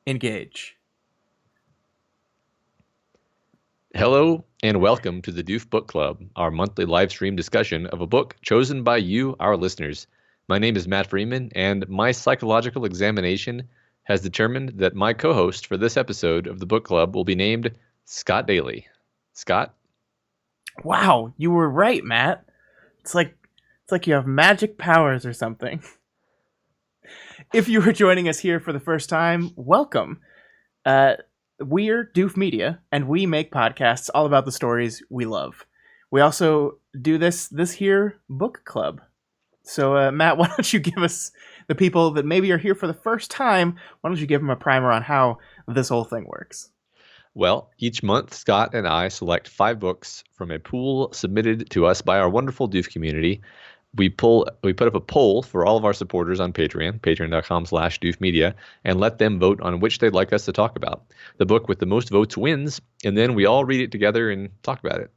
Engage. Hello and welcome to the Doof Book Club, our monthly live stream discussion of a book chosen by you, our listeners. My name is Matt Freeman, and my psychological examination has determined that my co-host for this episode of the book club will be named Scott Daly. Scott? Wow, you were right, Matt. It's like you have magic powers or something. If you are joining us here for the first time, welcome. We're Doof Media, and we make podcasts all about the stories we love. We also do this here book club. So, Matt, why don't you give us, the people that maybe are here for the first time, why don't you give them a primer on how this whole thing works? Well, each month, Scott and I select 5 books from a pool submitted to us by our wonderful Doof community. We put up a poll for all of our supporters on Patreon, patreon.com/doofmedia, and let them vote on which they'd like us to talk about. The book with the most votes wins, and then we all read it together and talk about it.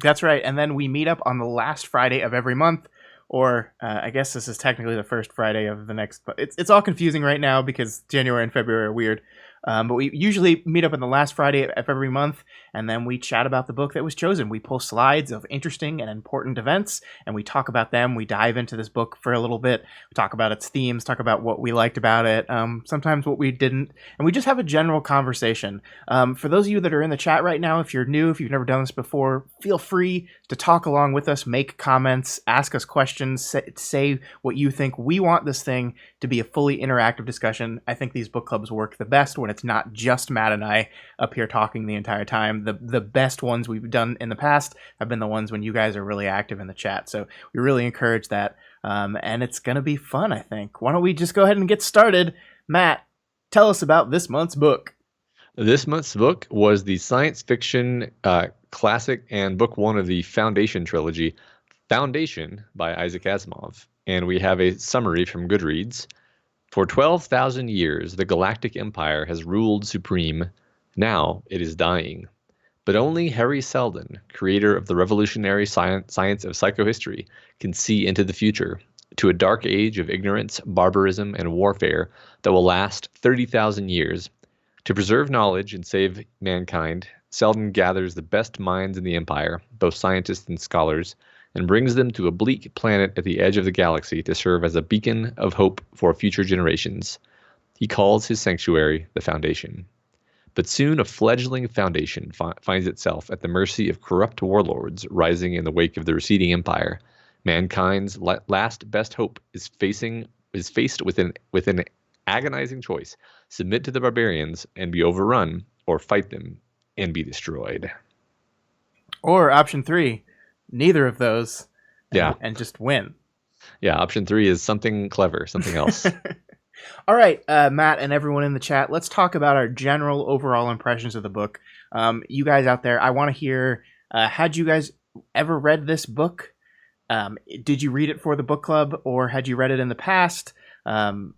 That's right, and then we meet up on the last Friday of every month, or I guess this is technically the first Friday of the next. But it's all confusing right now because January and February are weird. But we usually meet up on the last Friday of every month, and then we chat about the book that was chosen. We pull slides of interesting and important events, and we talk about them. We dive into this book for a little bit. We talk about its themes, talk about what we liked about it, sometimes what we didn't, and we just have a general conversation. For those of you that are in the chat right now, if you're new, if you've never done this before, feel free to talk along with us, make comments, ask us questions, say what you think. We want this thing to be a fully interactive discussion. I think these book clubs work the best when it's not just Matt and I up here talking the entire time. The best ones we've done in the past have been the ones when you guys are really active in the chat. So we really encourage that. And it's going to be fun, I think. Why don't we just go ahead and get started? Matt, tell us about this month's book. This month's book was the science fiction classic and book 1 of the Foundation trilogy, Foundation by Isaac Asimov. And we have a summary from Goodreads. For 12,000 years, the Galactic Empire has ruled supreme. Now it is dying. But only Harry Seldon, creator of the revolutionary science of psychohistory, can see into the future, to a dark age of ignorance, barbarism, and warfare that will last 30,000 years. To preserve knowledge and save mankind, Seldon gathers the best minds in the Empire, both scientists and scholars, and brings them to a bleak planet at the edge of the galaxy to serve as a beacon of hope for future generations. He calls his sanctuary the Foundation. But soon a fledgling Foundation finds itself at the mercy of corrupt warlords rising in the wake of the receding empire. Mankind's last best hope is faced with an agonizing choice: submit to the barbarians and be overrun, or fight them and be destroyed. Or option 3, neither of those, and just win. Yeah, option 3 is something clever, something else. All right, Matt and everyone in the chat, let's talk about our general overall impressions of the book. You guys out there, I want to hear, had you guys ever read this book? Did you read it for the book club, or had you read it in the past?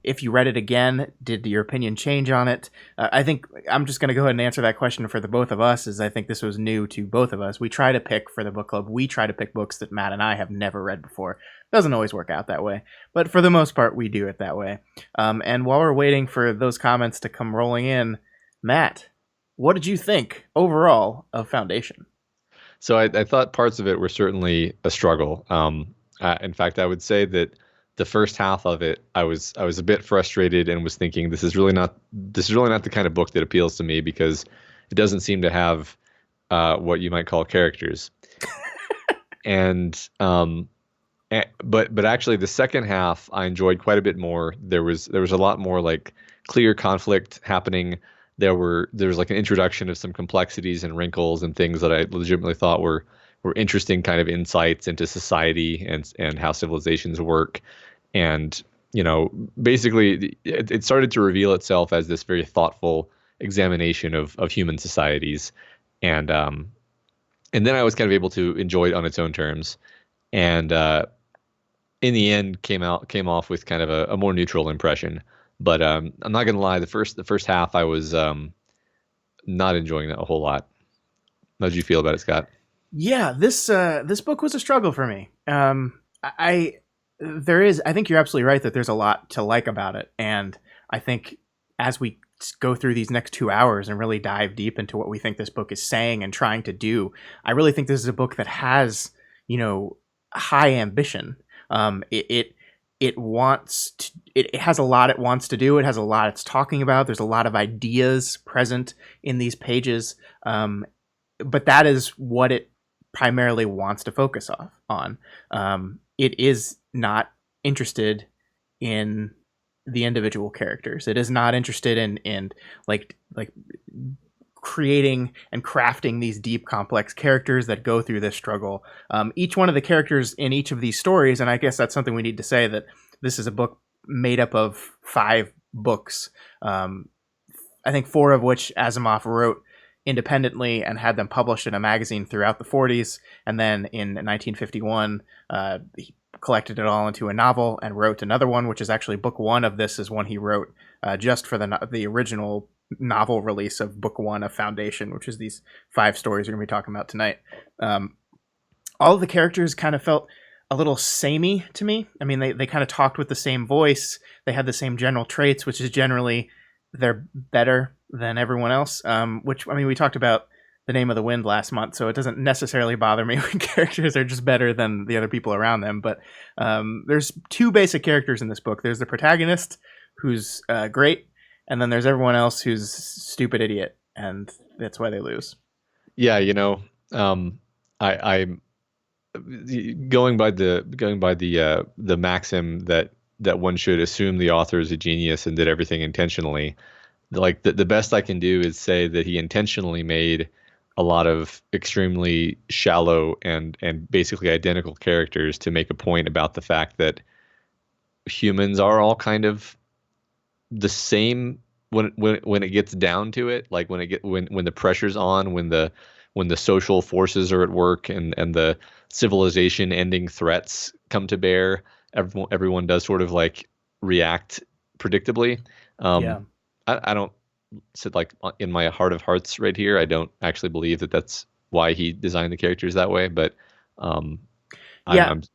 If you read it again, did your opinion change on it? I think I'm just going to go ahead and answer that question for the both of us, as I think this was new to both of us. We try to pick for the book club. We try to pick books that Matt and I have never read before. Doesn't always work out that way, but for the most part, we do it that way. And while we're waiting for those comments to come rolling in, Matt, what did you think overall of Foundation? So I thought parts of it were certainly a struggle. In fact, I would say that the first half of it, I was a bit frustrated and was thinking this is really not the kind of book that appeals to me, because it doesn't seem to have what you might call characters. But actually the second half I enjoyed quite a bit more. There was a lot more like clear conflict happening. There was like an introduction of some complexities and wrinkles and things that I legitimately thought were interesting kind of insights into society and how civilizations work. And, basically it started to reveal itself as this very thoughtful examination of human societies. And then I was kind of able to enjoy it on its own terms. And in the end came off with kind of a more neutral impression. But I'm not going to lie, the first half I was not enjoying that a whole lot. How did you feel about it, Scott? Yeah, this book was a struggle for me. I think you're absolutely right that there's a lot to like about it, and I think as we go through these next 2 hours and really dive deep into what we think this book is saying and trying to do. I really think this is a book that has, high ambition. It wants to, it has a lot it wants to do. It has a lot it's talking about. There's a lot of ideas present in these pages. But that is what it primarily wants to focus on. It is not interested in the individual characters. It is not interested in like creating and crafting these deep, complex characters that go through this struggle. Each one of the characters in each of these stories, and I guess that's something we need to say, that this is a book made up of 5 books. I think 4 of which Asimov wrote independently and had them published in a magazine throughout the 40s. And then in 1951, he collected it all into a novel and wrote another one, which is actually book 1 of this is one he wrote just for the original novel release of book 1 of Foundation, which is these 5 stories we're going to be talking about tonight. All of the characters kind of felt a little samey to me. I mean, they kind of talked with the same voice. They had the same general traits, which is generally they're better than everyone else. Which, I mean, we talked about The Name of the Wind last month, so it doesn't necessarily bother me when characters are just better than the other people around them. But there's 2 basic characters in this book. There's the protagonist, who's great, and then there's everyone else who's stupid idiot, and that's why they lose. Yeah, I'm going by the maxim that one should assume the author is a genius and did everything intentionally. Like the best I can do is say that he intentionally made a lot of extremely shallow and basically identical characters to make a point about the fact that humans are all kind of the same when it gets down to it. Like when the pressure's on, when the social forces are at work and the civilization ending threats come to bear, everyone does sort of like react predictably. I don't sit like in my heart of hearts right here. I don't actually believe that that's why he designed the characters that way, but I'm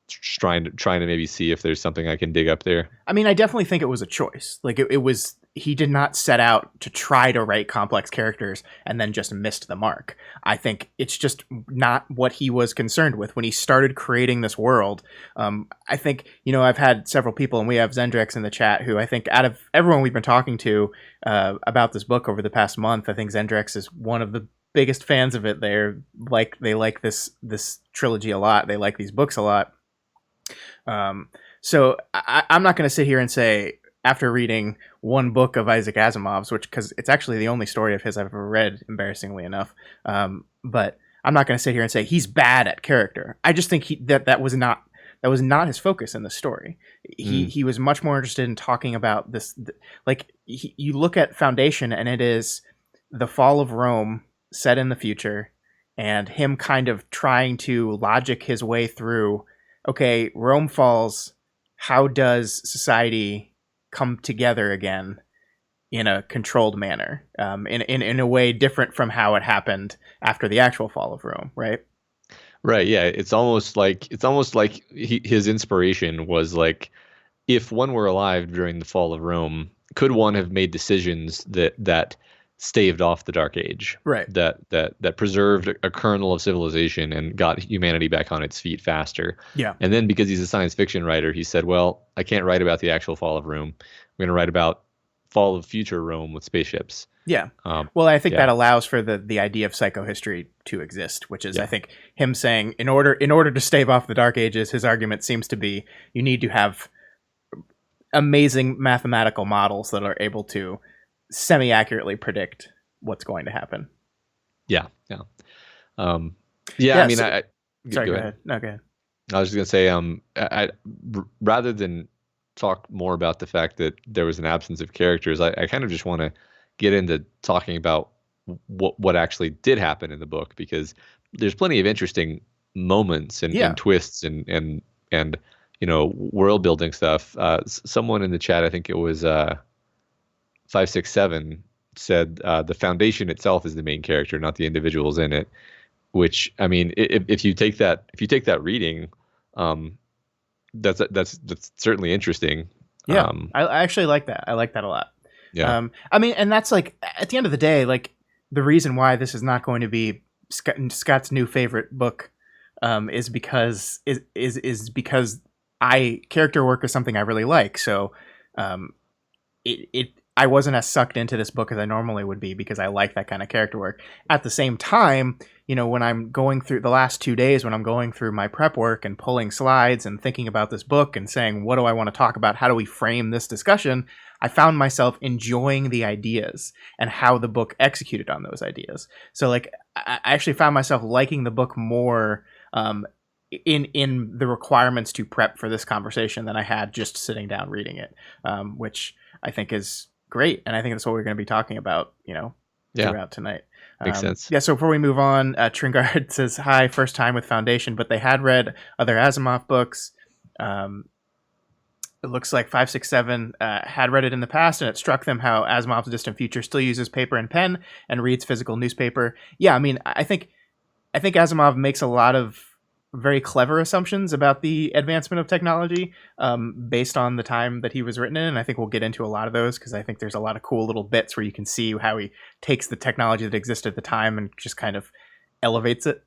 trying to maybe see if there's something I can dig up there. I mean, I definitely think it was a choice. Like it was, he did not set out to try to write complex characters and then just missed the mark. I think it's just not what he was concerned with when he started creating this world. I think, I've had several people, and we have Zendrex in the chat, who I think out of everyone we've been talking to about this book over the past month, I think Zendrex is one of the biggest fans of it. They like this trilogy a lot. They like these books a lot. So I'm not going to sit here and say, after reading one book of Isaac Asimov's, because it's actually the only story of his I've ever read, embarrassingly enough. But I'm not going to sit here and say he's bad at character. I just think that was not his focus in the story. He was much more interested in talking about this. You look at Foundation, and it is the fall of Rome set in the future, and him kind of trying to logic his way through. Okay, Rome falls. How does society come together again in a controlled manner, in a way different from how it happened after the actual fall of Rome, right? Right. Yeah. It's almost like his inspiration was like, if one were alive during the fall of Rome, could one have made decisions that staved off the Dark Age, right? That preserved a kernel of civilization and got humanity back on its feet faster. Yeah. And then because he's a science fiction writer, he said, well, I can't write about the actual fall of Rome. I'm going to write about fall of future Rome with spaceships. Yeah. Well, I think that allows for the idea of psychohistory to exist, which is, I think, him saying in order to stave off the Dark Ages, his argument seems to be you need to have amazing mathematical models that are able to semi-accurately predict what's going to happen. Yeah. I mean, sorry, go ahead. No, go ahead. I was just gonna say, rather than talk more about the fact that there was an absence of characters, I kind of just want to get into talking about what actually did happen in the book, because there's plenty of interesting moments and twists and world building stuff. Someone in the chat, I think it was 567, said the Foundation itself is the main character, not the individuals in it. Which, I mean, if you take that reading, that's certainly interesting. Yeah, I actually like that. I like that a lot. Yeah. I mean, and that's like at the end of the day, like the reason why this is not going to be Scott's new favorite book is because I character work is something I really like. So um, it I wasn't as sucked into this book as I normally would be because I like that kind of character work. At the same time, when I'm going through the last 2 days, when I'm going through my prep work and pulling slides and thinking about this book and saying, what do I want to talk about? How do we frame this discussion? I found myself enjoying the ideas and how the book executed on those ideas. So like, I actually found myself liking the book more in the requirements to prep for this conversation than I had just sitting down reading it, which I think is great. And I think that's what we're going to be talking about, throughout tonight. Makes sense. Yeah, so before we move on, Tringard says, hi, first time with Foundation, but they had read other Asimov books. It looks like 567 had read it in the past, and it struck them how Asimov's Distant Future still uses paper and pen and reads physical newspaper. Yeah, I mean, I think Asimov makes a lot of very clever assumptions about the advancement of technology based on the time that he was written in. And I think we'll get into a lot of those because I think there's a lot of cool little bits where you can see how he takes the technology that existed at the time and just kind of elevates it.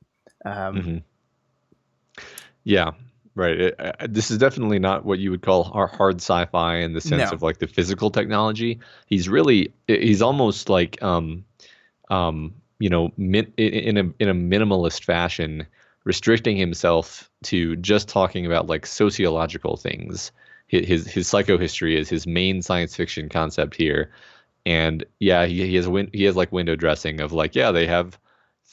Yeah, right. This is definitely not what you would call our hard sci-fi in the sense of like the physical technology. He's almost like, in a minimalist fashion, restricting himself to just talking about like sociological things. His psychohistory is his main science fiction concept here, and yeah, he has like window dressing of like, yeah, they have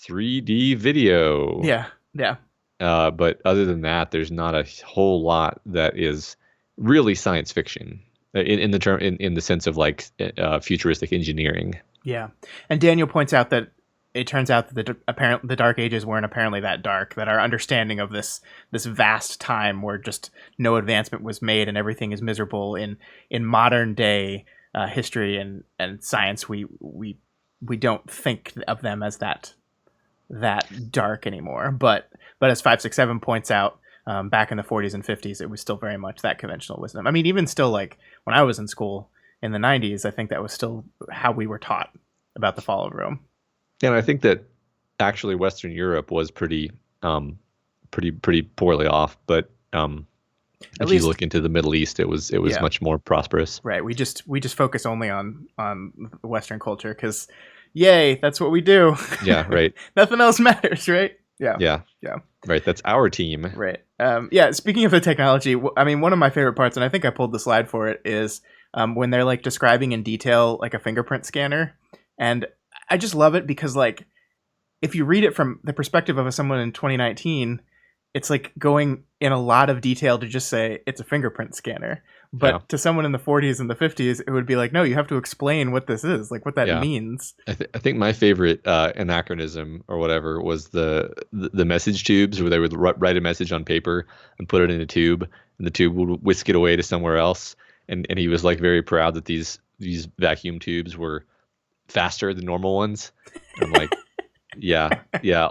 3D video. Yeah. But other than that, there's not a whole lot that is really science fiction in the sense of like futuristic engineering. Yeah, and Daniel points out that it turns out that the Dark Ages weren't apparently that dark, that our understanding of this vast time where just no advancement was made and everything is miserable in modern day history and science, we don't think of them as that dark anymore. But as 567 points out, back in the 40s and 50s, it was still very much that conventional wisdom. I mean, even still, like when I was in school in the 90s, I think that was still how we were taught about the fall of Rome. And I think that actually Western Europe was pretty poorly off. But if you look into the Middle East, it was much more prosperous. Right. We just focus only on Western culture because, yay, that's what we do. Yeah. Right. Nothing else matters, right? Yeah. Right. That's our team. Right. Yeah. Speaking of the technology, I mean, one of my favorite parts, and I think I pulled the slide for it, is when they're like describing in detail like a fingerprint scanner, and I just love it because, like, if you read it from the perspective of someone in 2019, it's like going in a lot of detail to just say it's a fingerprint scanner. But to someone in the 40s and the 50s, it would be like, no, you have to explain what this is, like what that means. I think my favorite anachronism or whatever was the message tubes, where they would write a message on paper and put it in a tube, and the tube would whisk it away to somewhere else. And he was like very proud that these vacuum tubes were faster than normal ones. I'm like, yeah.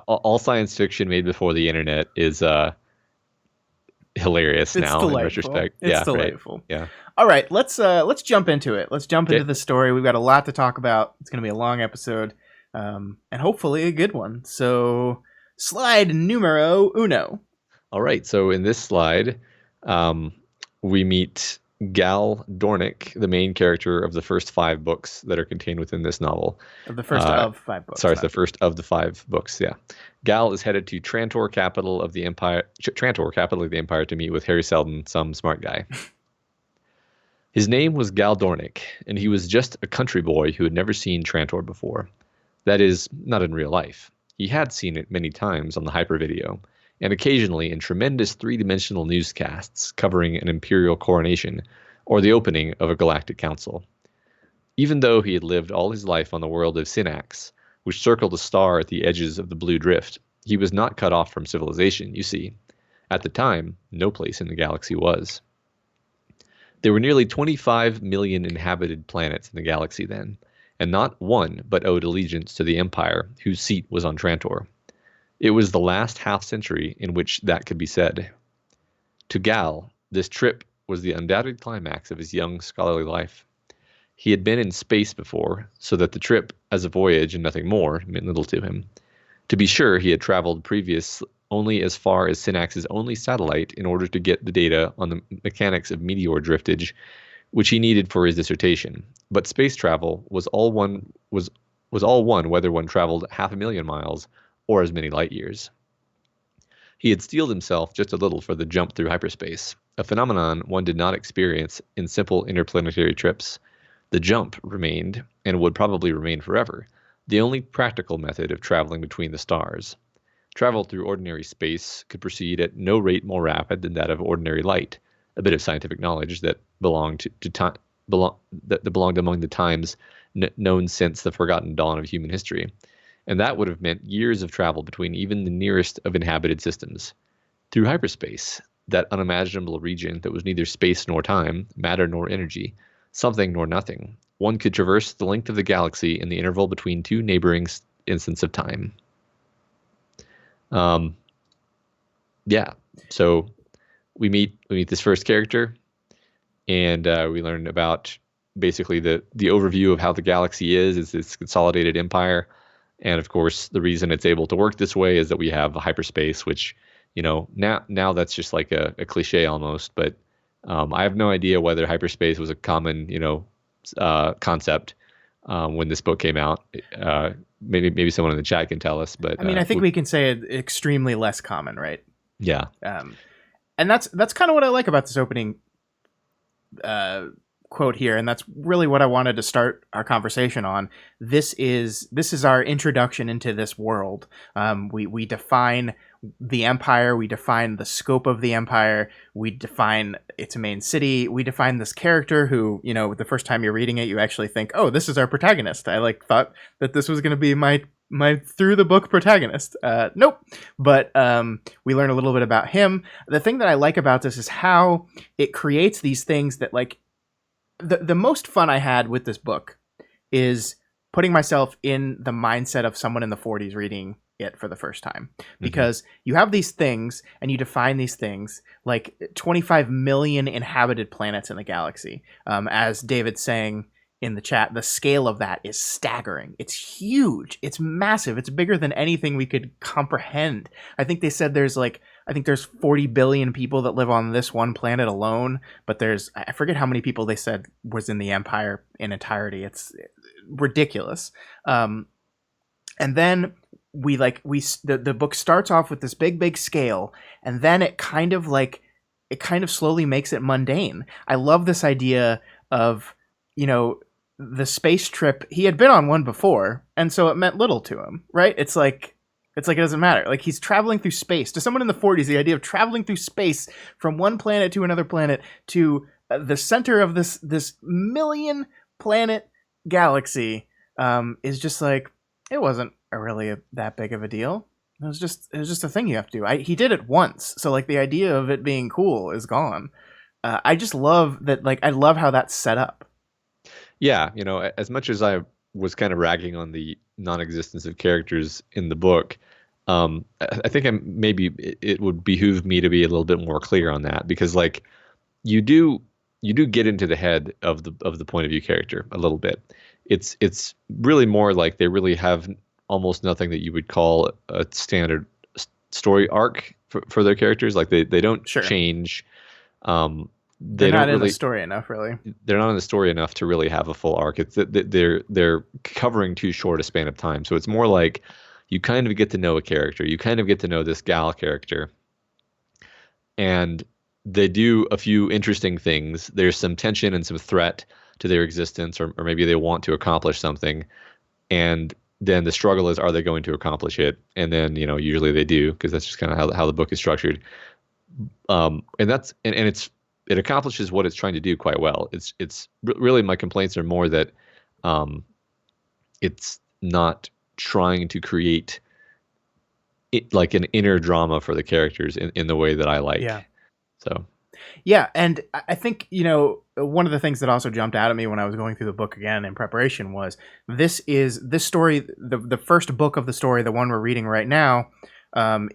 All science fiction made before the internet is hilarious now in retrospect. It's delightful. Right? Yeah. All right, let's jump into it. Let's jump into the story. We've got a lot to talk about. It's going to be a long episode, and hopefully a good one. So, slide numero uno. All right. So in this slide, we meet Gal Dornick, the main character of the first 5 books that are contained within this novel. The first of 5 books. Sorry, it's the first of the 5 books. Yeah. Gal is headed to Trantor, capital of the Empire, to meet with Harry Seldon, some smart guy. His name was Gal Dornick, and he was just a country boy who had never seen Trantor before. That is, not in real life. He had seen it many times on the hypervideo, and occasionally in tremendous 3-dimensional newscasts covering an imperial coronation or the opening of a galactic council. Even though he had lived all his life on the world of Synax, which circled a star at the edges of the Blue Drift, he was not cut off from civilization, you see. At the time, no place in the galaxy was. There were nearly 25 million inhabited planets in the galaxy then, and not one but owed allegiance to the Empire, whose seat was on Trantor. It was the last half-century in which that could be said. To Gal, this trip was the undoubted climax of his young scholarly life. He had been in space before, so that the trip as a voyage and nothing more meant little to him. To be sure, he had traveled previous only as far as Synnax's only satellite in order to get the data on the mechanics of meteor driftage, which he needed for his dissertation. But space travel was all one whether one traveled 500,000 miles or as many light years. He had steeled himself just a little for the jump through hyperspace, a phenomenon one did not experience in simple interplanetary trips. The jump remained, and would probably remain forever, the only practical method of traveling between the stars. Travel through ordinary space could proceed at no rate more rapid than that of ordinary light, a bit of scientific knowledge that belonged to time, that belonged among the times known since the forgotten dawn of human history, and that would have meant years of travel between even the nearest of inhabited systems. Through hyperspace, that unimaginable region that was neither space nor time, matter nor energy, something nor nothing, one could traverse the length of the galaxy in the interval between two neighboring instants of time. Yeah, so we meet this first character, and we learn about basically the overview of how the galaxy is this consolidated empire. And of course, the reason it's able to work this way is that we have hyperspace, which, now that's just like a cliche almost. But I have no idea whether hyperspace was a common, concept when this book came out. Maybe someone in the chat can tell us. But I mean, I think we can say it extremely less common, right? Yeah. And that's kind of what I like about this opening quote here, and that's really what I wanted to start our conversation on. This is our introduction into this world. We define the empire, we define the scope of the empire, we define its main city, we define this character who, the first time you're reading it, you actually think, oh, this is our protagonist. I thought that this was going to be my through the book protagonist. Nope. But we learn a little bit about him. The thing that I like about this is how it creates these things that, like, the most fun I had with this book is putting myself in the mindset of someone in the 40s reading it for the first time, because you have these things and you define these things like 25 million inhabited planets in the galaxy. As David's saying in the chat, the scale of that is staggering. It's huge. It's massive. It's bigger than anything we could comprehend. I think they said there's 40 billion people that live on this one planet alone, but I forget how many people they said was in the empire in entirety. It's ridiculous. And then the book starts off with this big scale, and then it kind of slowly makes it mundane. I love this idea of, the space trip. He had been on one before, and so it meant little to him, right? It's like it doesn't matter. Like, he's traveling through space. To someone in the 40s, the idea of traveling through space from one planet to another planet to the center of this million planet galaxy is just like, it wasn't that big of a deal. It was just a thing you have to do. He did it once, so the idea of it being cool is gone. I just love that. I love how that's set up. Yeah, as much as I was kind of ragging on the non-existence of characters in the book, I think maybe it would behoove me to be a little bit more clear on that, because you do get into the head of the point of view character a little bit. It's really more like they really have almost nothing that you would call a standard story arc for their characters. Like they don't change. They're not in the story enough, really. They're not in the story enough to really have a full arc. It's they're covering too short a span of time. So it's more like you kind of get to know a character. You kind of get to know this gal character, and they do a few interesting things. There's some tension and some threat to their existence, or maybe they want to accomplish something, and then the struggle is, are they going to accomplish it? And then usually they do, because that's just kind of how the book is structured. And it accomplishes what it's trying to do quite well. It's really, my complaints are more that it's not trying to create like an inner drama for the characters in the way that I like. Yeah. So. Yeah, and I think, one of the things that also jumped out at me when I was going through the book again in preparation was this story, the first book of the story, the one we're reading right now,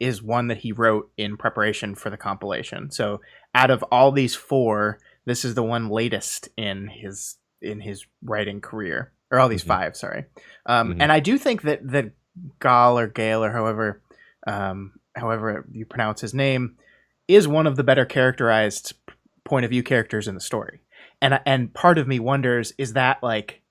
is one that he wrote in preparation for the compilation. So out of all these four, this is the one latest in his in his writing career, or all these Mhm. 5. Sorry, Mhm. and I do think that Gal or Gale or however you pronounce his name is one of the better characterized point of view characters in the story, and part of me wonders, is that like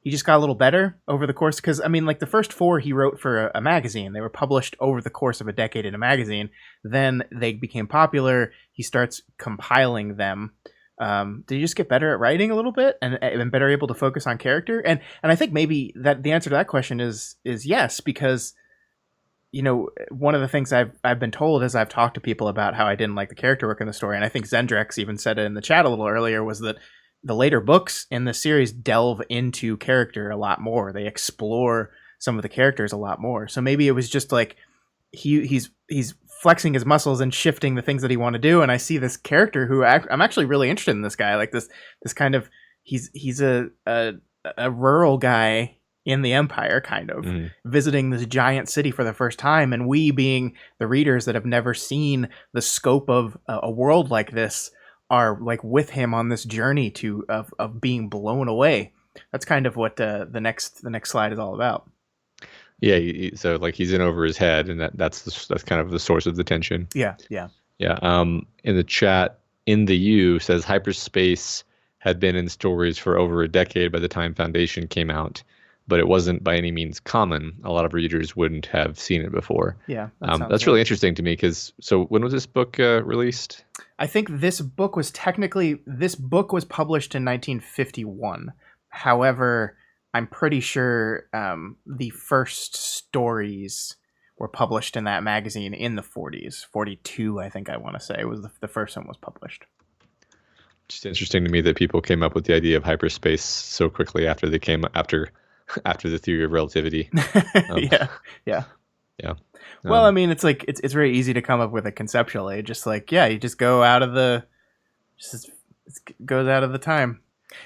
he just got a little better over the course, because I mean, like the first 4 he wrote for a magazine. They were published over the course of a decade in a magazine. Then they became popular. He starts compiling them. Did he just get better at writing a little bit and better able to focus on character? And I think maybe that the answer to that question is yes, because one of the things I've been told as I've talked to people about how I didn't like the character work in the story, and I think Zendrex even said it in the chat a little earlier, was that the later books in the series delve into character a lot more. They explore some of the characters a lot more. So maybe it was just like he's flexing his muscles and shifting the things that he want to do. And I see this character who I'm actually really interested in. This guy, like this kind of he's a rural guy in the Empire, kind of visiting this giant city for the first time, and we, being the readers that have never seen the scope of a world like this, are like with him on this journey of being blown away. That's kind of what the next slide is all about. Yeah, so like he's in over his head, and that's kind of the source of the tension. Yeah. In the chat, in the U says hyperspace had been in stories for over a decade by the time Foundation came out, but it wasn't by any means common. A lot of readers wouldn't have seen it before. Yeah, that's really interesting to me, because so when was this book released? I think this book was published in 1951. However, I'm pretty sure the first stories were published in that magazine in the 40s. 42, I think I want to say, was the first one was published. Just interesting to me that people came up with the idea of hyperspace so quickly after they came after the theory of relativity. Yeah. Well, I mean, it's like it's very easy to come up with it conceptually. Just like, you just go out of it goes out of the time,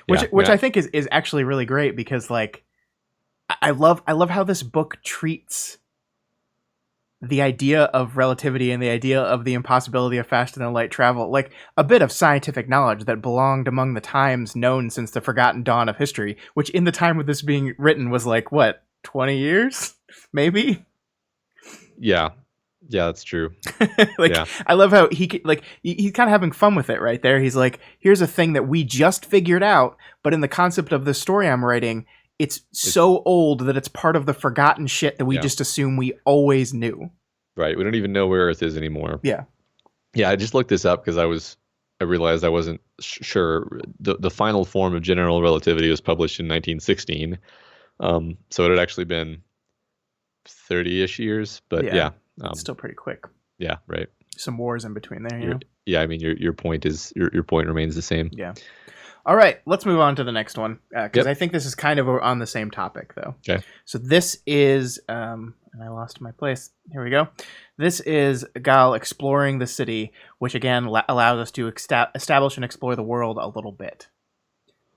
which I think is actually really great, because like I love how this book treats the idea of relativity and the idea of the impossibility of faster than light travel like a bit of scientific knowledge that belonged among the times known since the forgotten dawn of history, which in the time of this being written was like, what, 20 years maybe. Yeah, that's true. I love how he's kind of having fun with it right there. He's like, here's a thing that we just figured out, but in the concept of the story I'm writing, it's so old that it's part of the forgotten shit that we just assume we always knew. Right. We don't even know where Earth is anymore. Yeah. Yeah, I just looked this up because I realized I wasn't sure. The final form of general relativity was published in 1916. So it had actually been 30-ish years, but it's still pretty quick. Yeah, right. Some wars in between there, Yeah, I mean your point remains the same. Yeah. All right, let's move on to the next one, because I think this is kind of on the same topic, though. Okay. So this is, and I lost my place. Here we go. This is Gal exploring the city, which again allows us to establish and explore the world a little bit.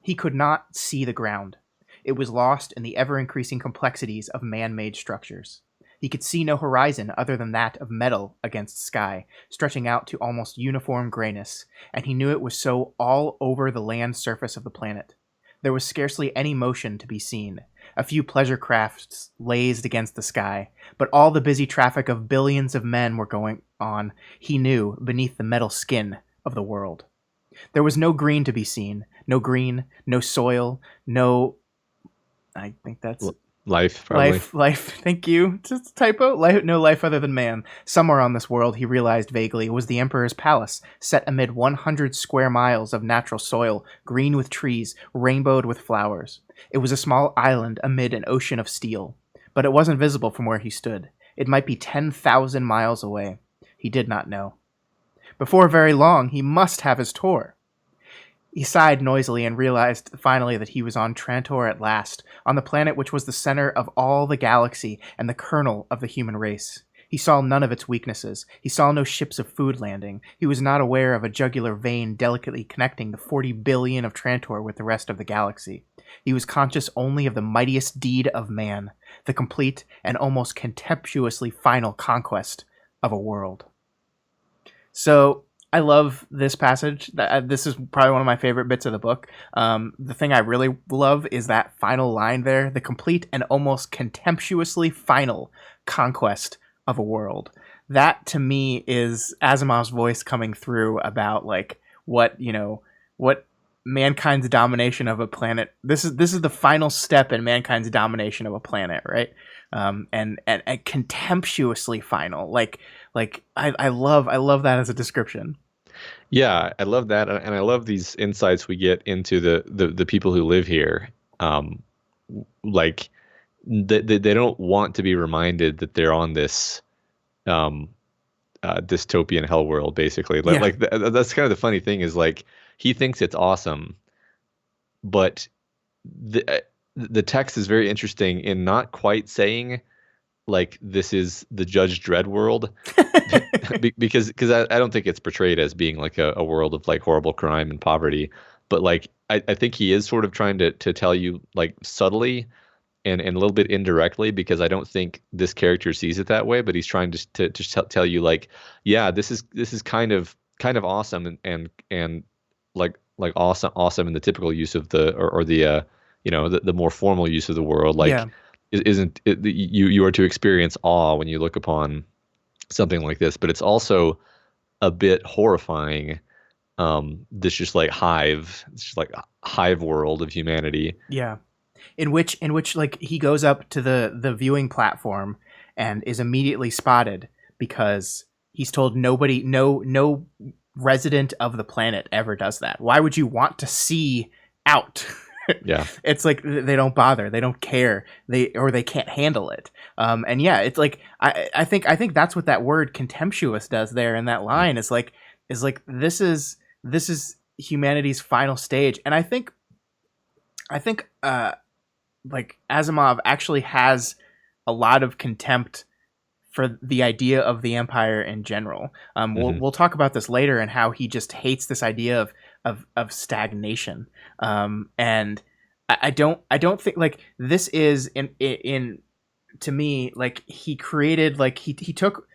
He could not see the ground. It was lost in the ever-increasing complexities of man-made structures. He could see no horizon other than that of metal against sky, stretching out to almost uniform grayness, and he knew it was so all over the land surface of the planet. There was scarcely any motion to be seen. A few pleasure crafts lazed against the sky, but all the busy traffic of billions of men were going on, he knew, beneath the metal skin of the world. There was no green to be seen. No green, no soil, no... I think that's... Life, probably. Life. Thank you. Just a typo. No life other than man. Somewhere on this world, he realized vaguely, was the Emperor's palace, set amid 100 square miles of natural soil, green with trees, rainbowed with flowers. It was a small island amid an ocean of steel. But it wasn't visible from where he stood. It might be 10,000 miles away. He did not know. Before very long, he must have his tour. He sighed noisily and realized finally that he was on Trantor at last, on the planet which was the center of all the galaxy and the kernel of the human race. He saw none of its weaknesses. He saw no ships of food landing. He was not aware of a jugular vein delicately connecting the 40 billion of Trantor with the rest of the galaxy. He was conscious only of the mightiest deed of man, the complete and almost contemptuously final conquest of a world. So I love this passage. This is probably one of my favorite bits of the book. The thing I really love is that final line there, the complete and almost contemptuously final conquest of a world. That to me is Asimov's voice coming through about like what, what mankind's domination of a planet. This is the final step in mankind's domination of a planet, right? And contemptuously final. Like I love that as a description. Yeah, I love that, and I love these insights we get into the people who live here. Like they don't want to be reminded that they're on this um, dystopian hell world, basically. Yeah. Like that's kind of the funny thing is like he thinks it's awesome, but the text is very interesting in not quite saying like this is the Judge Dredd world because I don't think it's portrayed as being like a world of like horrible crime and poverty, but like I think he is sort of trying to tell you like subtly and a little bit indirectly, because I don't think this character sees it that way, but he's trying to tell you like, yeah, this is kind of awesome and like awesome in the typical use of the or the the more formal use of the word, like Yeah. isn't it, you are to experience awe when you look upon something like this, but it's also a bit horrifying. This just like it's just like a hive world of humanity. Yeah. In which like he goes up to the viewing platform and is immediately spotted because he's told no resident of the planet ever does that. Why would you want to see out? Yeah. It's like they don't bother, they don't care, they can't handle it. And yeah, it's like I think that's what that word contemptuous does there in that line is like this is humanity's final stage. And I think like Asimov actually has a lot of contempt for the idea of the Empire in general. We'll talk about this later and how he just hates this idea of stagnation. And I don't think like this is in to me like he created like he took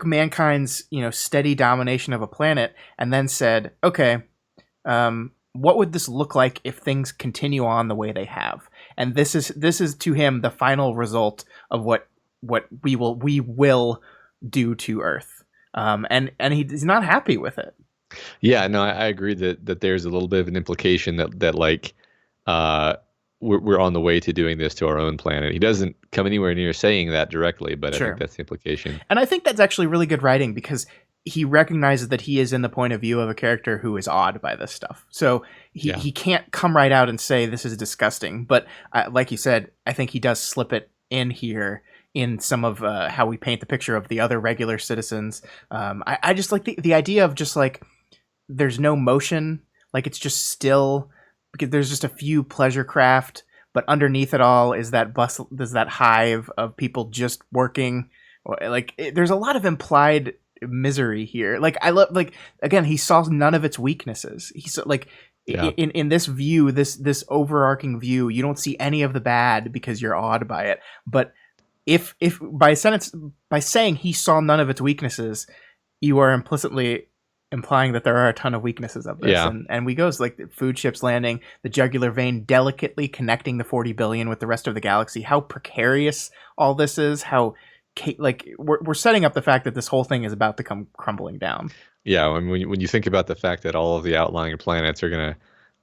mankind's steady domination of a planet and then said, okay, what would this look like if things continue on the way they have? And this is to him the final result of what we will do to Earth. And he's not happy with it. Yeah, no, I agree that there's a little bit of an implication that like we're on the way to doing this to our own planet. He doesn't come anywhere near saying that directly, but Sure. I think that's the implication. And I think that's actually really good writing because he recognizes that he is in the point of view of a character who is awed by this stuff. So he can't come right out and say this is disgusting. But like you said, I think he does slip it in here in some of how we paint the picture of the other regular citizens. I just like the idea of just like there's no motion, like it's just still because there's just a few pleasure craft, but underneath it all is that bustle, there's that hive of people just working. Like there's a lot of implied misery here. Like I love like again he saw none of its weaknesses. He's like in this view, this overarching view, you don't see any of the bad because you're awed by it. But if by saying he saw none of its weaknesses, you are implicitly implying that there are a ton of weaknesses of this. Yeah. And we goes like the food ships landing, the jugular vein delicately connecting the 40 billion with the rest of the galaxy. How precarious all this is. How like we're setting up the fact that this whole thing is about to come crumbling down. Yeah, I mean, when you think about the fact that all of the outlying planets are going to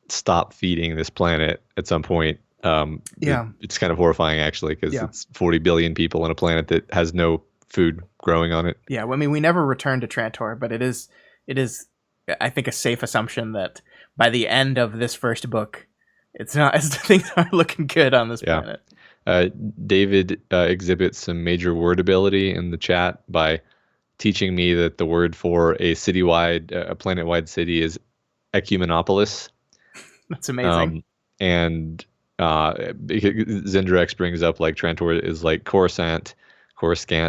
stop feeding this planet at some point, it's kind of horrifying actually, because it's 40 billion people on a planet that has no food growing on it. Yeah, well, I mean, we never return to Trantor, but it is, I think, a safe assumption that by the end of this first book, things aren't looking good on this planet. David exhibits some major word ability in the chat by teaching me that the word for a planet-wide city is ecumenopolis. That's amazing. And Zendrax brings up like Trantor is like Coruscant,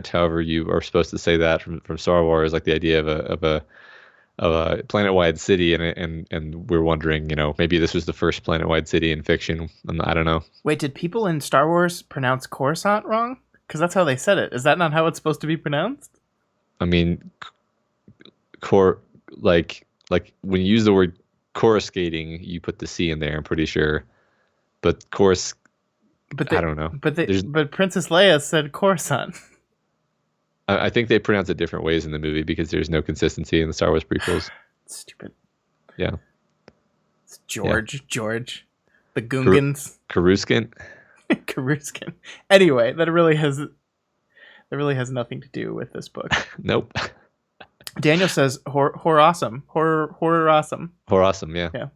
however you are supposed to say that from Star Wars, like the idea of a planet-wide city, and we're wondering, maybe this was the first planet-wide city in fiction. I don't know. Wait, did people in Star Wars pronounce Coruscant wrong? Because that's how they said it. Is that not how it's supposed to be pronounced? I mean, like when you use the word coruscating, you put the C in there, I'm pretty sure. But course, But I don't know. but Princess Leia said Coruscant. I think they pronounce it different ways in the movie because there's no consistency in the Star Wars prequels. Stupid. Yeah. It's George. The Kar- Gungans. Coruscant. Karuskin. Anyway, that really has nothing to do with this book. Nope. Daniel says horror awesome. Horror awesome. Horror awesome, yeah. Yeah.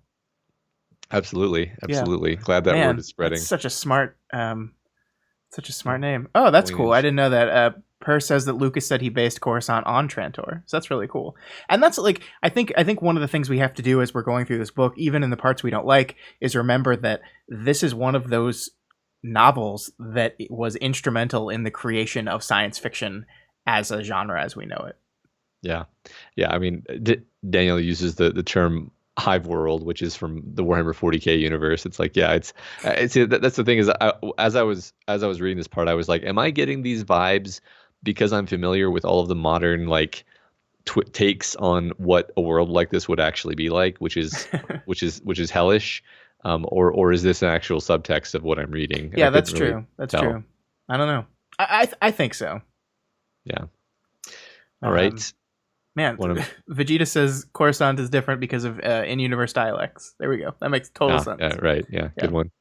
Absolutely. Yeah. Glad that Man, word is spreading. Such a smart name. Oh, that's cool. I didn't know that. Per says that Lucas said he based Coruscant on Trantor. So that's really cool. And that's like I think one of the things we have to do as we're going through this book, even in the parts we don't like, is remember that this is one of those novels that was instrumental in the creation of science fiction as a genre as we know it. Yeah. I mean, Daniel uses the term hive world, which is from the Warhammer 40K universe. It's like, yeah, it's that's the thing is, as I was reading this part, I was like, am I getting these vibes because I'm familiar with all of the modern like takes on what a world like this would actually be like, which is hellish, or is this an actual subtext of what I'm reading? Yeah, that's true. That's true. I don't know. I think so. Yeah. All right. Man, Vegeta says Coruscant is different because of in-universe dialects. There we go. That makes total sense. Yeah, right. Yeah, good one.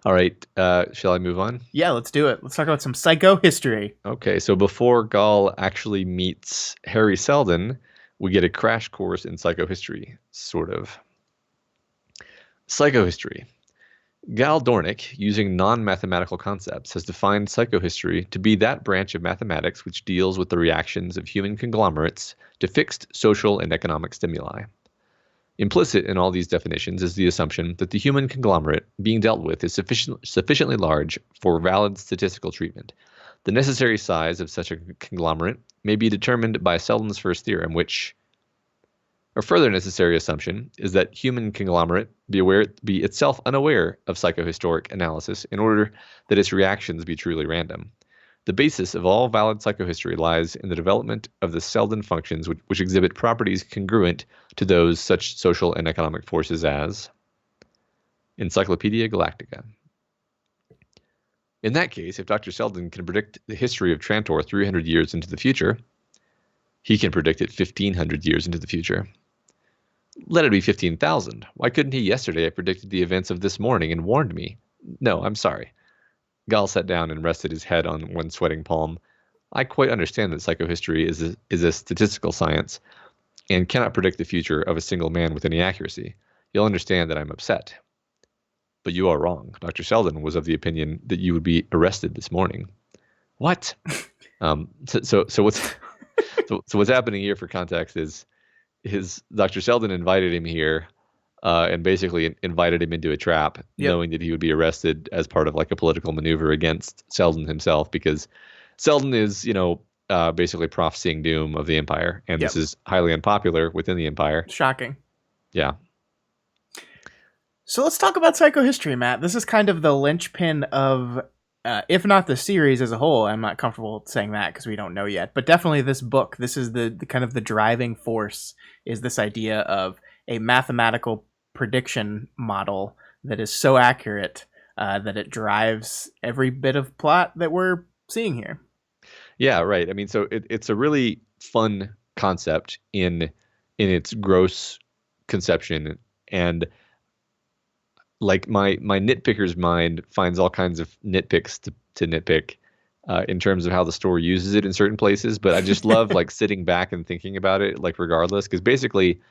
All right. Shall I move on? Yeah, let's do it. Let's talk about some psychohistory. Okay, so before Gall actually meets Harry Seldon, we get a crash course in psychohistory, sort of. Psychohistory. Gal Dornick, using non-mathematical concepts, has defined psychohistory to be that branch of mathematics which deals with the reactions of human conglomerates to fixed social and economic stimuli. Implicit in all these definitions is the assumption that the human conglomerate being dealt with is sufficiently large for valid statistical treatment. The necessary size of such a conglomerate may be determined by Seldon's first theorem, which... A further necessary assumption is that human conglomerate be itself unaware of psychohistoric analysis in order that its reactions be truly random. The basis of all valid psychohistory lies in the development of the Seldon functions which exhibit properties congruent to those such social and economic forces as Encyclopedia Galactica. In that case, if Dr. Seldon can predict the history of Trantor 300 years into the future, he can predict it 1,500 years into the future. Let it be 15,000. Why couldn't he yesterday have predicted the events of this morning and warned me? No, I'm sorry. Gall sat down and rested his head on one sweating palm. I quite understand that psychohistory is a statistical science and cannot predict the future of a single man with any accuracy. You'll understand that I'm upset. But you are wrong. Dr. Seldon was of the opinion that you would be arrested this morning. What? So what's happening here for context is Dr. Seldon invited him here and basically invited him into a trap, knowing that he would be arrested as part of like a political maneuver against Seldon himself, because Seldon is, basically prophesying doom of the Empire, and this is highly unpopular within the Empire. Shocking. Yeah. So let's talk about psychohistory, Matt. This is kind of the linchpin of, if not the series as a whole. I'm not comfortable saying that because we don't know yet, but definitely this book. This is the kind of the driving force, is this idea of a mathematical prediction model that is so accurate that it drives every bit of plot that we're seeing here. Yeah, right. I mean, so it's a really fun concept in its gross conception, and like my nitpicker's mind finds all kinds of nitpicks to nitpick in terms of how the story uses it in certain places. But I just love like sitting back and thinking about it, like regardless, because basically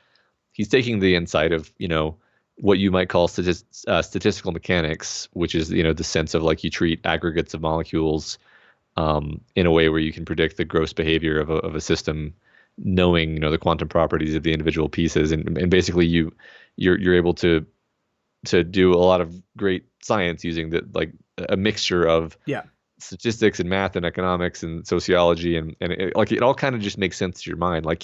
he's taking the insight of, what you might call statistical mechanics, which is, the sense of like you treat aggregates of molecules in a way where you can predict the gross behavior of a system, knowing, the quantum properties of the individual pieces. And basically you're able to do a lot of great science using a mixture of statistics and math and economics and sociology, and it all kind of just makes sense to your mind. Like,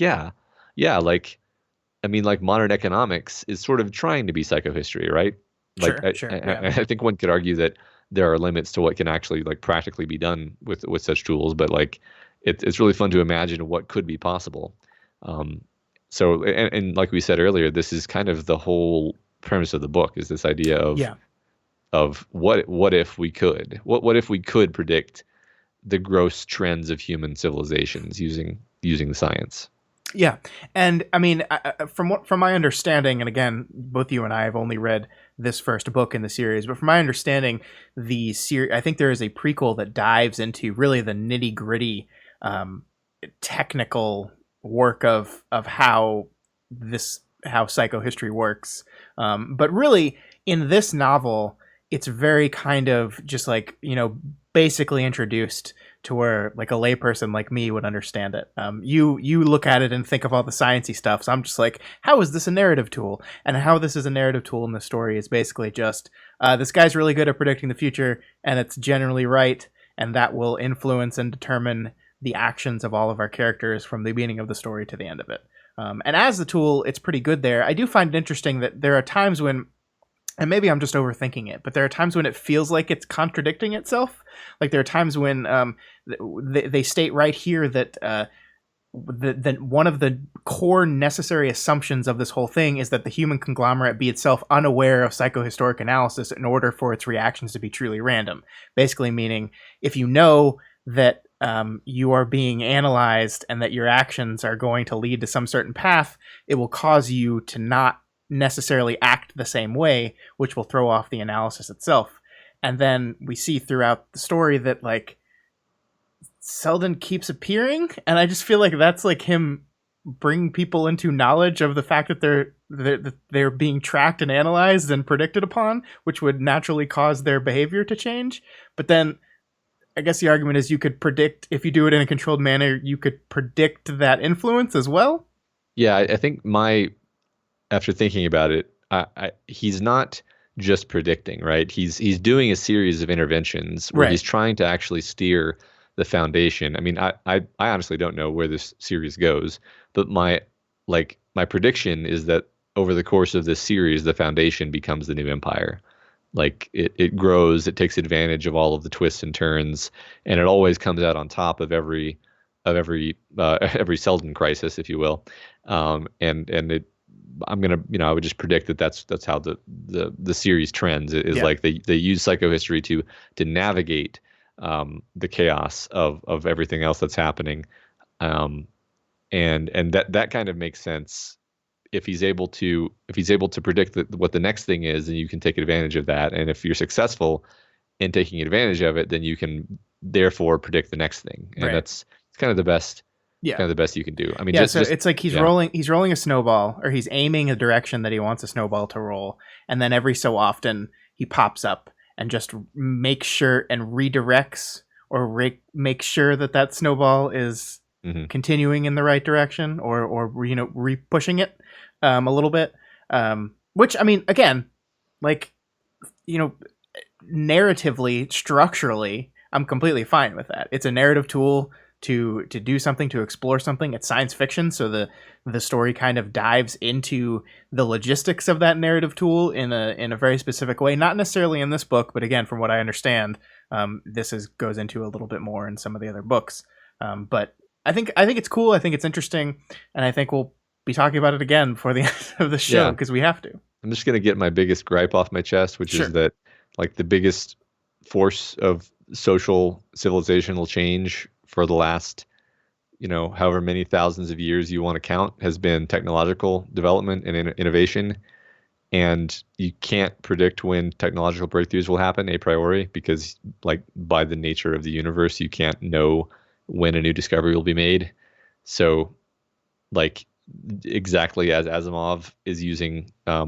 modern economics is sort of trying to be psychohistory, right? I think one could argue that there are limits to what can actually like practically be done with such tools, but like it's really fun to imagine what could be possible. So, and like we said earlier, this is kind of the whole premise of the book, is this idea Yeah. of what if we could, what if we could predict the gross trends of human civilizations using science. Yeah, and I mean, from my understanding, and again, both you and I have only read this first book in the series, but from my understanding, the series, I think there is a prequel that dives into really the nitty gritty, technical work of how psychohistory works. But really, in this novel, it's very kind of just like, basically introduced to where like a layperson like me would understand it. You look at it and think of all the sciencey stuff. So I'm just like, how is this a narrative tool? And how this is a narrative tool in the story is basically just this guy's really good at predicting the future, and it's generally right, and that will influence and determine the actions of all of our characters from the beginning of the story to the end of it. And as the tool, it's pretty good there. I do find it interesting that there are times when, and maybe I'm just overthinking it, but there are times when it feels like it's contradicting itself. Like there are times when they state right here that that one of the core necessary assumptions of this whole thing is that the human conglomerate be itself unaware of psychohistoric analysis in order for its reactions to be truly random. Basically meaning, if you know that you are being analyzed and that your actions are going to lead to some certain path, it will cause you to not necessarily act the same way, which will throw off the analysis itself. And then we see throughout the story that like Seldon keeps appearing, and I just feel like that's like him bringing people into knowledge of the fact that they're being tracked and analyzed and predicted upon, which would naturally cause their behavior to change. But then I guess the argument is you could predict, if you do it in a controlled manner, you could predict that influence as well. Yeah, I think after thinking about it, he's not just predicting, right? He's doing a series of interventions where he's trying to actually steer the foundation. I mean, I honestly don't know where this series goes, but my prediction is that over the course of this series, the foundation becomes the new empire. Like it grows, it takes advantage of all of the twists and turns, and it always comes out on top of every Seldon crisis, if you will. And it, I would just predict that that's how the series trends. Like they use psychohistory to navigate the chaos of everything else that's happening, and that kind of makes sense. If he's able to predict what the next thing is, then you can take advantage of that. And if you're successful in taking advantage of it, then you can therefore predict the next thing. And it's kind of the best. Yeah, kind of the best you can do. I mean, so it's like he's rolling a snowball, or he's aiming a direction that he wants a snowball to roll, and then every so often he pops up and just makes sure and redirects or makes sure that snowball is continuing in the right direction, or re-pushing it a little bit. Which, I mean, again, like, narratively, structurally, I'm completely fine with that. It's a narrative tool to do something, to explore something. It's science fiction, so the story kind of dives into the logistics of that narrative tool in a very specific way. Not necessarily in this book, but again, from what I understand, this goes into a little bit more in some of the other books. But I think it's cool. I think it's interesting, and I think we'll be talking about it again before the end of the show, because we have to. I'm just gonna get my biggest gripe off my chest, which is that like the biggest force of social civilizational change for the last, however many thousands of years you want to count, has been technological development and innovation. And you can't predict when technological breakthroughs will happen a priori, because like by the nature of the universe, you can't know when a new discovery will be made. So like exactly as Asimov is using a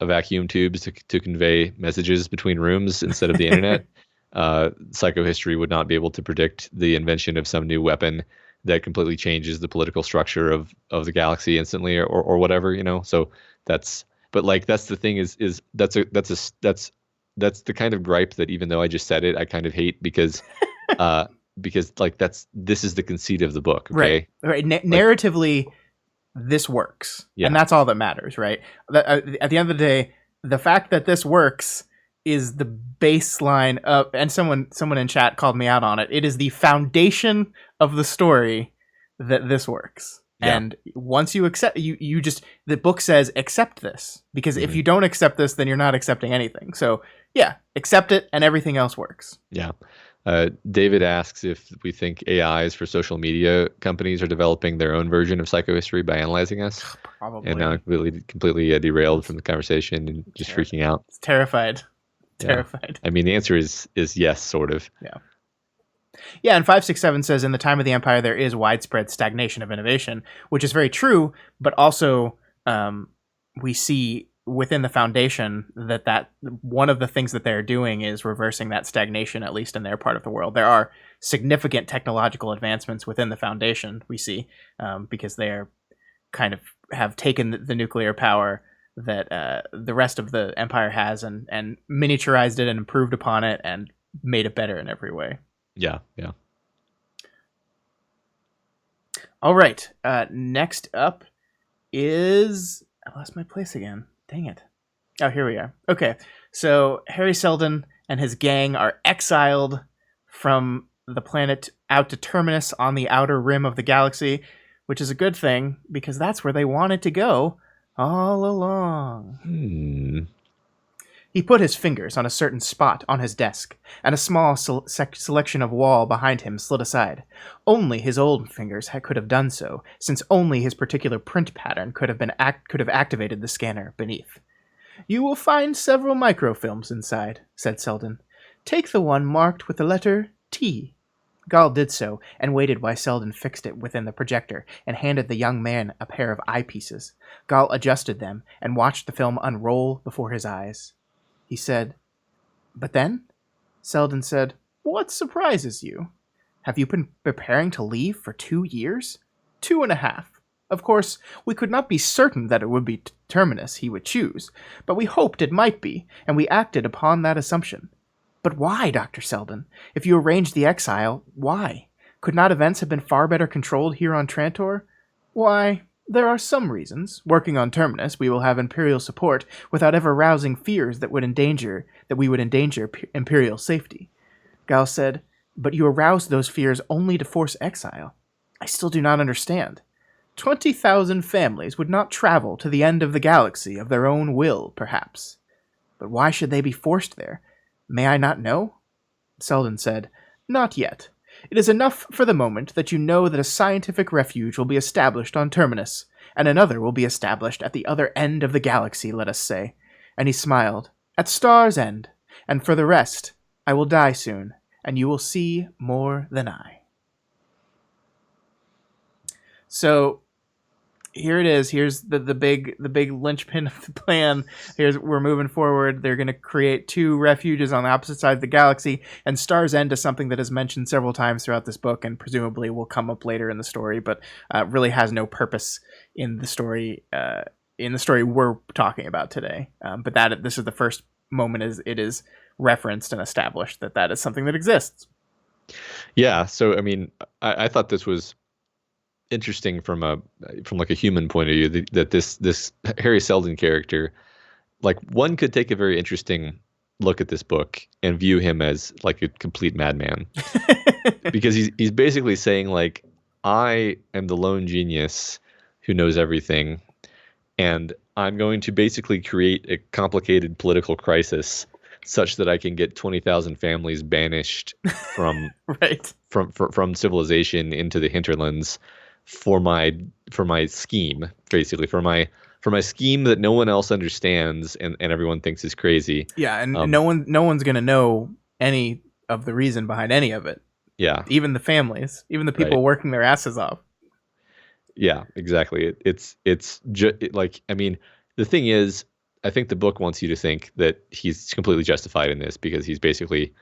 vacuum tubes to convey messages between rooms instead of the internet, psychohistory would not be able to predict the invention of some new weapon that completely changes the political structure of the galaxy instantly, or whatever, So that's the thing is that's the kind of gripe that, even though I just said it, I kind of hate, because like this is the conceit of the book. Okay, right. Narratively, this works, and that's all that matters, right? At the end of the day, the fact that this works is the baseline of, and someone in chat called me out on it. It is the foundation of the story that this works. And once you accept, you just, the book says accept this, because if you don't accept this, then you're not accepting anything. So yeah, accept it, and everything else works. Yeah. David asks if we think AIs for social media companies are developing their own version of psychohistory by analyzing us. Probably. And now completely derailed from the conversation and just freaking out. It's terrified. Yeah. Terrified. I mean, the answer is yes, sort of. Yeah. Yeah, and 567 says, in the time of the Empire, there is widespread stagnation of innovation, which is very true, but also we see within the Foundation that one of the things that they're doing is reversing that stagnation, at least in their part of the world. There are significant technological advancements within the Foundation, we see, because they are kind of have taken the nuclear power that the rest of the Empire has and miniaturized it and improved upon it and made it better in every way. Yeah. All right. Next up is... I lost my place again. Dang it. Oh, here we are. Okay. So Harry Seldon and his gang are exiled from the planet out to Terminus on the outer rim of the galaxy, which is a good thing because that's where they wanted to go all along. He put his fingers on a certain spot on his desk, and a small selection of wall behind him slid aside. Only his old fingers could have done so, since only his particular print pattern could have activated the scanner beneath. "You will find several microfilms inside," said Seldon. "Take the one marked with the letter T." Gall did so, and waited while Seldon fixed it within the projector and handed the young man a pair of eyepieces. Gall adjusted them and watched the film unroll before his eyes. He said, "But then?" Seldon said, "What surprises you? Have you been preparing to leave for 2 years? 2.5. Of course, we could not be certain that it would be Terminus he would choose, but we hoped it might be, and we acted upon that assumption. But why, Dr. Seldon? If you arranged the exile, why? Could not events have been far better controlled here on Trantor? Why, there are some reasons. Working on Terminus, we will have Imperial support without ever rousing fears that we would endanger Imperial safety." Gall said, "But you aroused those fears only to force exile. I still do not understand. 20,000 families would not travel to the end of the galaxy of their own will, perhaps. But why should they be forced there? May I not know?" Seldon said, "Not yet. It is enough for the moment that you know that a scientific refuge will be established on Terminus, and another will be established at the other end of the galaxy, let us say." And he smiled. "At Star's End. And for the rest, I will die soon, and you will see more than I." So here it is. Here's the big linchpin of the plan. We're moving forward. They're going to create 2 refuges on the opposite side of the galaxy, and Star's End is something that is mentioned several times throughout this book, and presumably will come up later in the story, but really has no purpose in the story. In the story we're talking about today, but this is the first moment it is referenced and established that is something that exists. Yeah. So I mean, I thought this was interesting from like a human point of view, that this Harry Seldon character, like, one could take a very interesting look at this book and view him as like a complete madman because he's basically saying, like, I am the lone genius who knows everything, and I'm going to basically create a complicated political crisis such that I can get 20,000 families banished from right from civilization into the hinterlands for my scheme, basically for my scheme that no one else understands and everyone thinks is crazy. Yeah, and no one's gonna know any of the reason behind any of it. Yeah, even the families, even the people working their asses off. Yeah, exactly. It's like, I mean, the thing is, I think the book wants you to think that he's completely justified in this because he's basically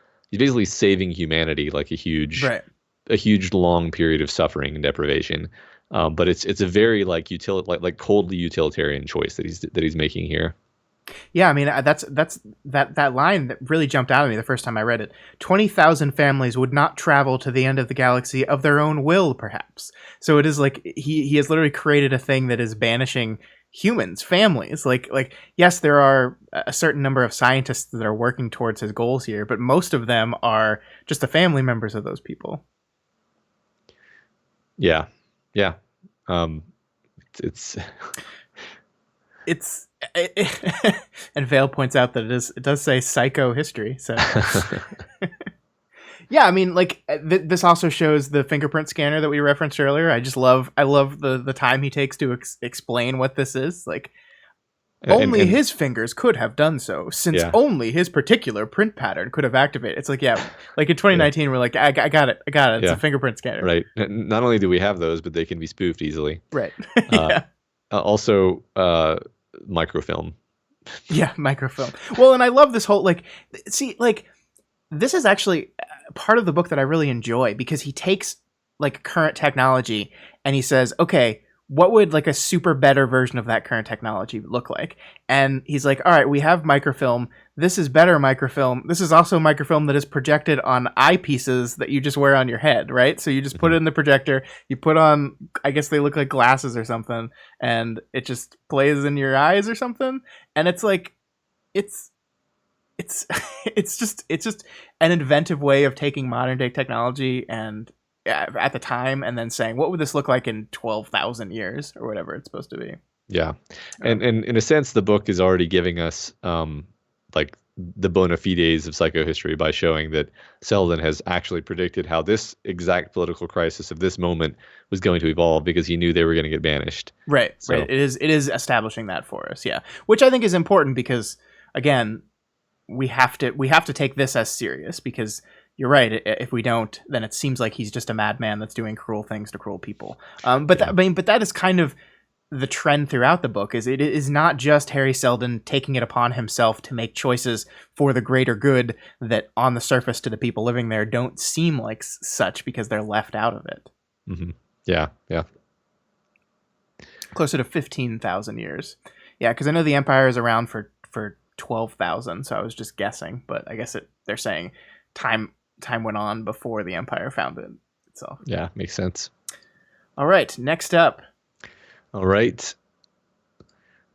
saving humanity, like a huge long period of suffering and deprivation. But it's a very like coldly utilitarian choice that he's making here. Yeah, I mean, that line that really jumped out at me the first time I read it. 20,000 families would not travel to the end of the galaxy of their own will, perhaps. So it is like he has literally created a thing that is banishing humans, families. Like yes, there are a certain number of scientists that are working towards his goals here, but most of them are just the family members of those people. Yeah. Um, it's It's and Vale points out that it does say psychohistory. So yeah, I mean, like this also shows the fingerprint scanner that we referenced earlier. I love the time he takes to explain what this is. Like only and his fingers could have done so, since yeah, only his particular print pattern could have activated. It's like, yeah, like in 2019, we're like, I got it. It's a yeah, fingerprint scanner. right. Not only do we have those, but they can be spoofed easily. Right. Uh, Yeah. Also, microfilm. Yeah, microfilm. Well, and I love this whole see, this is actually part of the book that I really enjoy, because he takes like current technology and he says, okay, what would like a super better version of that current technology look like? And he's like, all right, we have microfilm. This is better microfilm. This is also microfilm that is projected on eyepieces that you just wear on your head, right? So you just put it in the projector, you put on, I guess they look like glasses or something, and it just plays in your eyes or something. And it's like, it's it's just an inventive way of taking modern day technology and at the time, and then saying, what would this look like in 12,000 years or whatever it's supposed to be. Yeah, and in a sense, the book is already giving us like the bona fides of psychohistory by showing that Seldon has actually predicted how this exact political crisis of this moment was going to evolve, because he knew they were going to get banished. Right. It is establishing that for us, yeah, which I think is important, because again, we have to take this as serious, because you're right. If we don't, then it seems like he's just a madman that's doing cruel things to cruel people. But that is kind of the trend throughout the book. Is it is not just Harry Seldon taking it upon himself to make choices for the greater good that, on the surface, to the people living there, don't seem like such, because they're left out of it. Mm-hmm. Yeah. Closer to 15,000 years. Yeah, because I know the Empire is around for 12,000, so I was just guessing. But I guess they're saying time went on before the Empire founded itself. Yeah, makes sense. All right, next up. All right.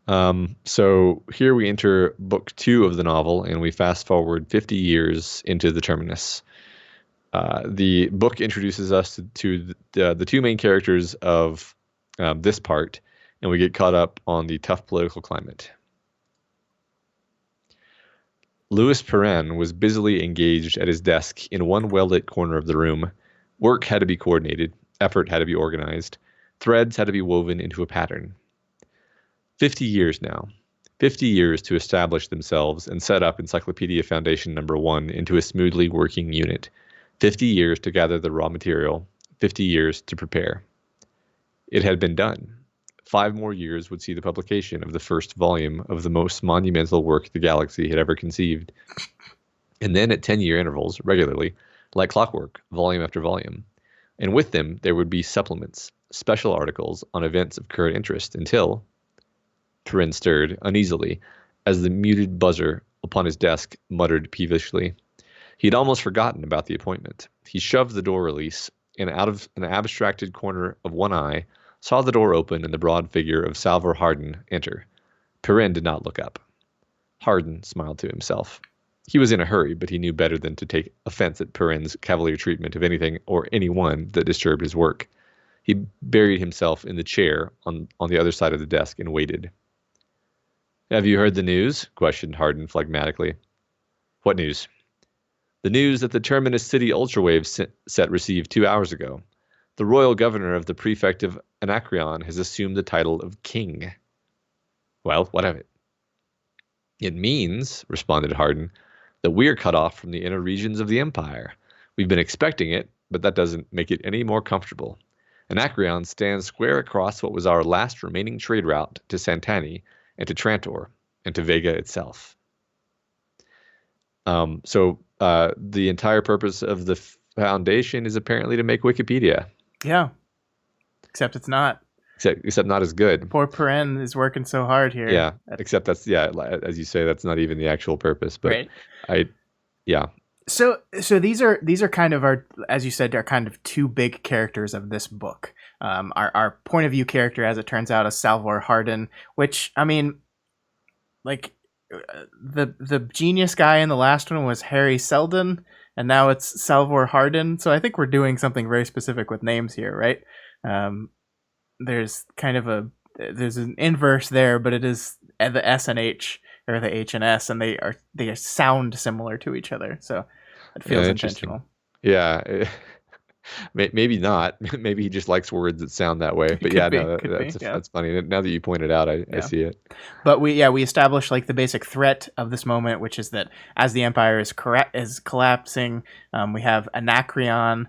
So here we enter book 2 of the novel, and we fast forward 50 years into the terminus. The book introduces us to the two main characters of this part, and we get caught up on the tough political climate. Louis Perrin was busily engaged at his desk in one well-lit corner of the room. Work had to be coordinated, effort had to be organized, threads had to be woven into a pattern. 50 years now. 50 years to establish themselves and set up Encyclopedia Foundation No. 1 into a smoothly working unit. 50 years to gather the raw material. 50 years to prepare. It had been done. 5 more years would see the publication of the first volume of the most monumental work the galaxy had ever conceived. And then at 10-year intervals, regularly, like clockwork, volume after volume. And with them, there would be supplements, special articles on events of current interest, until Perrin stirred uneasily as the muted buzzer upon his desk muttered peevishly. He had almost forgotten about the appointment. He shoved the door release, and out of an abstracted corner of one eye, saw the door open and the broad figure of Salvor Hardin enter. Perrin did not look up. Hardin smiled to himself. He was in a hurry, but he knew better than to take offense at Perrin's cavalier treatment of anything or anyone that disturbed his work. He buried himself in the chair on the other side of the desk and waited. "Have you heard the news?" questioned Hardin phlegmatically. "What news?" "The news that the Terminus City Ultrawave set received 2 hours ago. The royal governor of the prefect of Anacreon has assumed the title of king." "Well, what of it?" "It means," responded Hardin, "that we're cut off from the inner regions of the Empire. We've been expecting it, but that doesn't make it any more comfortable. Anacreon stands square across what was our last remaining trade route to Santani and to Trantor and to Vega itself." So the entire purpose of the Foundation is apparently to make Wikipedia. Yeah. Except it's not. Except not as good. Poor Perrin is working so hard here. Yeah, except that's, as you say, that's not even the actual purpose. But right. So these are kind of our, as you said, are kind of two big characters of this book. Our point of view character, as it turns out, is Salvor Hardin, which, I mean, like, the genius guy in the last one was Harry Seldon, and now it's Salvor Hardin. So I think we're doing something very specific with names here, right? there's kind of there's an inverse there, but it is the S and H or the H and S, and they sound similar to each other, so it feels Interesting. intentional. Yeah. Maybe not. Maybe he just likes words that sound that way. It But yeah, no, could be, yeah. that's funny. Now that you pointed it out, I Yeah. see it. But we establish like the basic threat of this moment, which is that as the empire is collapsing, we have Anacreon,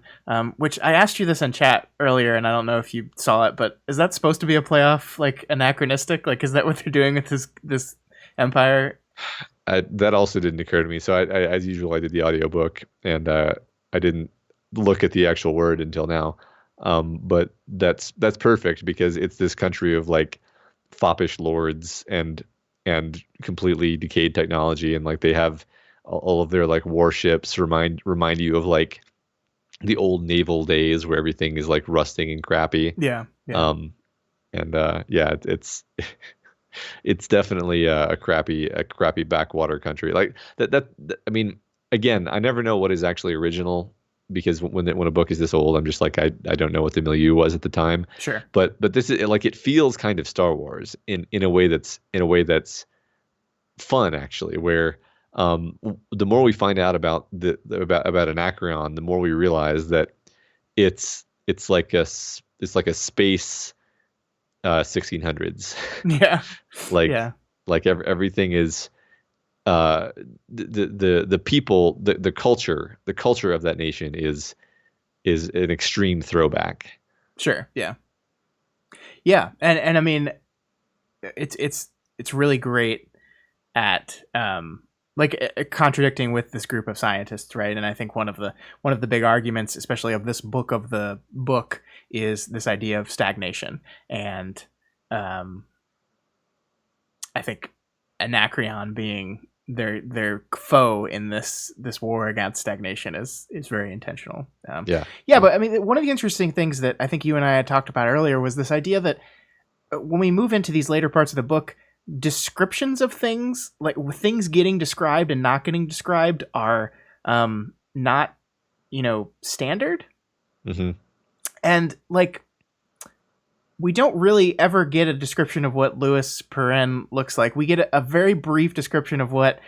which I asked you this in chat earlier, and I don't know if you saw it, but is that supposed to be a playoff, like anachronistic? Like, is that what they're doing with this empire? That also didn't occur to me. So I as usual, I did the audiobook, and I didn't look at the actual word until now. But that's perfect because it's this country of like foppish lords and completely decayed technology, and like they have all of their like warships remind you of like the old naval days where everything is like rusting and crappy. Yeah. Um, and yeah, it's definitely a crappy backwater country. Like I mean, again, I never know what is actually original because when a book is this old, I'm just like I don't know what the milieu was at the time. Sure. But this is like it feels kind of Star Wars in a way that's fun actually, where the more we find out about about Anacreon, the more we realize that it's like a space 1600s. Yeah. like Yeah. everything is the people, the culture of that nation is an extreme throwback. Sure. Yeah. Yeah. And I mean, it's really great at contradicting with this group of scientists, right? And I think one of the big arguments, especially of this book, is this idea of stagnation, and I think Anacreon being their foe in this war against stagnation is very intentional. Yeah, but I mean, one of the interesting things that I think you and I had talked about earlier was this idea that when we move into these later parts of the book, descriptions of things, like things getting described and not getting described, are not standard. Mm-hmm. And like, we don't really ever get a description of what Louis Perrin looks like. We get a very brief description of what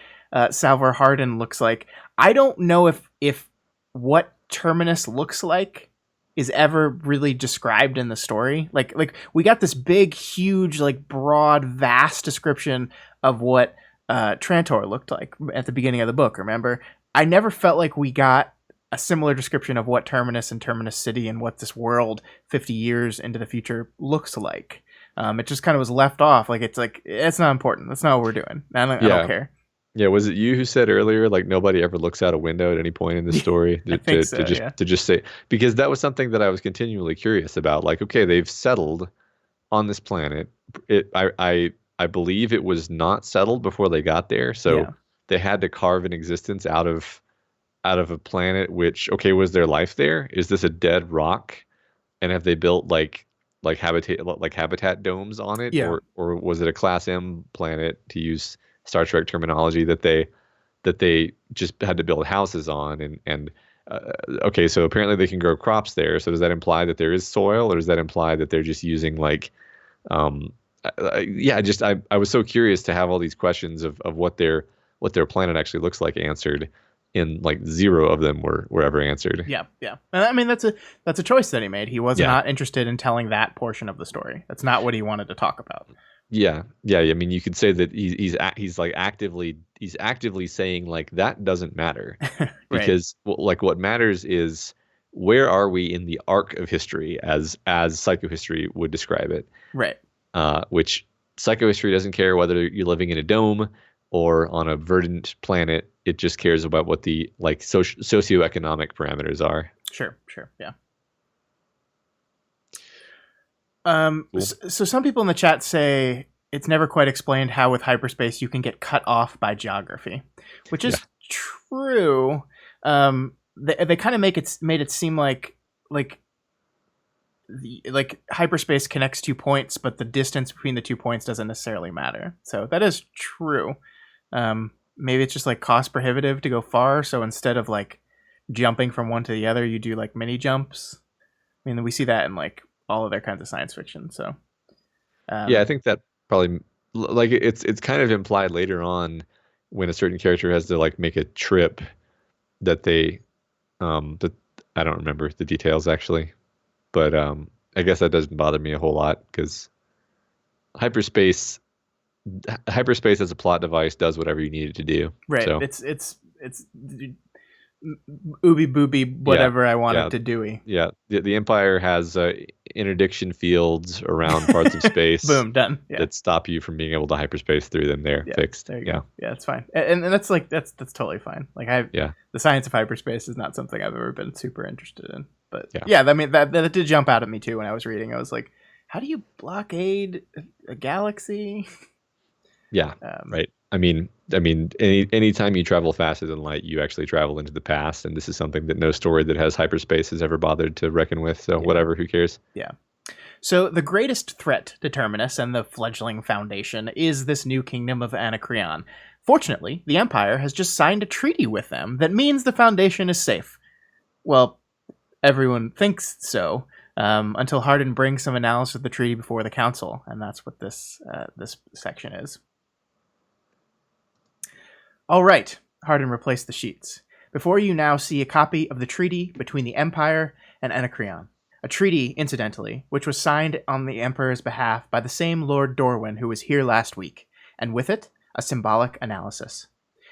Salvor Hardin looks like. I don't know if what Terminus looks like is ever really described in the story. Like we got this big, huge, like broad, vast description of what Trantor looked like at the beginning of the book. Remember, I never felt like we got a similar description of what Terminus and Terminus City and what this world 50 years into the future looks like. It just kind of was left off. Like it's not important. That's not what we're doing. I don't care. Yeah, was it you who said earlier like nobody ever looks out a window at any point in the story to just say, because that was something that I was continually curious about. Like, okay, they've settled on this planet. I believe it was not settled before they got there, so they had to carve an existence out of a planet which, okay, was there life there? Is this a dead rock? And have they built like habitat domes on it? Yeah. Or was it a Class M planet, to use Star Trek terminology, that they just had to build houses on? And okay, so apparently they can grow crops there. So does that imply that there is soil, or does that imply that they're just using like I was so curious to have all these questions of what their planet actually looks like answered, and like zero of them were ever answered. Yeah. I mean, that's a choice that he made. He was not interested in telling that portion of the story. That's not what he wanted to talk about. Yeah. I mean, you could say that he's like actively saying like that doesn't matter, Right. because like what matters is where are we in the arc of history, as psychohistory would describe it. Right. Which psychohistory doesn't care whether you're living in a dome or on a verdant planet. It just cares about what the like socioeconomic parameters are. Sure. Yeah. Cool. So some people in the chat say it's never quite explained how with hyperspace you can get cut off by geography, which is true. They kind of made it seem like hyperspace connects 2 points, but the distance between the 2 points doesn't necessarily matter. So that is true. Maybe it's just like cost prohibitive to go far. So instead of like jumping from one to the other, you do like mini jumps. I mean, we see that in like all of their kinds of science fiction. So Yeah, I think that probably like it's kind of implied later on when a certain character has to like make a trip that they that I don't remember the details actually, but I guess that doesn't bother me a whole lot because hyperspace hyperspace as a plot device does whatever you need it to do. right, So it's ooby booby yeah, whatever I yeah, wanted to do. yeah. The Empire has interdiction fields around parts of space Boom, done. Yeah. that stop you from being able to hyperspace through them. They're Yeah, fixed. there you Yeah, go. Yeah, it's fine, and that's like that's totally fine. Like yeah, the science of hyperspace is not something I've ever been super interested in. But yeah. yeah, I mean that did jump out at me too when I was reading. I was like, how do you blockade a galaxy? Yeah, right. Anytime you travel faster than light, you actually travel into the past, and this is something that no story that has hyperspace has ever bothered to reckon with. So whatever, who cares? Yeah. So the greatest threat to Terminus and the fledgling Foundation is this new kingdom of Anacreon. Fortunately, the Empire has just signed a treaty with them that means the Foundation is safe. Well, everyone thinks so, until Hardin brings some analysis of the treaty before the Council, and that's what this section is. All right, Hardin replaced the sheets. Before you now see a copy of the treaty between the Empire and Anacreon. A treaty, incidentally, which was signed on the Emperor's behalf by the same Lord Dorwin who was here last week, and with it, a symbolic analysis.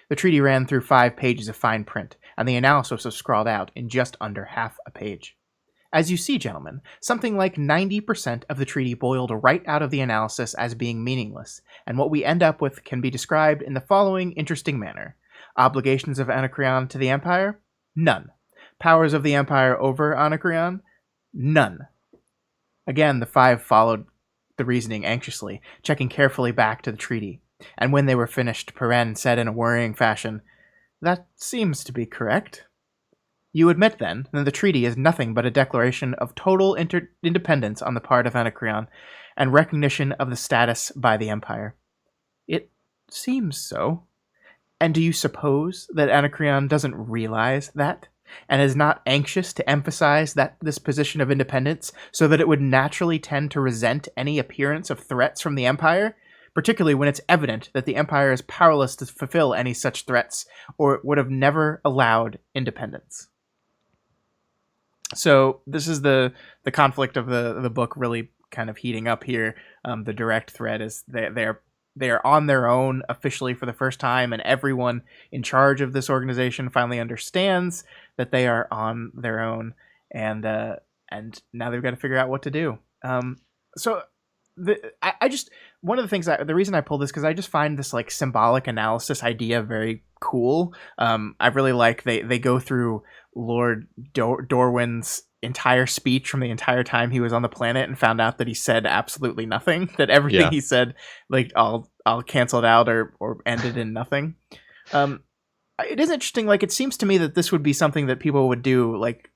The treaty ran through 5 pages of fine print, and the analysis was scrawled out in just under half a page. As you see, gentlemen, something like 90% of the treaty boiled right out of the analysis as being meaningless, and what we end up with can be described in the following interesting manner. Obligations of Anacreon to the Empire? None. Powers of the Empire over Anacreon? None. Again, the 5 followed the reasoning anxiously, checking carefully back to the treaty. And when they were finished, Perrin said in a worrying fashion, "That seems to be correct." You admit, then, that the treaty is nothing but a declaration of total independence on the part of Anacreon, and recognition of the status by the Empire. It seems so. And do you suppose that Anacreon doesn't realize that? And is not anxious to emphasize this position of independence so that it would naturally tend to resent any appearance of threats from the Empire, particularly when it's evident that the Empire is powerless to fulfill any such threats, or it would have never allowed independence. So this is the conflict of the book really kind of heating up here. The direct threat is they're on their own officially for the first time, and everyone in charge of this organization finally understands that they are on their own, and now they've got to figure out what to do. So I just one of the things the reason I pulled this because I just find this like symbolic analysis idea very cool. I really like they go through Lord Dorwin's entire speech from the entire time he was on the planet and found out that he said absolutely nothing, that everything he said like all canceled out or ended in nothing. It is interesting, like it seems to me that this would be something that people would do, like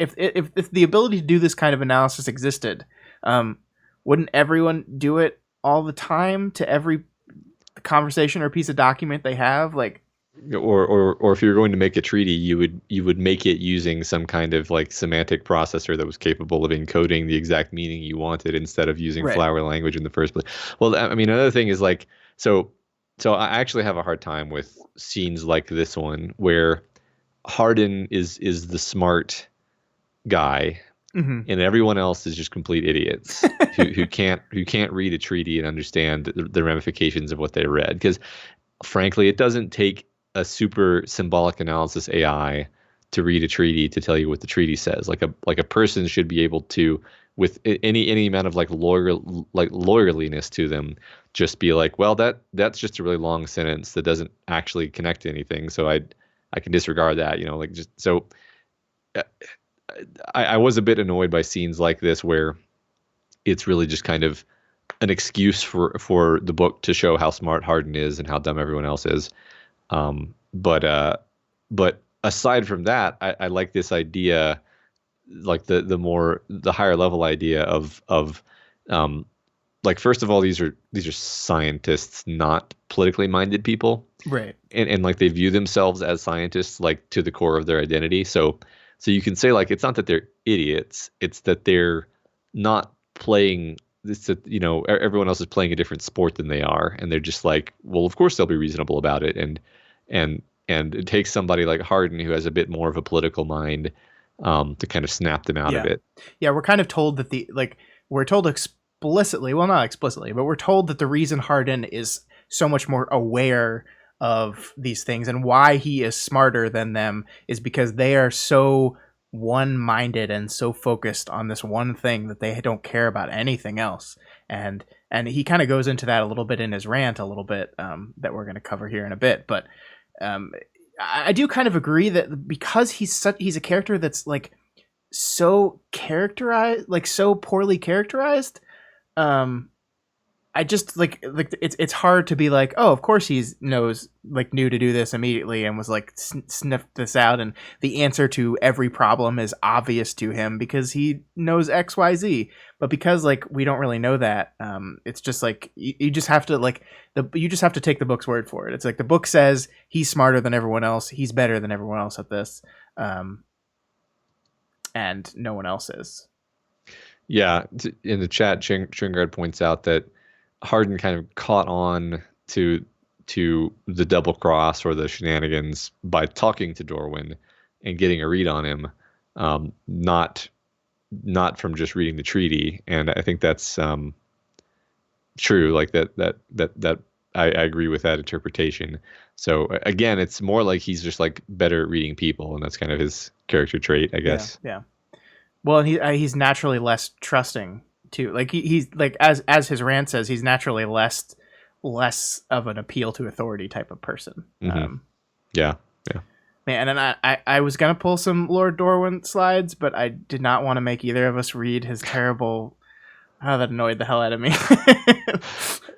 if the ability to do this kind of analysis existed, wouldn't everyone do it all the time to every conversation or piece of document they have? Like, or if you're going to make a treaty, you would make it using some kind of like semantic processor that was capable of encoding the exact meaning you wanted instead of using flowery language in the first place. Well, I mean, another thing is like, so I actually have a hard time with scenes like this one where Hardin is the smart guy, and everyone else is just complete idiots who can't read a treaty and understand the ramifications of what they read. Because frankly, it doesn't take a super symbolic analysis AI to read a treaty to tell you what the treaty says. Like a person should be able to, with any amount of like lawyerliness to them, just be like, well, that's just a really long sentence that doesn't actually connect to anything, so I can disregard that. You know, like just so. I was a bit annoyed by scenes like this where it's really just kind of an excuse for the book to show how smart Hardin is and how dumb everyone else is. But aside from that, I like this idea, like the higher level idea of like, first of all, these are scientists, not politically minded people, right? And like they view themselves as scientists, like to the core of their identity. So you can say like it's not that they're idiots, it's that they're not playing this, everyone else is playing a different sport than they are, and they're just like, well, of course they'll be reasonable about it, and and it takes somebody like Hardin who has a bit more of a political mind to kind of snap them out of Yeah. it. Yeah, we're kind of told that we're told explicitly, well, not explicitly, but we're told that the reason Hardin is so much more aware of these things and why he is smarter than them is because they are so one-minded and so focused on this one thing that they don't care about anything else. And he kind of goes into that a little bit in his rant a little bit, that we're going to cover here in a bit. But I do kind of agree that because he's a character that's like so characterized, like so poorly characterized, I just like it's hard to be like, oh, of course he's knew to do this immediately and was like sniffed this out, and the answer to every problem is obvious to him because he knows XYZ. But because like we don't really know that, it's just like you just have to you just have to take the book's word for it. It's like the book says he's smarter than everyone else, he's better than everyone else at this, and no one else is. Yeah, in the chat, Tringard points out that Hardin kind of caught on to the double cross or the shenanigans by talking to Dorwin and getting a read on him, not from just reading the treaty. And I think that's true. Like that I agree with that interpretation. So again, it's more like he's just like better at reading people, and that's kind of his character trait, I guess. Yeah. Well, and he's naturally less trusting too. Like he's like as his rant says, he's naturally less of an appeal to authority type of person. Mm-hmm. Yeah. Man, and I was gonna pull some Lord Dorwin slides, but I did not want to make either of us read his terrible. Oh, that annoyed the hell out of me.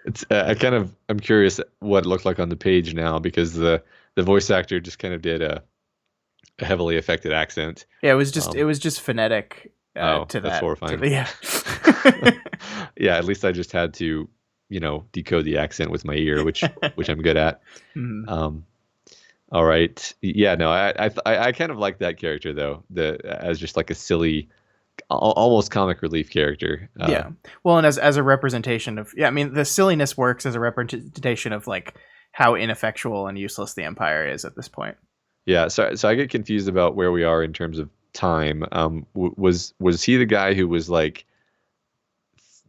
It's I'm curious what it looked like on the page now, because the voice actor just kind of did a heavily affected accent. Yeah, it was just phonetic. To that's that. horrifying. Yeah. Yeah, at least I just had to, decode the accent with my ear, which I'm good at. Mm-hmm. All right. Yeah, no, I kind of like that character though, as just like a silly, almost comic relief character. Yeah. Well, and as a representation of, I mean, the silliness works as a representation of like how ineffectual and useless the Empire is at this point. Yeah. So I get confused about where we are in terms of time. Was he the guy who was like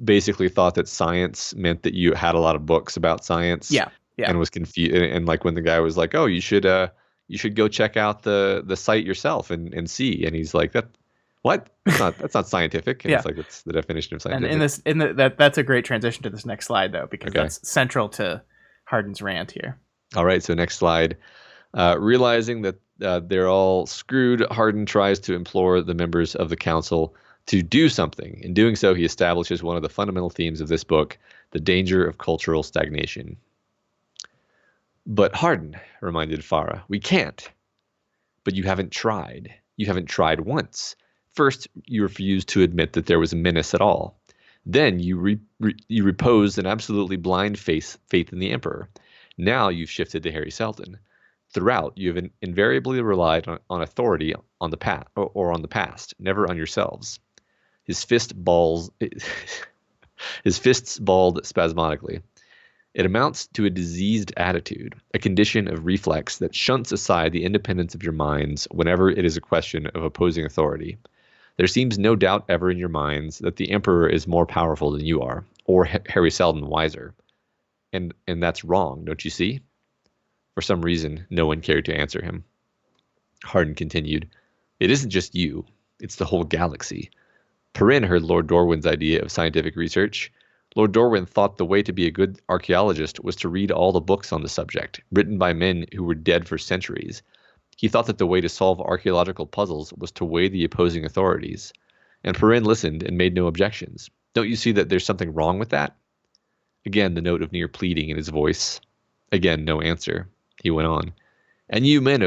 basically thought that science meant that you had a lot of books about science? Yeah. And was confused, and like when the guy was like, "Oh, you should go check out the site yourself and see," and he's like, "What? That's not scientific." And it's like, that's the definition of scientific. And that's a great transition to this next slide though, because that's central to Hardin's rant here. All right, so next slide. Realizing that they're all screwed, Hardin tries to implore the members of the council to do something. In doing so, he establishes one of the fundamental themes of this book: the danger of cultural stagnation. But Hardin, reminded Farah, we can't. But you haven't tried. You haven't tried once. First, you refused to admit that there was a menace at all. Then you reposed an absolutely blind faith in the Emperor. Now you've shifted to Harry Seldon. Throughout, you have invariably relied on authority on the past, never on yourselves. His fists balled spasmodically. It amounts to a diseased attitude, a condition of reflex that shunts aside the independence of your minds whenever it is a question of opposing authority. There seems no doubt ever in your minds that the Emperor is more powerful than you are, or Harry Seldon wiser. And that's wrong, don't you see? For some reason, no one cared to answer him. Hardin continued, "It isn't just you, it's the whole galaxy." Perrin heard Lord Dorwin's idea of scientific research. Lord Dorwin thought the way to be a good archaeologist was to read all the books on the subject, written by men who were dead for centuries. He thought that the way to solve archaeological puzzles was to weigh the opposing authorities. And Perrin listened and made no objections. Don't you see that there's something wrong with that? Again, the note of near pleading in his voice. Again, no answer. He went on. And you men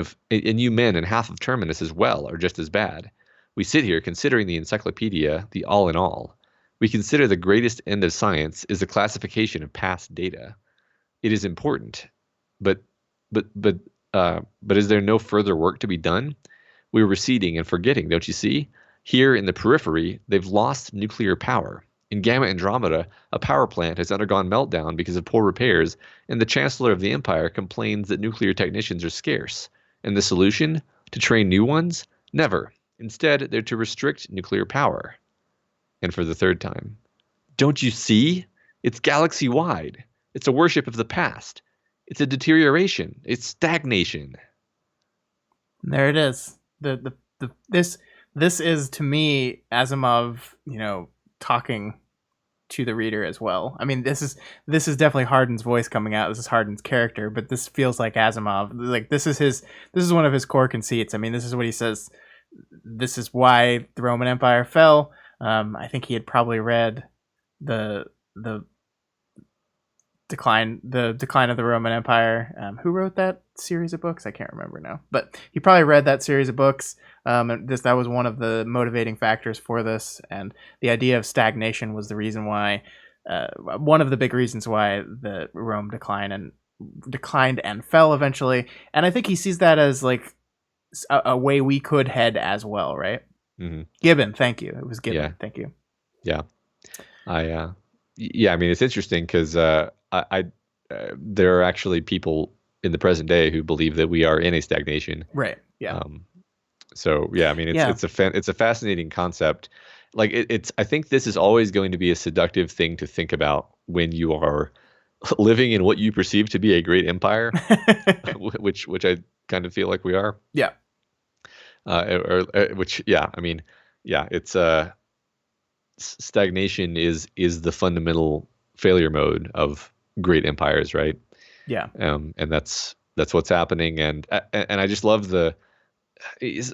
and half of Terminus as well are just as bad. We sit here considering the encyclopedia the all-in-all. We consider the greatest end of science is the classification of past data. It is important, but is there no further work to be done? We are receding and forgetting, don't you see? Here in the periphery, they've lost nuclear power. In Gamma Andromeda, a power plant has undergone meltdown because of poor repairs, and the Chancellor of the Empire complains that nuclear technicians are scarce. And the solution? To train new ones? Never. Instead, they're to restrict nuclear power. And for the third time, don't you see? It's galaxy wide. It's a worship of the past. It's a deterioration. It's stagnation. There it is. This is to me Asimov, talking to the reader as well. I mean, this is definitely Hardin's voice coming out. This is Hardin's character, but this feels like Asimov. Like this is one of his core conceits. I mean, this is what he says. This is why the Roman Empire fell. I think he had probably read the decline of the Roman Empire. Who wrote that series of books? I can't remember now, but he probably read that series of books. And that was one of the motivating factors for this, and the idea of stagnation was the reason why, one of the big reasons why the Rome declined and fell eventually. And I think he sees that as like a way we could head as well, right? Mm-hmm. Gibbon, thank you. It was Gibbon. Yeah. Thank you. Yeah, I mean, it's interesting because there are actually people in the present day who believe that we are in a stagnation. Right. Yeah. So yeah, I mean, it's a fascinating concept. Like I think this is always going to be a seductive thing to think about when you are living in what you perceive to be a great empire, which I kind of feel like we are. Yeah. It's stagnation is the fundamental failure mode of great empires, right? Yeah. And that's what's happening, and I just love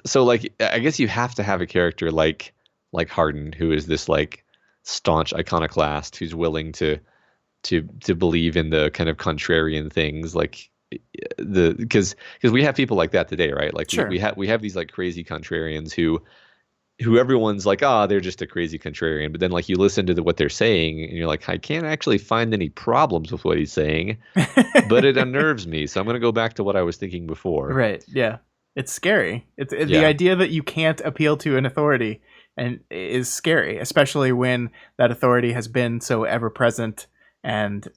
so like I guess you have to have a character like Hardin, who is this like staunch iconoclast who's willing to believe in the kind of contrarian things, like because we have people like that today, right? Like sure. we have these like crazy contrarians who everyone's like, they're just a crazy contrarian. But then like you listen to what they're saying and you're like, I can't actually find any problems with what he's saying, but it unnerves me. So I'm going to go back to what I was thinking before. Right. Yeah. It's scary. The idea that you can't appeal to an authority and is scary, especially when that authority has been so ever present and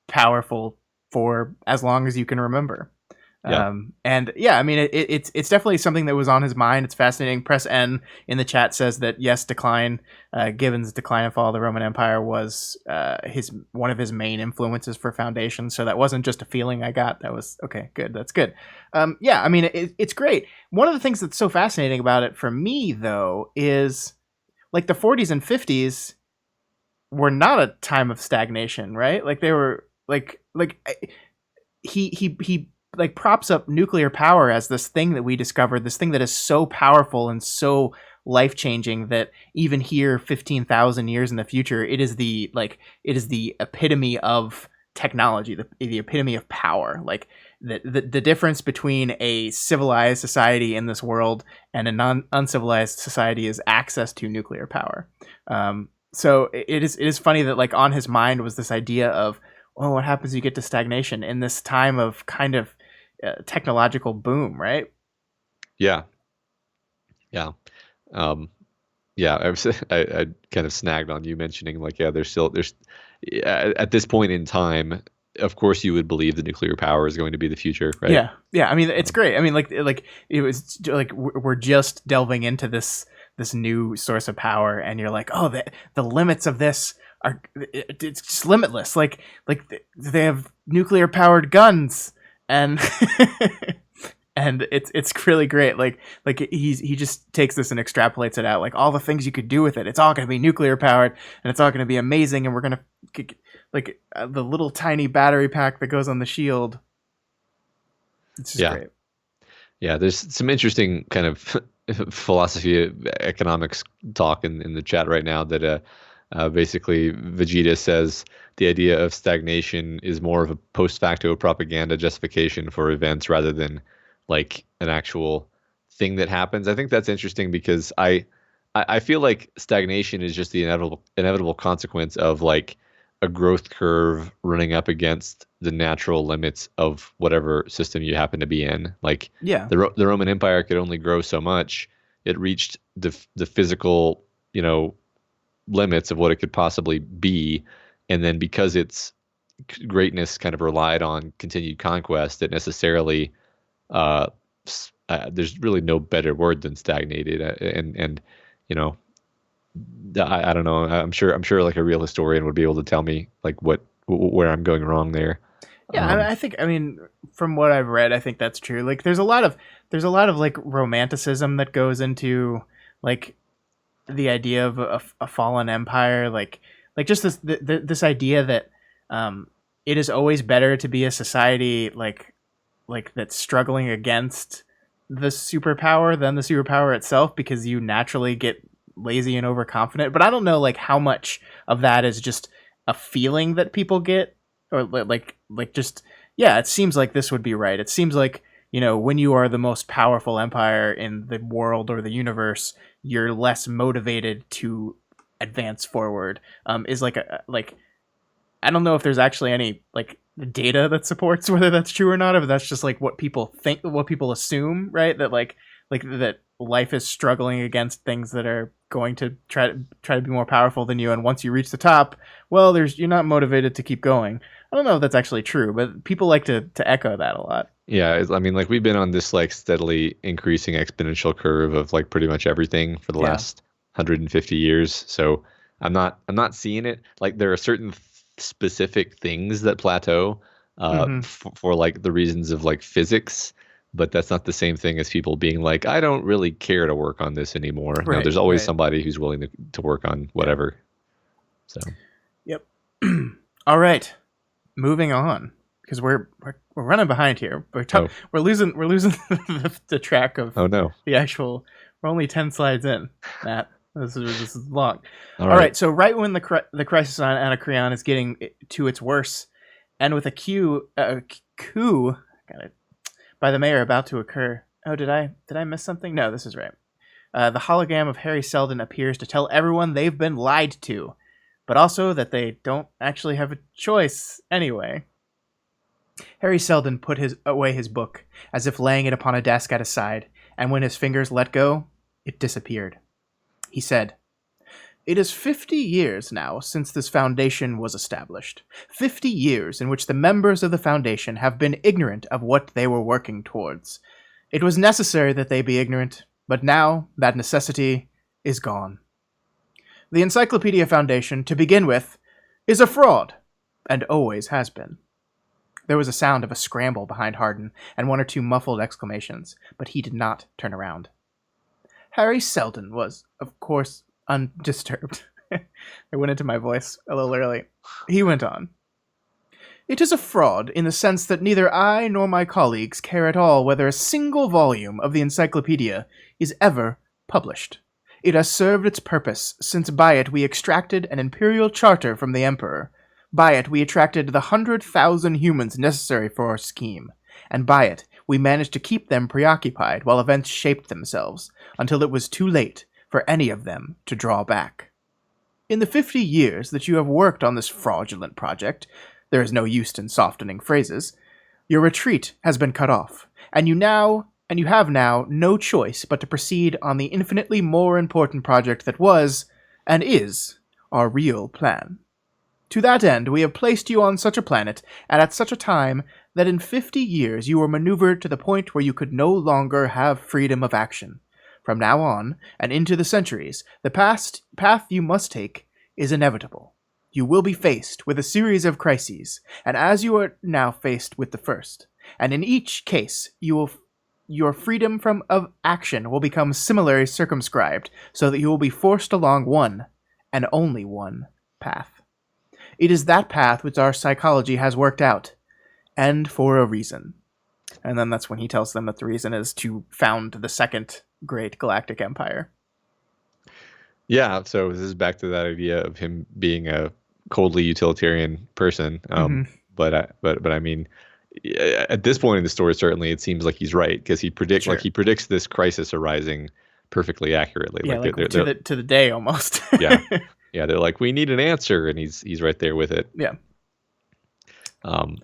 powerful for as long as you can remember. Yeah. I mean, it's definitely something that was on his mind. It's fascinating. Press N in the chat says that yes, Gibbon's Decline and Fall of the Roman Empire was one of his main influences for Foundation. So that wasn't just a feeling I got. That was okay. Good. That's good. I mean, it's great. One of the things that's so fascinating about it for me, though, is like the 40s and 50s were not a time of stagnation, right? Like they were he like props up nuclear power as this thing that we discovered, this thing that is so powerful and so life-changing that even here 15,000 years in the future, it is the epitome of technology, the epitome of power. Like the difference between a civilized society in this world and a uncivilized society is access to nuclear power. So it is funny that like on his mind was this idea of, well, what happens if you get to stagnation in this time of kind of technological boom, right? Yeah. I kind of snagged on you mentioning like, there's at this point in time, of course you would believe that nuclear power is going to be the future, right? Yeah. I mean, it's great. I mean, like it was like we're just delving into this new source of power, and you're like, oh, the limits of this it's just limitless. Like they have nuclear powered guns, and and it's really great. Like he just takes this and extrapolates it out. Like all the things you could do with it, it's all going to be nuclear powered, and it's all going to be amazing. And we're going to the little tiny battery pack that goes on the shield. It's just great. Yeah, there's some interesting kind of philosophy economics talk in the chat right now that basically Vegeta says the idea of stagnation is more of a post facto propaganda justification for events rather than like an actual thing that happens. I think that's interesting because I feel like stagnation is just the inevitable consequence of like a growth curve running up against the natural limits of whatever system you happen to be in. Like the Roman Empire could only grow so much, it reached the physical, limits of what it could possibly be, and then because its greatness kind of relied on continued conquest, it necessarily uh, there's really no better word than stagnated, and you know I don't know. I'm sure like a real historian would be able to tell me like where I'm going wrong there. Yeah, I think, I mean, from what I've read, I think that's true. Like, there's a lot of like romanticism that goes into like the idea of a fallen empire, like just this idea that um, it is always better to be a society like that's struggling against the superpower than the superpower itself, because you naturally get lazy and overconfident. But I don't know like how much of that is just a feeling that people get, or like just, yeah, it seems like this would be right. It seems like, when you are the most powerful empire in the world or the universe, you're less motivated to advance forward. Is like I don't know if there's actually any like data that supports whether that's true or not, or if that's just like what people think, what people assume, right? That like that life is struggling against things that are going to try to be more powerful than you, and once you reach the top, well, you're not motivated to keep going. I don't know if that's actually true, but people like to echo that a lot. Yeah, I mean, like we've been on this like steadily increasing exponential curve of like pretty much everything for the Yeah. last 150 years. So I'm not seeing it. Like there are certain specific things that plateau Mm-hmm. for like the reasons of like physics, but that's not the same thing as people being like, I don't really care to work on this anymore. No, Right. there's always Right. somebody who's willing to work on Yeah. whatever. So Yep. All right. Moving on, because we're running behind here. oh We're losing the track of oh no. the actual. We're only 10 slides in, Matt. This is long. All All right. right. So right when the crisis on Anacreon is getting to its worst, and with a coup by the mayor about to occur. Oh, did I miss something? No, this is right. The hologram of Harry Seldon appears to tell everyone they've been lied to, but also that they don't actually have a choice anyway. Harry Seldon put away his book, as if laying it upon a desk at his side, and when his fingers let go, it disappeared. He said, "It is 50 years now since this foundation was established. 50 years in which the members of the foundation have been ignorant of what they were working towards. It was necessary that they be ignorant, but now that necessity is gone. The Encyclopedia Foundation, to begin with, is a fraud, and always has been." There was a sound of a scramble behind Hardin, and one or two muffled exclamations, but he did not turn around. Harry Seldon was, of course, undisturbed. I went into my voice a little early. He went on. "It is a fraud in the sense that neither I nor my colleagues care at all whether a single volume of the encyclopedia is ever published. It has served its purpose, since by it we extracted an imperial charter from the Emperor. By it we attracted the 100,000 humans necessary for our scheme, and by it we managed to keep them preoccupied while events shaped themselves, until it was too late for any of them to draw back. In the 50 years that you have worked on this fraudulent project, there is no use in softening phrases, your retreat has been cut off, and you have now no choice but to proceed on the infinitely more important project that was, and is, our real plan. To that end, we have placed you on such a planet, and at such a time, that in 50 years you were maneuvered to the point where you could no longer have freedom of action. From now on, and into the centuries, the path you must take is inevitable. You will be faced with a series of crises, and as you are now faced with the first, and in each case, your freedom of action will become similarly circumscribed, so that you will be forced along one, and only one, path. It is that path which our psychology has worked out, and for a reason." And then that's when he tells them that the reason is to found the second great galactic empire. Yeah, so this is back to that idea of him being a coldly utilitarian person. But I mean, at this point in the story, certainly it seems like he's right, because he predicts this crisis arising perfectly accurately. Yeah, like to the day almost. yeah, yeah. They're like, we need an answer, and he's right there with it. Yeah.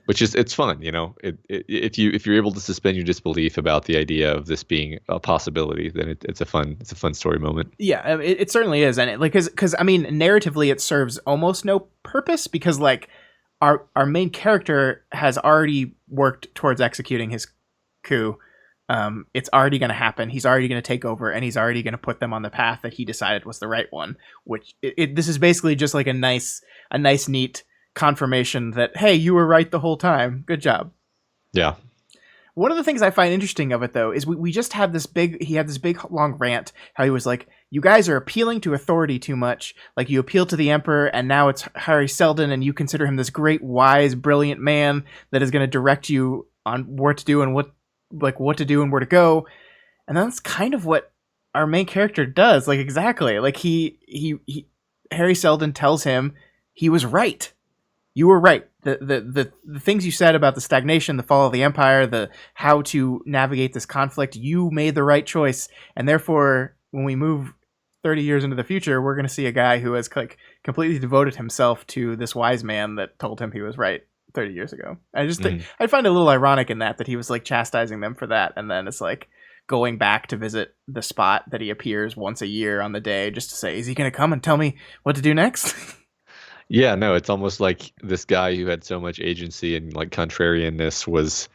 Which is it's fun, you know. If you're able to suspend your disbelief about the idea of this being a possibility, then it's a fun story moment. Yeah, it certainly is, and because I mean, narratively, it serves almost no purpose because like our main character has already worked towards executing his coup. It's already going to happen. He's already going to take over, and he's already going to put them on the path that he decided was the right one. Which this is basically just like a nice, neat confirmation that hey, you were right the whole time. Good job. Yeah. One of the things I find interesting of it, though, is we just had this he had this big, long rant, how he was like, you guys are appealing to authority too much. Like, you appeal to the Emperor, and now it's Harry Seldon, and you consider him this great, wise, brilliant man that is going to direct you on what to do and what to do and where to go. And that's kind of what our main character does. Like, exactly. Like, Harry Seldon tells him he was right. You were right. The things you said about the stagnation, the fall of the empire, the how to navigate this conflict, you made the right choice. And therefore, when we move 30 years into the future, we're going to see a guy who has like completely devoted himself to this wise man that told him he was right 30 years ago. I just think I find it a little ironic in that he was like chastising them for that, and then it's like going back to visit the spot that he appears once a year on the day just to say, is he going to come and tell me what to do next? Yeah, no, it's almost like this guy who had so much agency and like contrarianness was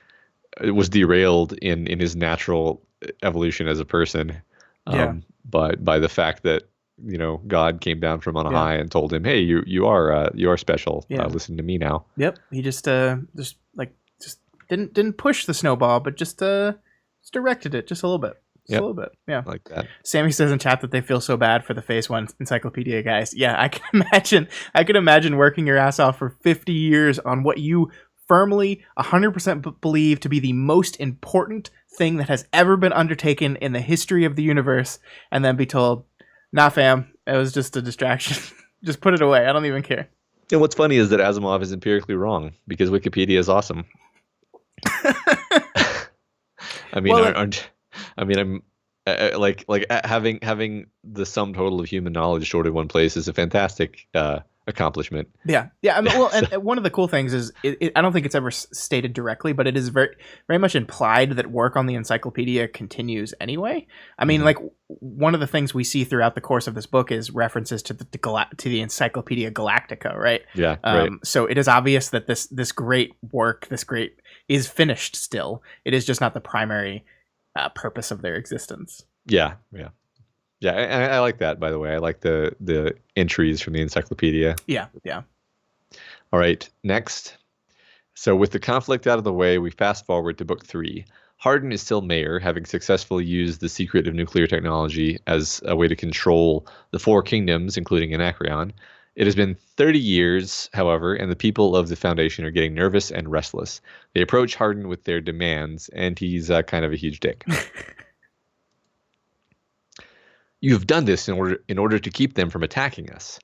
derailed in his natural evolution as a person. Yeah. But by the fact that, you know, God came down from on high and told him, "Hey, you are special. Yeah. Listen to me now." Yep. He just didn't push the snowball, but just directed it just a little bit. Just a little bit. Yeah. Like that. Sammy says in chat that they feel so bad for the Phase 1 encyclopedia guys. Yeah, I can imagine working your ass off for 50 years on what you firmly 100% believe to be the most important thing that has ever been undertaken in the history of the universe, and then be told, nah fam, it was just a distraction. Just put it away. I don't even care. And what's funny is that Asimov is empirically wrong because Wikipedia is awesome. I mean, Well, I'm having the sum total of human knowledge stored in one place is a fantastic accomplishment. Yeah. I mean, well, and one of the cool things is I don't think it's ever stated directly, but it is very, very much implied that work on the encyclopedia continues anyway. I mean, like one of the things we see throughout the course of this book is references to the Encyclopedia Galactica, right? Yeah. Right. So it is obvious that this great work, is finished still. It is just not the primary purpose of their existence. Yeah. I like that, by the way. I like the entries from the encyclopedia. Yeah. All right, next. So with the conflict out of the way, we fast forward to book 3. Hardin is still mayor, having successfully used the secret of nuclear technology as a way to control the 4 kingdoms, including Anacreon. It has been 30 years, however, and the people of the Foundation are getting nervous and restless. They approach Hardin with their demands, and he's kind of a huge dick. You have done this in order to keep them from attacking us.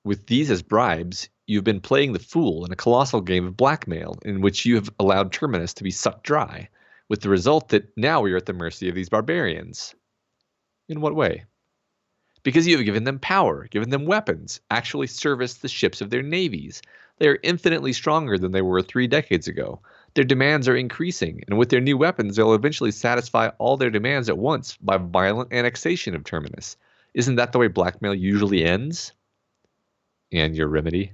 With these as bribes, you've been playing the fool in a colossal game of blackmail in which you have allowed Terminus to be sucked dry, with the result that now we are at the mercy of these barbarians. In what way? Because you have given them power, given them weapons, actually serviced the ships of their navies. They are infinitely stronger than they were 3 decades ago. Their demands are increasing, and with their new weapons, they'll eventually satisfy all their demands at once by violent annexation of Terminus. Isn't that the way blackmail usually ends? And your remedy?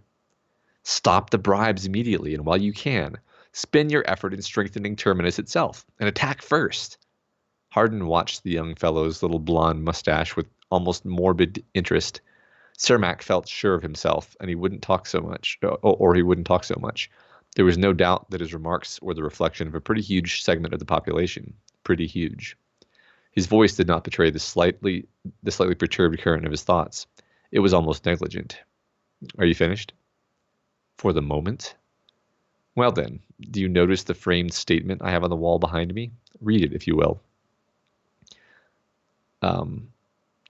Stop the bribes immediately, and while you can, spend your effort in strengthening Terminus itself, and attack first. Hardin watched the young fellow's little blonde mustache with almost morbid interest. Cermak felt sure of himself, and he wouldn't talk so much, or he wouldn't talk so much. There was no doubt that his remarks were the reflection of a pretty huge segment of the population. Pretty huge. His voice did not betray the slightly perturbed current of his thoughts. It was almost negligent. Are you finished? For the moment? Well then, do you notice the framed statement I have on the wall behind me? Read it, if you will.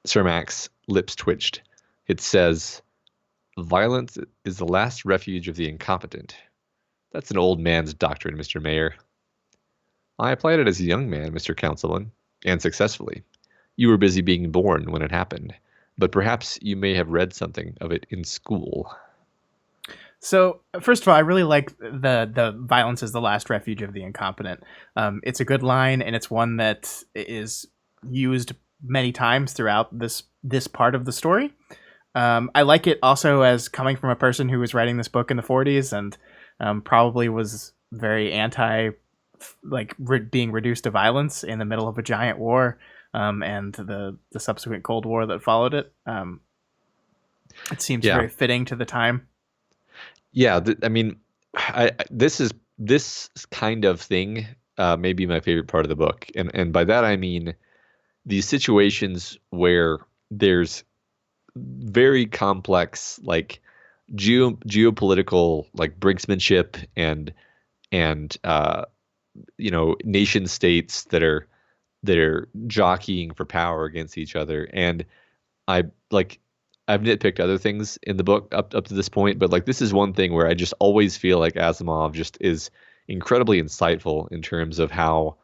Cermak's lips twitched. It says, "Violence is the last refuge of the incompetent." That's an old man's doctrine, Mr. Mayor. I applied it as a young man, Mr. Councilman, and successfully. You were busy being born when it happened, but perhaps you may have read something of it in school. So first of all, I really like the violence is the last refuge of the incompetent. It's a good line, and it's one that is used many times throughout this part of the story. I like it also as coming from a person who was writing this book in the 40s and probably was very anti, like being reduced to violence in the middle of a giant war, and the subsequent Cold War that followed it. It seems Yeah. very fitting to the time. Yeah, I mean, this kind of thing may be my favorite part of the book, and by that I mean these situations where there's very complex like geopolitical like brinksmanship and nation states that are jockeying for power against each other. And I like I've nitpicked other things in the book up to this point, but like this is one thing where I just always feel like Asimov just is incredibly insightful in terms of how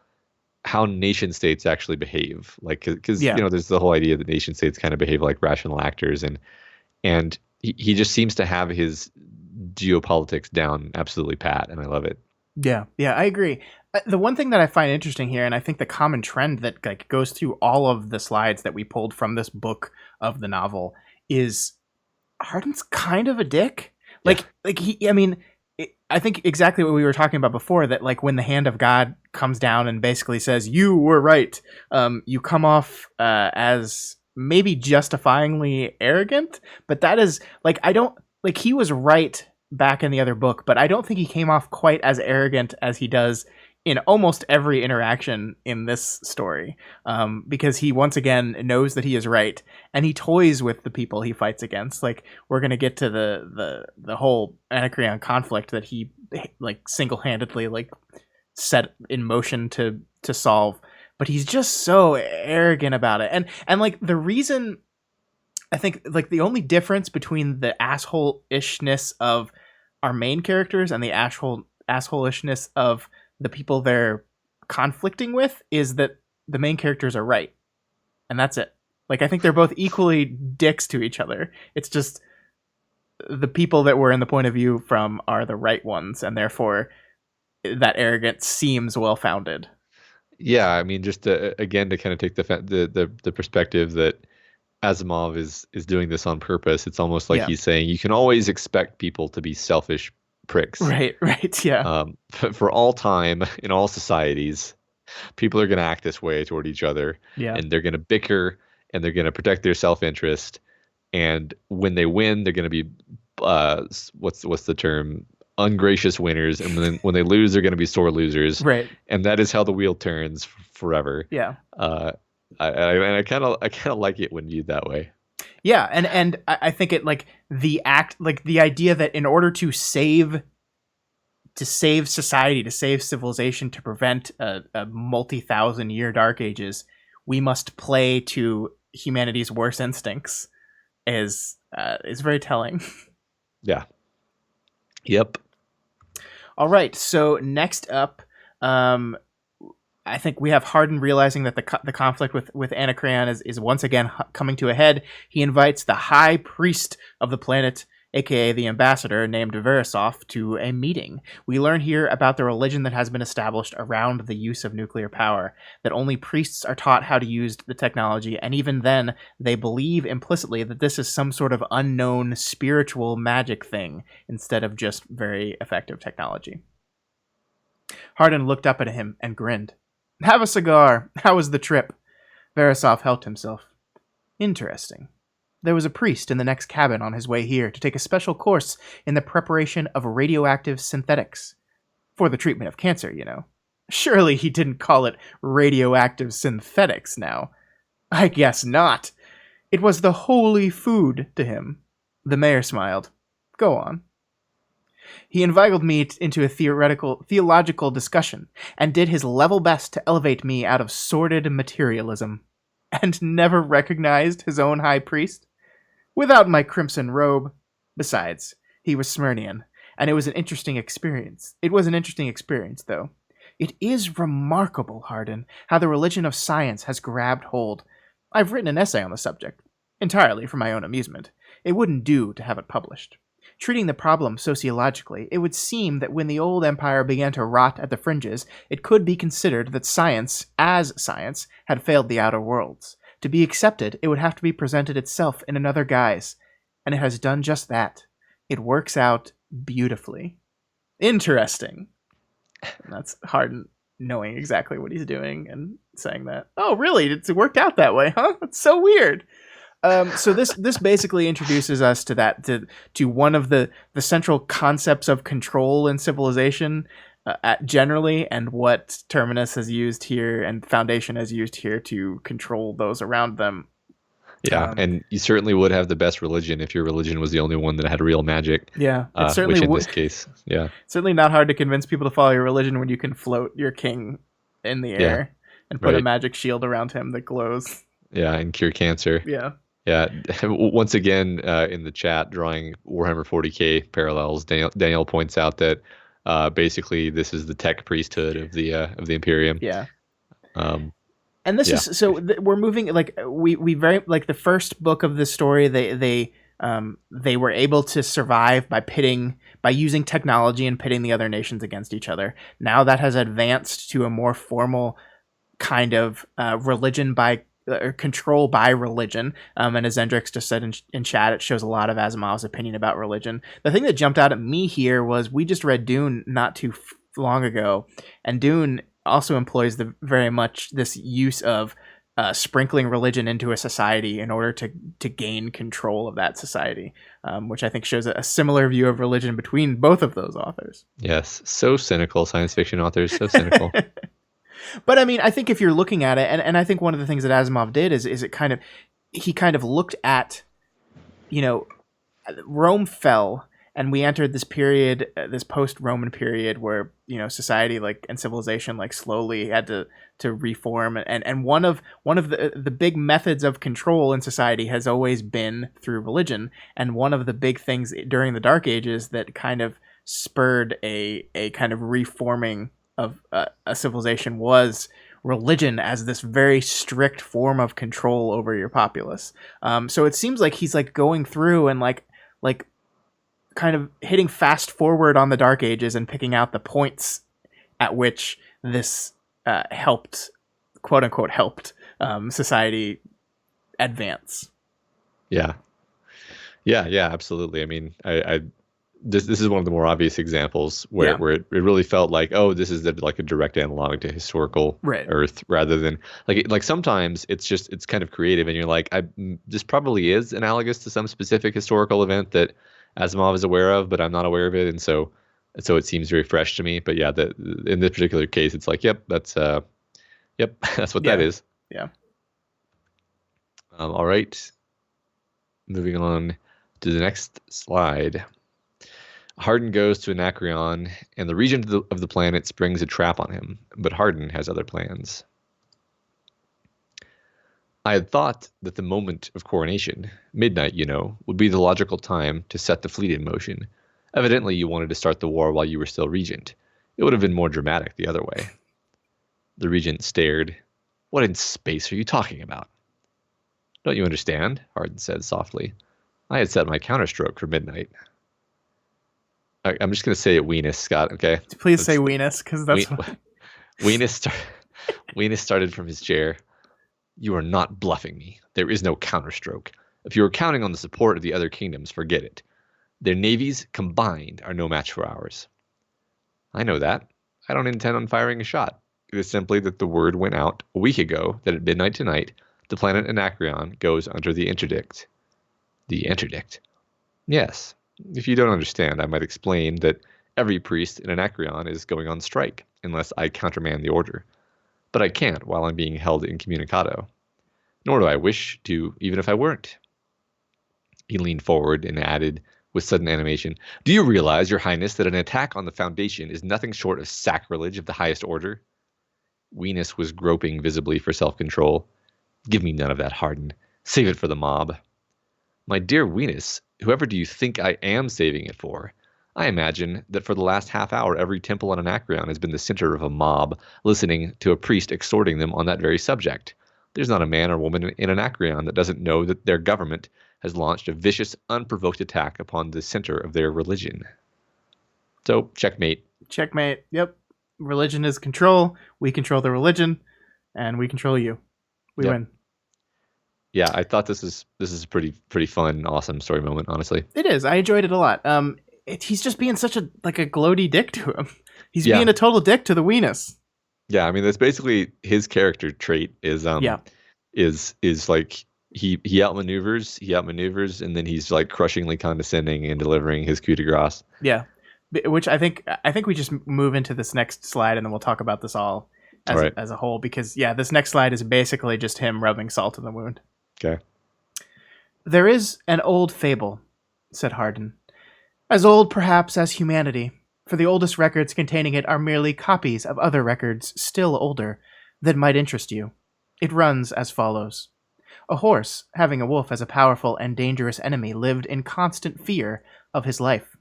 nation states actually behave. Like because Yeah. there's the whole idea that nation states kind of behave like rational actors, and he just seems to have his geopolitics down absolutely pat, and I love it. Yeah, yeah, I agree. The one thing that I find interesting here, and I think the common trend that like goes through all of the slides that we pulled from this book of the novel is Hardin's kind of a dick. Yeah. Like he, I mean, I think exactly what we were talking about before. That like when the hand of God comes down and basically says you were right, you come off as maybe justifyingly arrogant, but that is like I don't like he was right back in the other book, but I don't think he came off quite as arrogant as he does in almost every interaction in this story, because he once again knows that he is right, and he toys with the people he fights against. Like we're gonna get to the whole Anacreon conflict that he like single-handedly like set in motion to solve, but he's just so arrogant about it. And like the reason I think like the only difference between the asshole-ishness of our main characters and the asshole-ishness of the people they're conflicting with is that the main characters are right. And that's it. Like I think they're both equally dicks to each other. It's just the people that we're in the point of view from are the right ones, and therefore that arrogance seems well-founded. Yeah, I mean, just again to kind of take the perspective that Asimov is doing this on purpose. It's almost like Yeah. he's saying you can always expect people to be selfish pricks. Right, yeah. For all time in all societies, people are going to act this way toward each other, Yeah. and they're going to bicker, and they're going to protect their self-interest. And when they win, they're going to be what's the term? Ungracious winners, and when they lose, they're going to be sore losers. Right. And that is how the wheel turns forever. Yeah. I kind of like it when viewed that way. Yeah, and I think it like the idea that in order to save society, to save civilization, to prevent a multi-thousand-year dark ages, we must play to humanity's worst instincts is very telling. Yeah. Yep. All right, so next up, I think we have Hardin realizing that the conflict with Anacreon is once again coming to a head. He invites the high priest of the planet, aka the ambassador, named Verisov, to a meeting. We learn here about the religion that has been established around the use of nuclear power, that only priests are taught how to use the technology, and even then, they believe implicitly that this is some sort of unknown spiritual magic thing, instead of just very effective technology. Hardin looked up at him and grinned. Have a cigar. How was the trip? Verisov helped himself. Interesting. There was a priest in the next cabin on his way here to take a special course in the preparation of radioactive synthetics. For the treatment of cancer, you know. Surely he didn't call it radioactive synthetics now. I guess not. It was the holy food to him. The mayor smiled. Go on. He inveigled me into a theological discussion, and did his level best to elevate me out of sordid materialism. And never recognized his own high priest? Without my crimson robe. Besides, he was Smyrnian, and it was an interesting experience. Though. It is remarkable, Hardin, how the religion of science has grabbed hold. I've written an essay on the subject, entirely for my own amusement. It wouldn't do to have it published. treating the problem sociologically, it would seem that when the old empire began to rot at the fringes, it could be considered that science, as science, had failed the outer worlds. To be accepted, it would have to be presented itself in another guise, and it has done just that. It works out beautifully. Interesting. And that's Hardin knowing exactly what he's doing and saying that. Oh, really? It worked out that way, huh? That's so weird. So this basically introduces us to one of the central concepts of control in civilization generally, and what Terminus has used here and Foundation has used here to control those around them. Yeah, and you certainly would have the best religion if your religion was the only one that had real magic. Yeah, it certainly which in this case, yeah, certainly not hard to convince people to follow your religion when you can float your king in the air and put a magic shield around him that glows. Yeah, and cure cancer. Yeah. Yeah, once again in the chat, drawing Warhammer 40K parallels, Daniel points out that basically this is the tech priesthood of the Imperium. Yeah. And this is so we're moving like we very like the first book of the story. They were able to survive by using technology and pitting the other nations against each other. Now that has advanced to a more formal kind of religion by control by religion, and as Zendrix just said in chat, it shows a lot of Asimov's opinion about religion. The thing that jumped out at me here was we just read Dune not too long ago, and Dune also employs very much this use of sprinkling religion into a society in order to gain control of that society, which I think shows a similar view of religion between both of those authors. Yes, so cynical, science fiction authors, so cynical. But I mean, I think if you're looking at it, and I think one of the things that Asimov did is he kind of looked at, Rome fell, and we entered this period, this post-Roman period where, society and civilization slowly had to reform, and one of the big methods of control in society has always been through religion, and one of the big things during the Dark Ages that kind of spurred a kind of reforming of a civilization was religion as this very strict form of control over your populace. So it seems like he's going through and kind of hitting fast forward on the Dark Ages and picking out the points at which this helped, quote unquote, society advance. Yeah, absolutely. I mean, This is one of the more obvious examples where it really felt like, oh, this is a direct analog to historical Earth, rather than like sometimes it's kind of creative and you're like, this probably is analogous to some specific historical event that Asimov is aware of, but I'm not aware of it, and so it seems very fresh to me. But yeah, in this particular case, it's like, that's what that is. Yeah. All right. Moving on to the next slide. Hardin goes to Anacreon, and the regent of the planet springs a trap on him, but Hardin has other plans. I had thought that the moment of coronation, midnight, would be the logical time to set the fleet in motion. Evidently, you wanted to start the war while you were still regent. It would have been more dramatic the other way. The regent stared. What in space are you talking about? Don't you understand? Hardin said softly. I had set my counterstroke for midnight. I'm just going to say it Weenus, Scott, okay? Please say Weenus, because that's... Weenus started from his chair. You are not bluffing me. There is no counterstroke. If you are counting on the support of the other kingdoms, forget it. Their navies combined are no match for ours. I know that. I don't intend on firing a shot. It is simply that the word went out a week ago that at midnight tonight, the planet Anacreon goes under the interdict. The interdict? Yes. If you don't understand, I might explain that every priest in Anacreon is going on strike unless I countermand the order. But I can't while I'm being held incommunicado. Nor do I wish to, even if I weren't. He leaned forward and added, with sudden animation, Do you realize, Your Highness, that an attack on the Foundation is nothing short of sacrilege of the highest order? Weenus was groping visibly for self-control. Give me none of that, Hardin. Save it for the mob. My dear Weenus, whoever do you think I am saving it for? I imagine that for the last half hour, every temple on Anacreon has been the center of a mob, listening to a priest exhorting them on that very subject. There's not a man or woman in Anacreon that doesn't know that their government has launched a vicious, unprovoked attack upon the center of their religion. So, checkmate. Checkmate. Yep. Religion is control. We control the religion, and we control you. We Yep. win. Yeah, I thought this is a pretty fun, awesome story moment. Honestly, it is. I enjoyed it a lot. He's just being such a gloaty dick to him. He's being a total dick to the weenus. Yeah, I mean that's basically his character trait. Is like he outmaneuvers, and then he's like crushingly condescending and delivering his coup de grace. Yeah, which I think we just move into this next slide, and then we'll talk about this all as a whole, because this next slide is basically just him rubbing salt in the wound. Okay. There is an old fable, said Hardin, as old perhaps as humanity, for the oldest records containing it are merely copies of other records still older that might interest you. It runs as follows. A horse, having a wolf as a powerful and dangerous enemy, lived in constant fear of his life.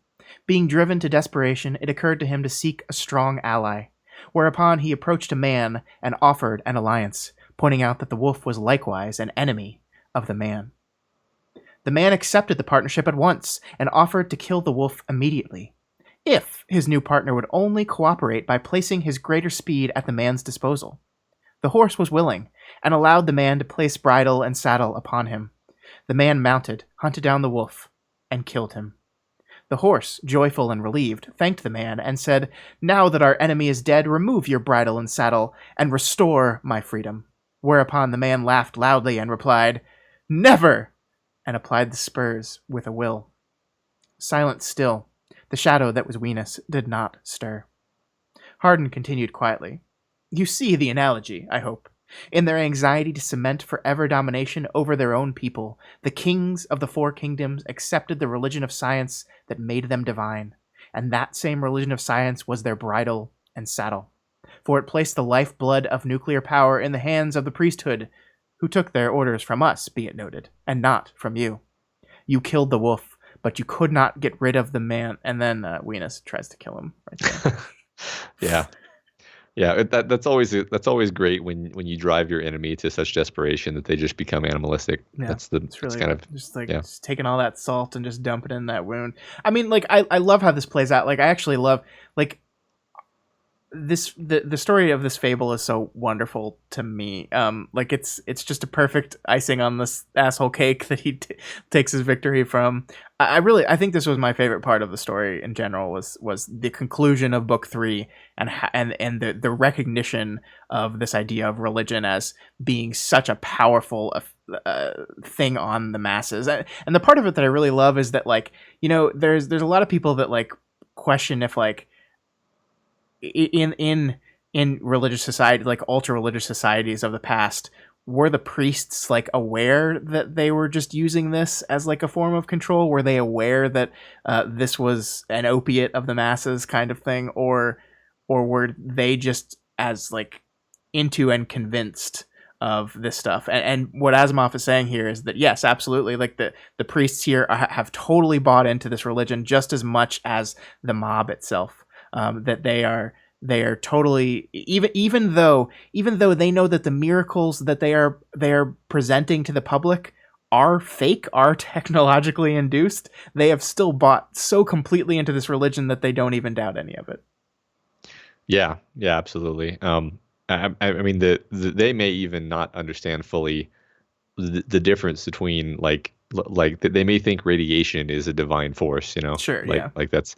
Being driven to desperation, it occurred to him to seek a strong ally, whereupon he approached a man and offered an alliance, pointing out that the wolf was likewise an enemy of the man. The man accepted the partnership at once and offered to kill the wolf immediately, if his new partner would only cooperate by placing his greater speed at the man's disposal. The horse was willing, and allowed the man to place bridle and saddle upon him. The man mounted, hunted down the wolf, and killed him. The horse, joyful and relieved, thanked the man and said, "Now that our enemy is dead, remove your bridle and saddle, and restore my freedom." Whereupon the man laughed loudly and replied, "Never!" and applied the spurs with a will. Silent still, the shadow that was Weenus did not stir. Hardin continued quietly. You see the analogy, I hope. In their anxiety to cement forever domination over their own people, the kings of the four kingdoms accepted the religion of science that made them divine, and that same religion of science was their bridle and saddle, for it placed the lifeblood of nuclear power in the hands of the priesthood, who took their orders from us, be it noted, and not from you. You killed the wolf, but you could not get rid of the man. And then Weenus tries to kill him right there. Yeah, that's always great when you drive your enemy to such desperation that they just become animalistic. Yeah, it's really kind of just taking all that salt and just dumping it in that wound. I mean, like I love how this plays out. Like I actually love the story of this fable is so wonderful to me. Like it's just a perfect icing on this asshole cake that he takes his victory from. I think this was my favorite part of the story in general was the conclusion of book 3 and the recognition of this idea of religion as being such a powerful thing on the masses. And the part of it that I really love is that, like, you know, there's a lot of people that like question if like in religious society, like ultra religious societies of the past, were the priests like aware that they were just using this as like a form of control? Were they aware that this was an opiate of the masses kind of thing, or were they just as like into and convinced of this stuff? And what Asimov is saying here is that yes, absolutely, like the priests here have totally bought into this religion just as much as the mob itself. That they are totally, even though they know that the miracles that they are presenting to the public are fake, are technologically induced, they have still bought so completely into this religion that they don't even doubt any of it. Yeah, absolutely. I mean, they may even not understand fully the difference between like they may think radiation is a divine force, you know? Sure, like that's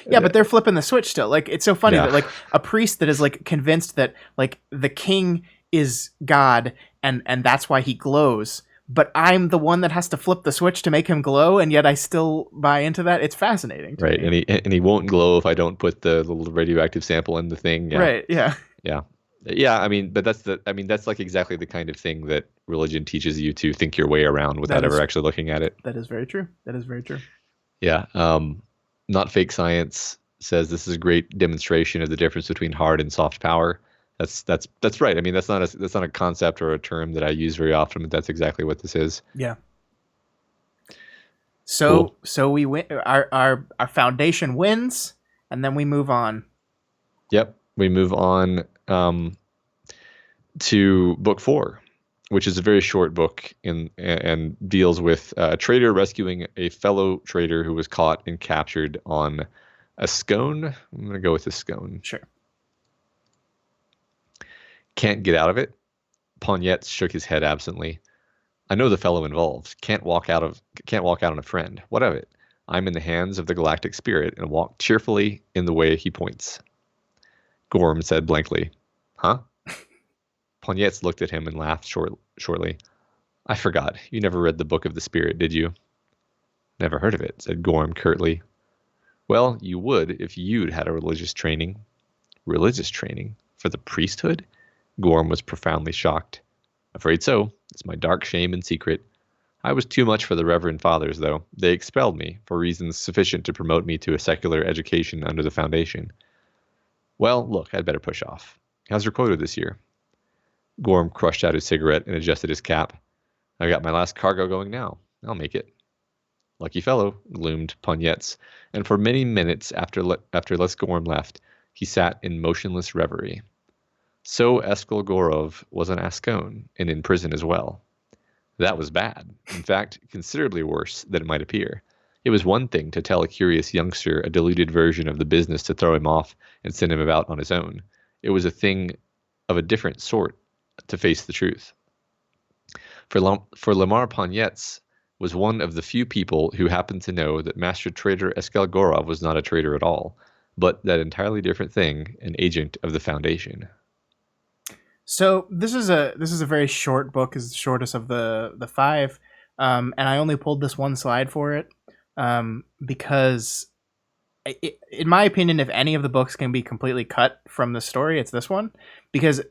but they're flipping the switch still. Like it's so funny that like a priest that is like convinced that like the king is God and that's why he glows, but I'm the one that has to flip the switch to make him glow, and yet I still buy into that. It's fascinating to me. And he won't glow if I don't put the little radioactive sample in the thing. Right, Yeah, I mean, but that's like exactly the kind of thing that religion teaches you to think your way around without ever actually looking at it. That is very true. Yeah. Not Fake Science says this is a great demonstration of the difference between hard and soft power. That's right. I mean, that's not a concept or a term that I use very often, but that's exactly what this is. Yeah. So we win. Our foundation wins, and then we move on. Yep, we move on to book 4. which is a very short book and deals with a trader rescuing a fellow trader who was caught and captured on a scone. I'm going to go with a scone. Sure. Can't get out of it. Ponetz shook his head absently. I know the fellow involved. Can't walk out on a friend. What of it? I'm in the hands of the galactic spirit and walk cheerfully in the way he points. Gorm said blankly, Huh? Ponetz looked at him and laughed shortly. I forgot. You never read the Book of the Spirit, did you? Never heard of it, said Gorm curtly. Well, you would if you'd had a religious training. Religious training? For the priesthood? Gorm was profoundly shocked. Afraid so. It's my dark shame and secret. I was too much for the Reverend Fathers, though. They expelled me, for reasons sufficient to promote me to a secular education under the Foundation. Well, look, I'd better push off. How's your quota this year? Gorm crushed out his cigarette and adjusted his cap. I've got my last cargo going now. I'll make it. Lucky fellow, gloomed Ponetz, and for many minutes after Les Gorm left, he sat in motionless reverie. So Eskelgorov was an Ascone, and in prison as well. That was bad. In fact, considerably worse than it might appear. It was one thing to tell a curious youngster a diluted version of the business to throw him off and send him about on his own. It was a thing of a different sort to face the truth. For Lamar Ponetz was one of the few people who happened to know that Master Trader Eskelgorov was not a traitor at all, but that entirely different thing, an agent of the Foundation. So this is a very short book, is the shortest of the five, and I only pulled this one slide for it because, in my opinion, if any of the books can be completely cut from the story, it's this one. Because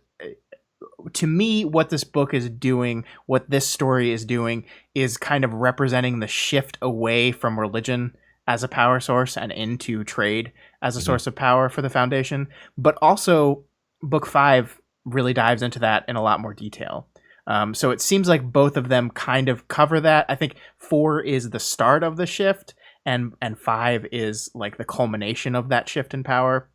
to me, what this book is doing, what this story is doing, is kind of representing the shift away from religion as a power source and into trade as a source of power for the Foundation. But also, book 5 really dives into that in a lot more detail. So it seems like both of them kind of cover that. I think 4 is the start of the shift, and 5 is like the culmination of that shift in power.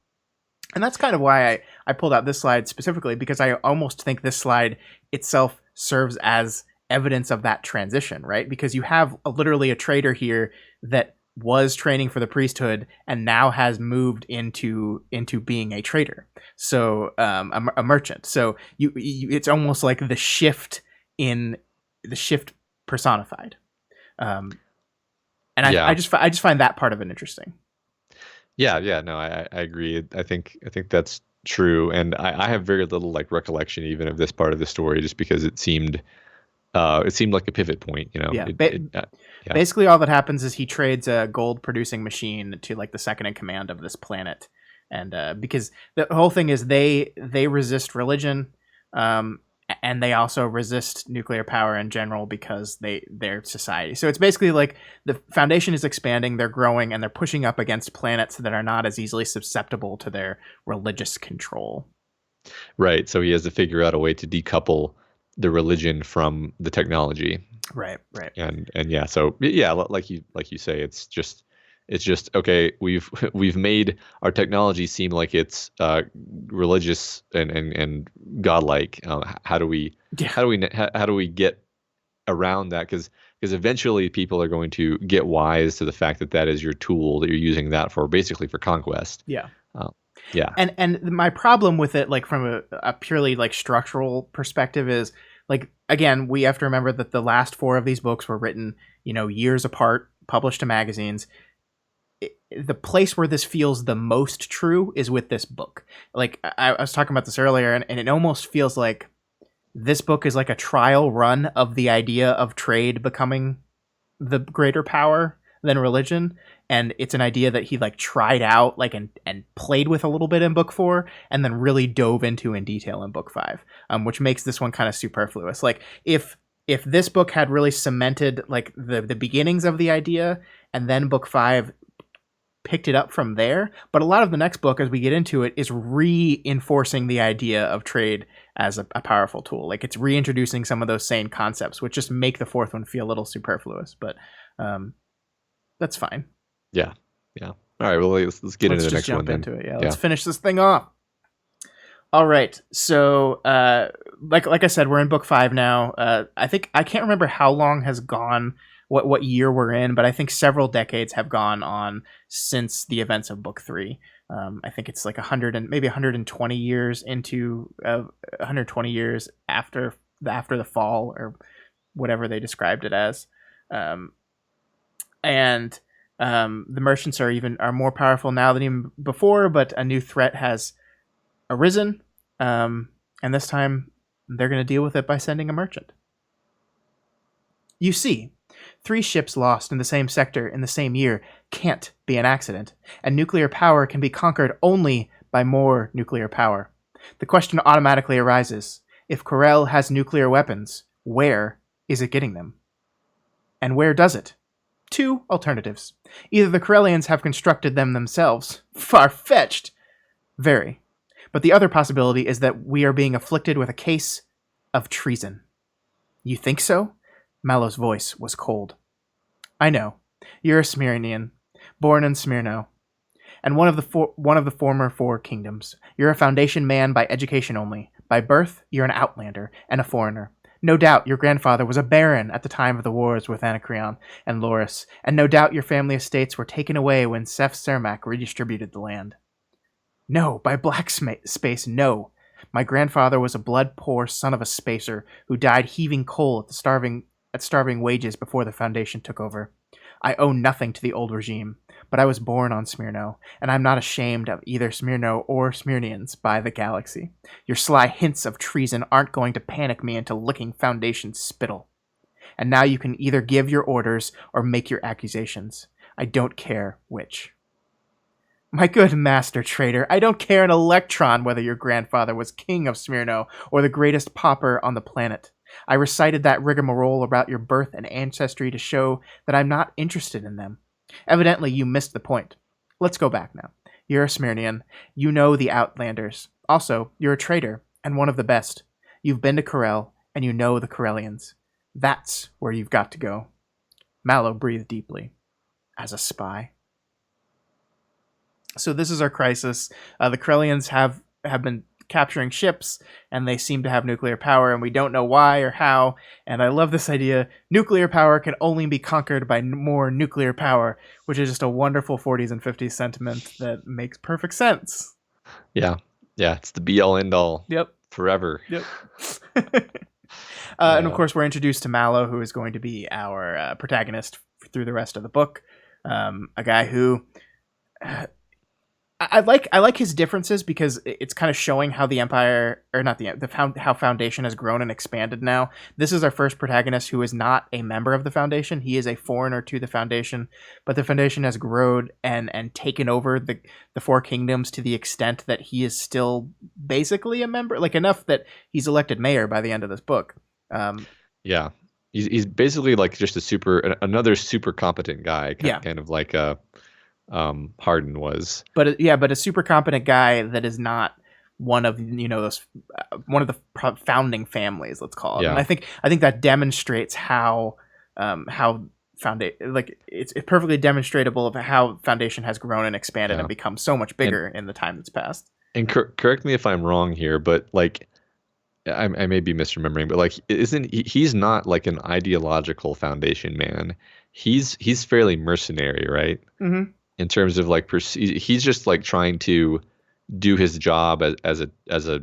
And that's kind of why I pulled out this slide specifically, because I almost think this slide itself serves as evidence of that transition, right? Because you have literally a trader here that was training for the priesthood and now has moved into being a trader, so a merchant. So you it's almost like the shift personified, and I just find that part of it interesting. Yeah, no, I agree. I think that's true, and I have very little like recollection even of this part of the story, just because it seemed like a pivot point, you know. Yeah. Basically, all that happens is he trades a gold producing machine to like the second in command of this planet, and because the whole thing is they resist religion, and they also resist nuclear power in general because their society. So it's basically like the Foundation is expanding, they're growing, and they're pushing up against planets that are not as easily susceptible to their religious control. Right. So he has to figure out a way to decouple the religion from the technology. Right. And yeah, so yeah, like you say, it's just okay, we've made our technology seem like it's religious and godlike. How do we get around that? Because eventually people are going to get wise to the fact that is your tool, that you're using that for basically for conquest. Yeah. Yeah. And my problem with it, like from a purely like structural perspective, is like, again, we have to remember that the last 4 of these books were written, years apart, published to magazines. The place where this feels the most true is with this book. Like I was talking about this earlier, and it almost feels like this book is like a trial run of the idea of trade becoming the greater power than religion. And it's an idea that he like tried out like and played with a little bit in book 4, and then really dove into in detail in book 5, which makes this one kind of superfluous. Like if this book had really cemented like the beginnings of the idea, and then book 5 picked it up from there, but a lot of the next book as we get into it is reinforcing the idea of trade as a powerful tool. Like it's reintroducing some of those same concepts, which just make the 4th one feel a little superfluous, but that's fine. Yeah. All right. Well, let's get into the next one then. Let's finish this thing off. All right. So like I said, we're in book 5 now. I think I can't remember how long has gone, what year we're in, but I think several decades have gone on since the events of book 3. I think it's like 100 and maybe 120 years into 120 years after the fall, or whatever they described it as. And the merchants are more powerful now than even before, but a new threat has arisen, and this time they're going to deal with it by sending a merchant. You see, 3 ships lost in the same sector in the same year can't be an accident, and nuclear power can be conquered only by more nuclear power. The question automatically arises: if Corel has nuclear weapons, where is it getting them? And where does it? 2 alternatives. Either the Corellians have constructed them themselves. Far-fetched! Very. But the other possibility is that we are being afflicted with a case of treason. You think so? Mallow's voice was cold. I know. You're a Smyrnian, born in Smyrno, and one of the former 4 kingdoms. You're a Foundation man by education only. By birth, you're an outlander and a foreigner. No doubt your grandfather was a baron at the time of the wars with Anacreon and Loris, and no doubt your family estates were taken away when Seth Cermak redistributed the land. No, by black space, no. My grandfather was a blood-poor son of a spacer who died heaving coal at starving wages before the Foundation took over. I owe nothing to the old regime, but I was born on Smyrno, and I'm not ashamed of either Smyrno or Smyrnians by the galaxy. Your sly hints of treason aren't going to panic me into licking Foundation spittle. And now you can either give your orders or make your accusations. I don't care which. My good master traitor, I don't care an electron whether your grandfather was king of Smyrno or the greatest pauper on the planet. I recited that rigmarole about your birth and ancestry to show that I'm not interested in them. Evidently, you missed the point. Let's go back now. You're a Smyrnian. You know the Outlanders. Also, you're a traitor, and one of the best. You've been to Corel, and you know the Corellians. That's where you've got to go. Mallow breathed deeply. As a spy. So this is our crisis. The Corellians have been capturing ships, and they seem to have nuclear power, and we don't know why or how. And I love this idea: nuclear power can only be conquered by more nuclear power, which is just a wonderful 40s and 50s sentiment that makes perfect sense. Yeah, it's the be all end all. Yep. Forever. Yep. And of course, we're introduced to Mallow, who is going to be our protagonist through the rest of the book. A guy who I like his differences, because it's kind of showing how the Empire, or not how Foundation has grown and expanded now. This is our first protagonist who is not a member of the Foundation. He is a foreigner to the Foundation, but the Foundation has grown and taken over the 4 kingdoms to the extent that he is still basically a member, like enough that he's elected mayor by the end of this book. Yeah. He's basically like just another super competent guy, kind of like Hardin was. But a super competent guy that is not one of one of the founding families, let's call it. Yeah. And I think that demonstrates how it's perfectly demonstrable of how Foundation has grown and expanded and become so much bigger in the time that's passed. And correct me if I'm wrong here, but like I may be misremembering, but like he's not like an ideological Foundation man. He's fairly mercenary, right? Mm-hmm. In terms of like he's just like trying to do his job as a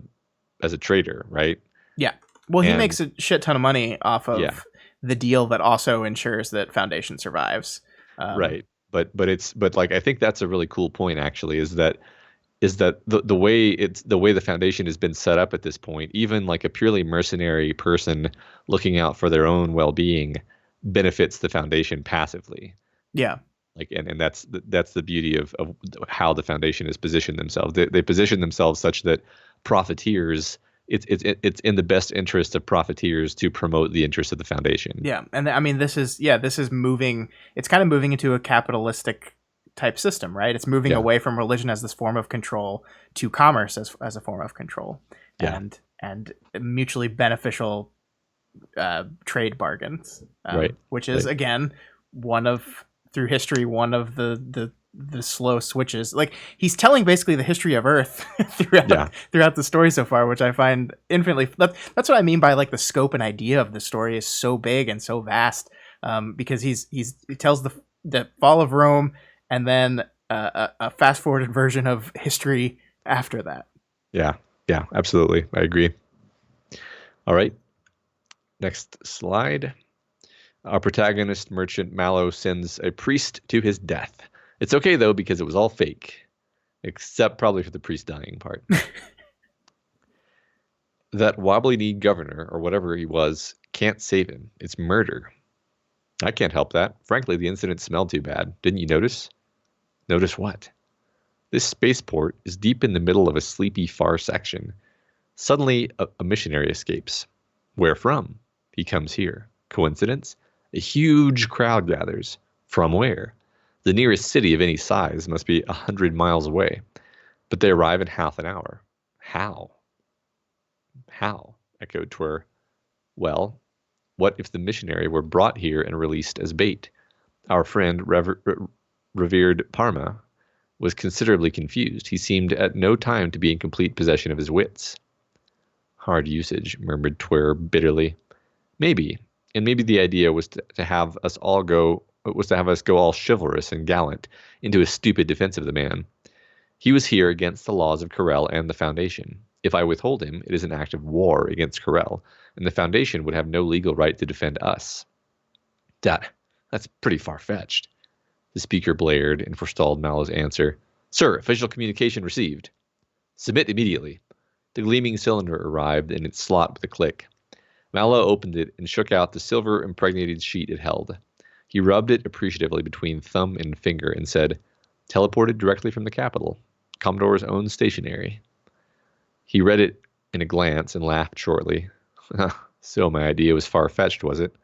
trader, right? Yeah. Well, he makes a shit ton of money off of the deal that also ensures that Foundation survives. Right. But like I think that's a really cool point actually, is that the way the Foundation has been set up at this point, even like a purely mercenary person looking out for their own well-being benefits the Foundation passively. Yeah. Like and that's the beauty of how the Foundation has positioned themselves. They position themselves such that profiteers, it's in the best interest of profiteers to promote the interests of the Foundation. Yeah, and I mean this is moving. It's kind of moving into a capitalistic type system, right? It's moving away from religion as this form of control to commerce as a form of control, and mutually beneficial trade bargains, right? Which is again through history one of the the slow switches. Like, he's telling basically the history of Earth Yeah. throughout the story so far, which I find infinitely. That's what I mean by like the scope and idea of the story is so big and so vast. Because he tells the fall of Rome and then a fast forwarded version of history after that. Yeah. Yeah. Absolutely. I agree. All right. Next slide. Our protagonist, Merchant Mallow, sends a priest to his death. It's okay, though, because it was all fake. Except probably for the priest dying part. That wobbly-kneed governor, or whatever he was, can't save him. It's murder. I can't help that. Frankly, the incident smelled too bad. Didn't you notice? Notice what? This spaceport is deep in the middle of a sleepy far section. Suddenly, a missionary escapes. Where from? He comes here. Coincidence? A huge crowd gathers. From where? The nearest city of any size must be 100 miles away. But they arrive in half an hour. How? How? Echoed Twir. Well, what if the missionary were brought here and released as bait? Our friend, revered Parma, was considerably confused. He seemed at no time to be in complete possession of his wits. Hard usage, murmured Twir bitterly. Maybe. And maybe the idea was to have us go all chivalrous and gallant into a stupid defense of the man. He was here against the laws of Corel and the Foundation. If I withhold him, it is an act of war against Corel, and the Foundation would have no legal right to defend us. That's pretty far-fetched. The speaker blared and forestalled Mallow's answer. Sir, official communication received. Submit immediately. The gleaming cylinder arrived in its slot with a click. Mallow opened it and shook out the silver-impregnated sheet it held. He rubbed it appreciatively between thumb and finger and said, teleported directly from the capital. Commodore's own stationery. He read it in a glance and laughed shortly. So my idea was far-fetched, was it?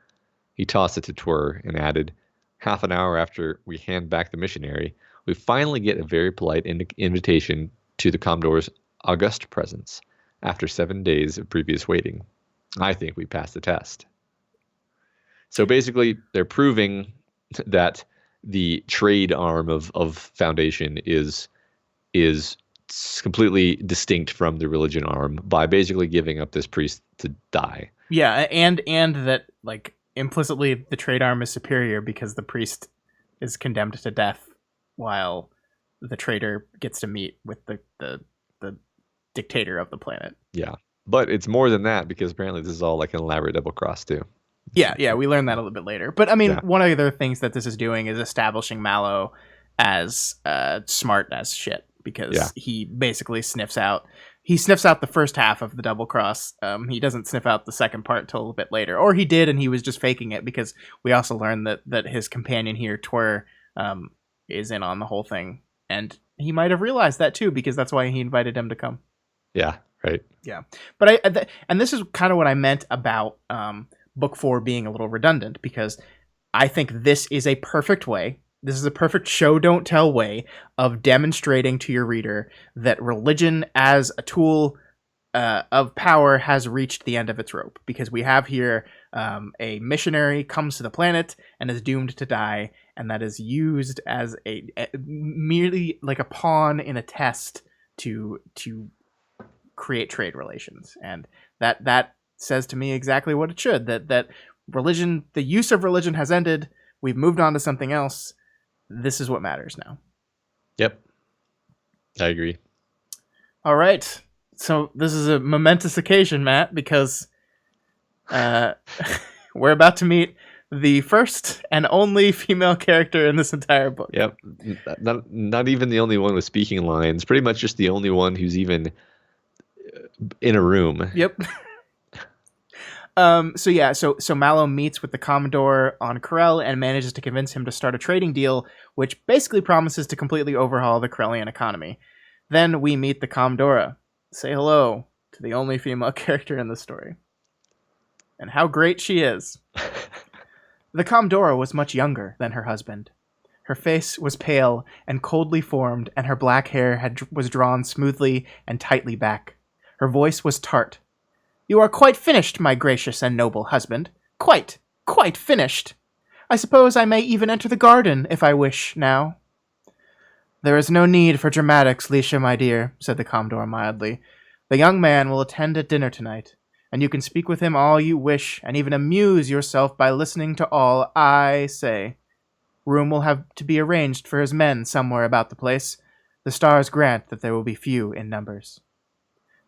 He tossed it to Twir and added, half an hour after we hand back the missionary, we finally get a very polite invitation to the Commodore's august presence after 7 days of previous waiting. I think we passed the test. So basically, they're proving that the trade arm of Foundation is completely distinct from the religion arm by basically giving up this priest to die. Yeah, and that like implicitly the trade arm is superior because the priest is condemned to death while the trader gets to meet with the dictator of the planet. Yeah. But it's more than that because apparently this is all like an elaborate double cross too. Yeah, we learn that a little bit later. But I mean, one of the other things that this is doing is establishing Mallow as smart as shit because he basically sniffs out the first half of the double cross. He doesn't sniff out the second part till a bit later, or he did and he was just faking it because we also learned that his companion here, Twir, is in on the whole thing, and he might have realized that too because that's why he invited him to come. Yeah. Right. Yeah. But and this is kind of what I meant about book 4 being a little redundant because I think this is a perfect show don't tell way of demonstrating to your reader that religion as a tool of power has reached the end of its rope because we have here a missionary comes to the planet and is doomed to die, and that is used as a merely like a pawn in a test to create trade relations, and that says to me exactly what it should, that religion, the use of religion has ended. We've moved on to something else. This is what matters now. Yep, I agree. All right, so this is a momentous occasion, Matt, because we're about to meet the first and only female character in this entire book. Yep, not even the only one with speaking lines. Pretty much just the only one who's even in a room. Yep. So Mallow meets with the Commodore on Corel and manages to convince him to start a trading deal, which basically promises to completely overhaul the Corellian economy. Then we meet the Commodora. Say hello to the only female character in the story. And how great she is. The Commodora was much younger than her husband. Her face was pale and coldly formed, and her black hair was drawn smoothly and tightly back. Her voice was tart. You are quite finished, my gracious and noble husband. Quite finished. I suppose I may even enter the garden, if I wish, now. There is no need for dramatics, Leisha, my dear, said the Commodore mildly. The young man will attend at dinner tonight, and you can speak with him all you wish, and even amuse yourself by listening to all I say. Room will have to be arranged for his men somewhere about the place. The stars grant that there will be few in numbers.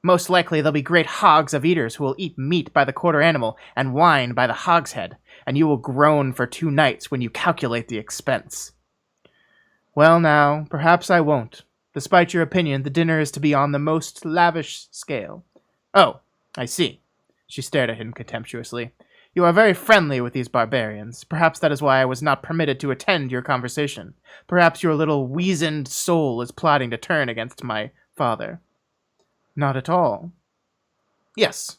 Most likely there'll be great hogs of eaters who will eat meat by the quarter animal and wine by the hogshead, and you will groan for 2 nights when you calculate the expense. Well now, perhaps I won't. Despite your opinion, the dinner is to be on the most lavish scale. Oh, I see. She stared at him contemptuously. You are very friendly with these barbarians. Perhaps that is why I was not permitted to attend your conversation. Perhaps your little weazened soul is plotting to turn against my father. Not at all. Yes,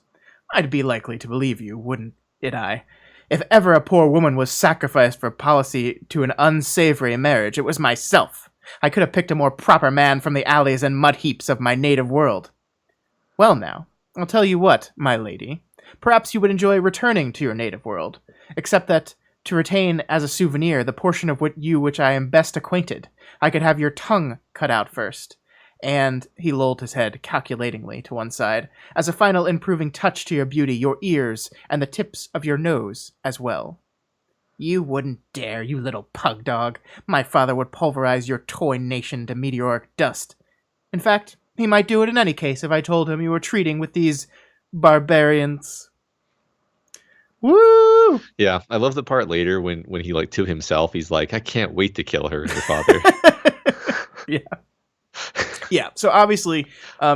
I'd be likely to believe you, wouldn't I? If ever a poor woman was sacrificed for policy to an unsavory marriage, it was myself. I could have picked a more proper man from the alleys and mud heaps of my native world. Well now, I'll tell you what, my lady. Perhaps you would enjoy returning to your native world, except that, to retain as a souvenir the portion of which I am best acquainted, I could have your tongue cut out first. And he lolled his head calculatingly to one side, as a final improving touch to your beauty, your ears, and the tips of your nose as well. You wouldn't dare, you little pug dog. My father would pulverize your toy nation to meteoric dust. In fact, he might do it in any case if I told him you were treating with these barbarians. Woo! Yeah, I love the part later when he like to himself, he's like, I can't wait to kill her, father. Yeah. Yeah, so obviously,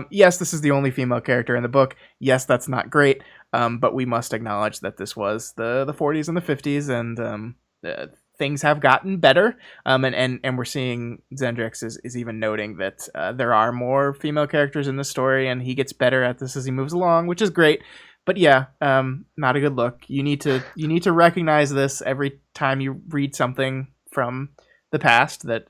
yes, this is the only female character in the book. Yes, that's not great, but we must acknowledge that this was the 40s and the 50s, and things have gotten better. And we're seeing Zendrix is even noting that there are more female characters in the story, and he gets better at this as he moves along, which is great. But yeah, not a good look. You need to recognize this every time you read something from the past, that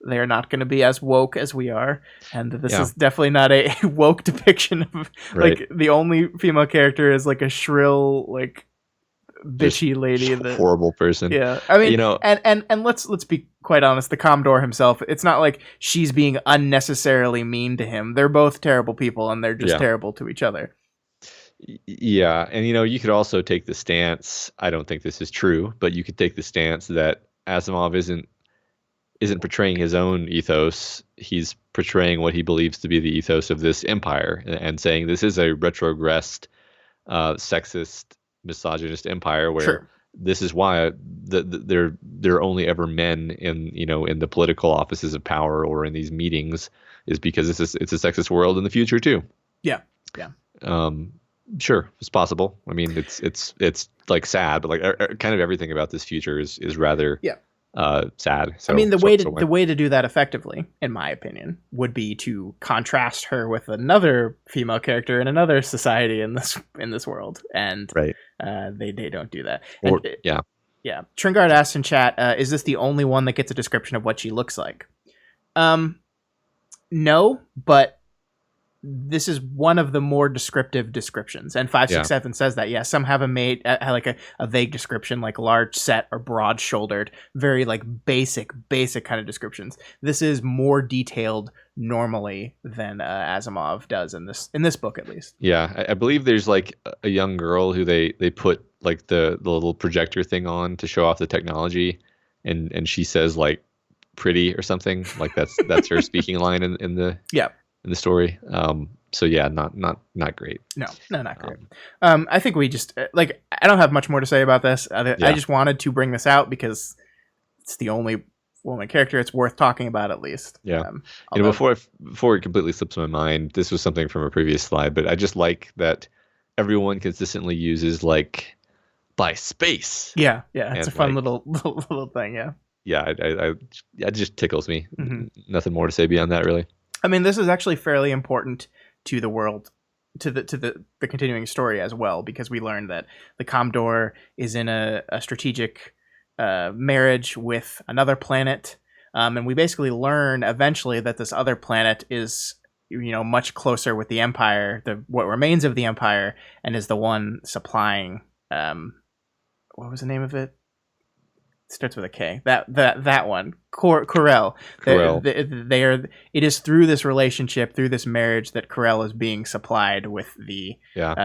they are not going to be as woke as we are, and this is definitely not a woke depiction of like the only female character is like a shrill, like bitchy lady, horrible person. Yeah, I mean, and let's be quite honest. The Commodore himself, it's not like she's being unnecessarily mean to him. They're both terrible people, and they're just terrible to each other. Yeah, and you could also take the stance. I don't think this is true, but you could take the stance that Asimov isn't portraying his own ethos. He's portraying what he believes to be the ethos of this empire, and saying this is a retrogressed, sexist, misogynist empire where this is why there are only ever men in the political offices of power or in these meetings, is because it's a sexist world in the future too. Yeah. Sure, it's possible. I mean, it's like sad, but like kind of everything about this future is rather sad. So, I mean, the way to do that effectively, in my opinion, would be to contrast her with another female character in another society in this world, and they don't do that. Yeah. Tringard asked in chat, "Is this the only one that gets a description of what she looks like?" No, but this is one of the more descriptive descriptions, and 567 says that. Yeah, some have like a vague description, like large set or broad shouldered, very like basic kind of descriptions. This is more detailed normally than Asimov does in this book, at least. Yeah, I believe there's like a young girl who they put like the little projector thing on to show off the technology, and she says like pretty or something, like that's her speaking line in the story. So yeah, not great. No, not great. I think we just like, I don't have much more to say about this. I just wanted to bring this out because it's the only woman character it's worth talking about, at least. Yeah. Before it completely slips my mind, this was something from a previous slide, but I just like that everyone consistently uses like by space. Yeah. It's a fun little thing. Yeah. Yeah, it just tickles me. Mm-hmm. Nothing more to say beyond that, really. I mean, this is actually fairly important to the world, to the continuing story as well, because we learned that the Commodore is in a strategic marriage with another planet, and we basically learn eventually that this other planet is much closer with the Empire, what remains of the Empire, and is the one supplying what was the name of it? starts with a K. That one. Corel. Corel. They are. It is through this relationship, through this marriage, that Corel is being supplied with the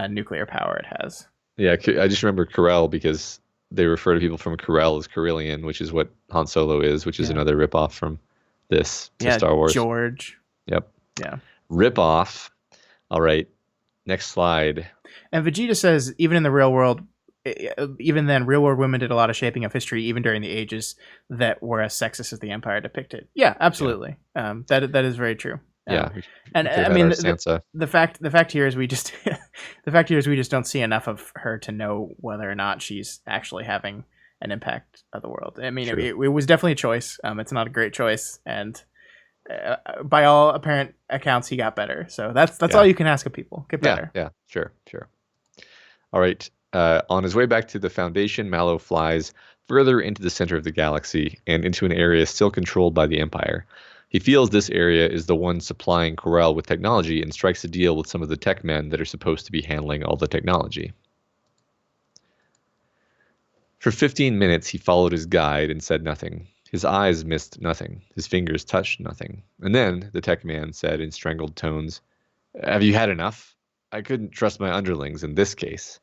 nuclear power it has. Yeah, I just remember Corel because they refer to people from Corel as Corellian, which is what Han Solo is, which is another ripoff from this to Star Wars. George. Yep. Yeah. Ripoff. All right. Next slide. And Vegeta says, even in the real world, even then, real world women did a lot of shaping of history, even during the ages that were as sexist as the Empire depicted. Yeah, absolutely. Yeah. That is very true. And I mean, the fact here is we just don't see enough of her to know whether or not she's actually having an impact of the world. I mean, it was definitely a choice. It's not a great choice, and by all apparent accounts, he got better. So that's all you can ask of people. Get better. Yeah, sure. All right. On his way back to the Foundation, Mallow flies further into the center of the galaxy and into an area still controlled by the Empire. He feels this area is the one supplying Corel with technology and strikes a deal with some of the tech men that are supposed to be handling all the technology. For 15 minutes, he followed his guide and said nothing. His eyes missed nothing. His fingers touched nothing. And then the tech man said in strangled tones, "Have you had enough? I couldn't trust my underlings in this case."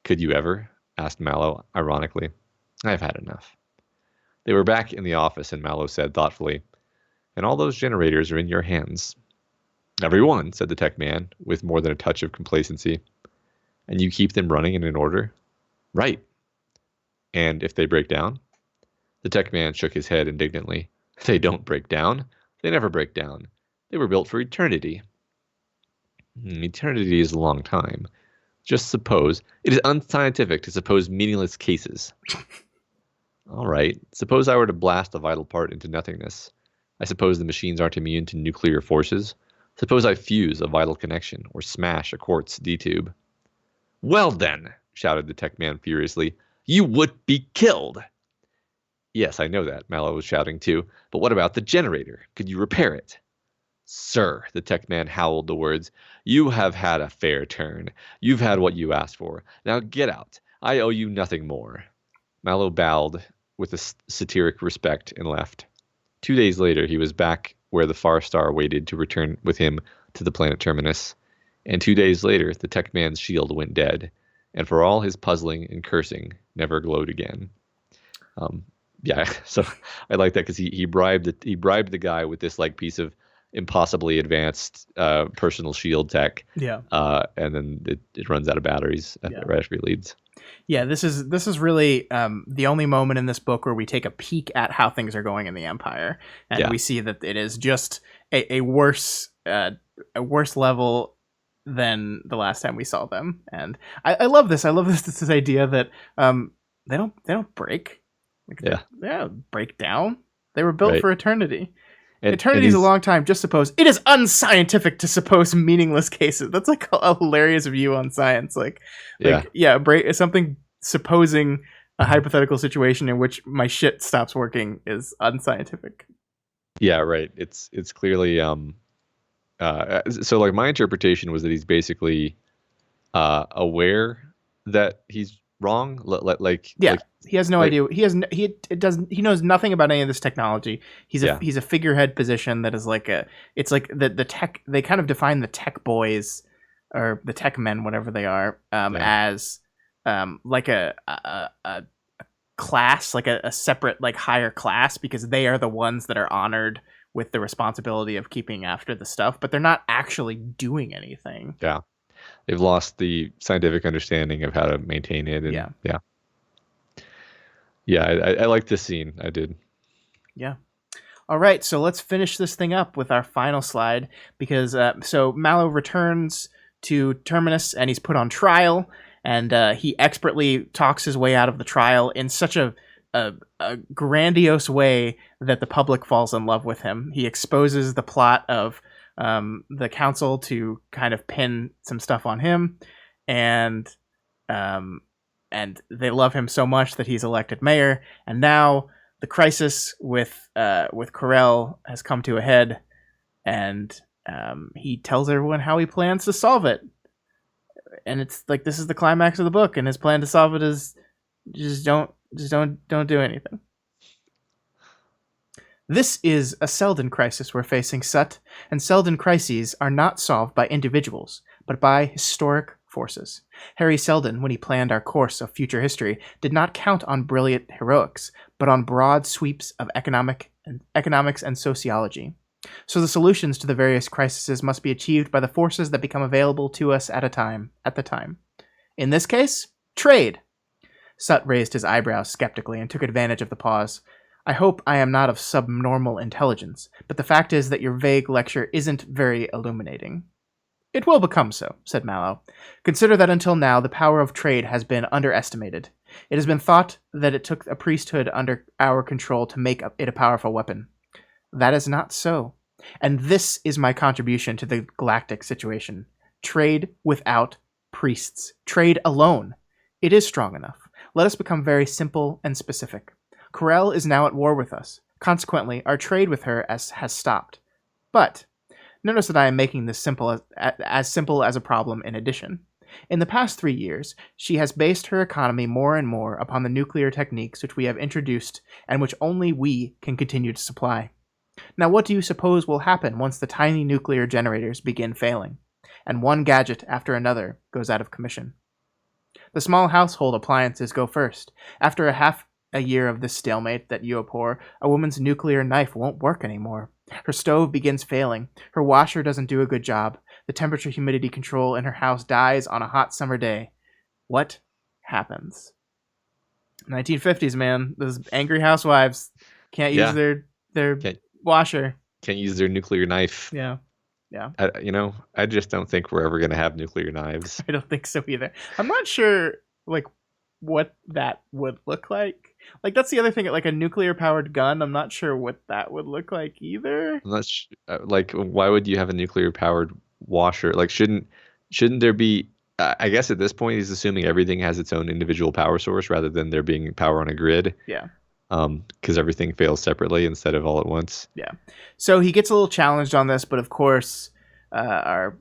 "Could you ever?" asked Mallow, ironically. "I've had enough." They were back in the office, and Mallow said thoughtfully, "And all those generators are in your hands." "Every one," said the tech man, with more than a touch of complacency. "And you keep them running in order?" "Right." "And if they break down?" The tech man shook his head indignantly. "They don't break down. They never break down. They were built for eternity." "Eternity is a long time. Just suppose it is unscientific to suppose meaningless cases." "All right. Suppose I were to blast a vital part into nothingness. I suppose the machines aren't immune to nuclear forces. Suppose I fuse a vital connection or smash a quartz D-tube." "Well then," shouted the tech man furiously, "you would be killed." "Yes, I know that," Mallow was shouting too. "But what about the generator? Could you repair it?" "Sir," the tech man howled the words, "you have had a fair turn. You've had what you asked for. Now get out. I owe you nothing more." Mallow bowed with a satiric respect and left. 2 days later, he was back where the Far Star waited to return with him to the planet Terminus. And 2 days later, the tech man's shield went dead, and for all his puzzling and cursing, never glowed again. So I like that because he bribed the guy with this like piece of impossibly advanced personal shield tech. Yeah. And then it runs out of batteries right after he leaves. Yeah, this is really the only moment in this book where we take a peek at how things are going in the Empire, and we see that it is just a worse level than the last time we saw them. And I love this. I love this idea that they don't break. They don't break down. They were built for eternity. Eternity is a long time. Just suppose it is unscientific to suppose meaningless cases. That's like a hilarious view on science. Something supposing a hypothetical situation in which my shit stops working is unscientific. Yeah, right. It's clearly so like my interpretation was that he's basically aware that he's wrong. He has no idea. He knows nothing about any of this technology. He's a figurehead position that is it's like the tech. They kind of define the tech boys or the tech men, whatever they are, as like a class, like a separate like higher class, because they are the ones that are honored with the responsibility of keeping after the stuff, but they're not actually doing anything. Yeah. They've lost the scientific understanding of how to maintain it. And I like this scene. I did. Yeah. All right. So let's finish this thing up with our final slide, because so Mallow returns to Terminus and he's put on trial, and he expertly talks his way out of the trial in such a grandiose way that the public falls in love with him. He exposes the plot of the council to kind of pin some stuff on him, and they love him so much that he's elected mayor. And now the crisis with Corel has come to a head, and he tells everyone how he plans to solve it. And it's like, this is the climax of the book, and his plan to solve it is just don't Just don't do anything. This is a Seldon crisis we're facing, Sut, and Seldon crises are not solved by individuals, but by historic forces. Harry Seldon, when he planned our course of future history, did not count on brilliant heroics, but on broad sweeps of economics and sociology. So the solutions to the various crises must be achieved by the forces that become available to us at the time. In this case, trade. Sut raised his eyebrows skeptically and took advantage of the pause. I hope I am not of subnormal intelligence, but the fact is that your vague lecture isn't very illuminating. It will become so, said Mallow. Consider that until now the power of trade has been underestimated. It has been thought that it took a priesthood under our control to make it a powerful weapon. That is not so. And this is my contribution to the galactic situation. Trade without priests. Trade alone. It is strong enough. Let us become very simple and specific. Corel is now at war with us. Consequently, our trade with her has stopped. But notice that I am making this as simple as a problem in addition. In the past 3 years, she has based her economy more and more upon the nuclear techniques which we have introduced and which only we can continue to supply. Now what do you suppose will happen once the tiny nuclear generators begin failing, and one gadget after another goes out of commission? The small household appliances go first. After half a year of this stalemate that you abhor, a woman's nuclear knife won't work anymore. Her stove begins failing. Her washer doesn't do a good job. The temperature humidity control in her house dies on a hot summer day. What happens? 1950s, man. Those angry housewives can't use their washer. Can't use their nuclear knife. Yeah. I just don't think we're ever going to have nuclear knives. I don't think so either. I'm not sure, what that would look like. That's the other thing. A nuclear powered gun. I'm not sure what that would look like either. I'm not why would you have a nuclear powered washer? Shouldn't there be? I guess at this point he's assuming everything has its own individual power source rather than there being power on a grid. Yeah. Because everything fails separately instead of all at once. Yeah. So he gets a little challenged on this, but of course, our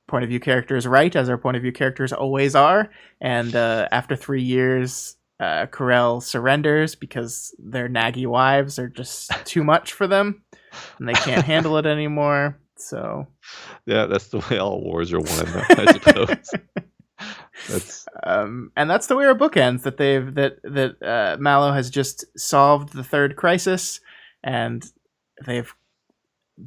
point of view character is right, as our point of view characters always are. And after 3 years, Corel surrenders because their naggy wives are just too much for them, and they can't handle it anymore. So yeah, that's the way all wars are won, I suppose. And that's the way our book ends. That Mallow has just solved the third crisis, and they've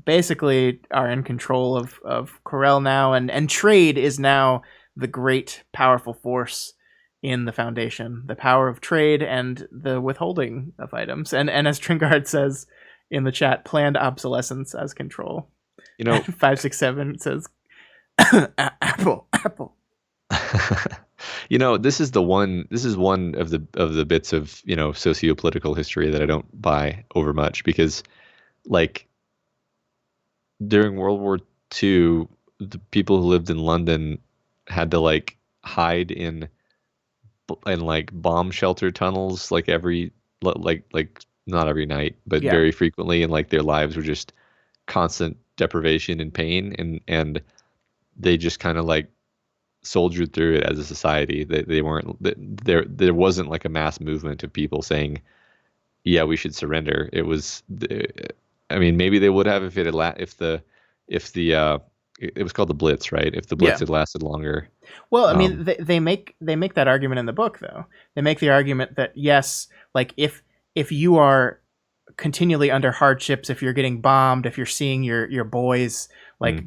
basically are in control of Corel now, and trade is now the great powerful force in the Foundation. The power of trade and the withholding of items, and as Tringard says in the chat, planned obsolescence as control. 567 says apple. This is one of the bits of sociopolitical history that I don't buy over much, because during World War II, the people who lived in London had to hide in bomb shelter tunnels not every night, but very frequently, and their lives were just constant deprivation and pain, and they just kind of soldiered through it as a society. They weren't there wasn't a mass movement of people saying, yeah, we should surrender. It was maybe they would have if it had it was called the Blitz, right? If the Blitz had lasted longer. Well, they make that argument in the book, though. They make the argument that yes, if you are continually under hardships, if you're getting bombed, if you're seeing your boys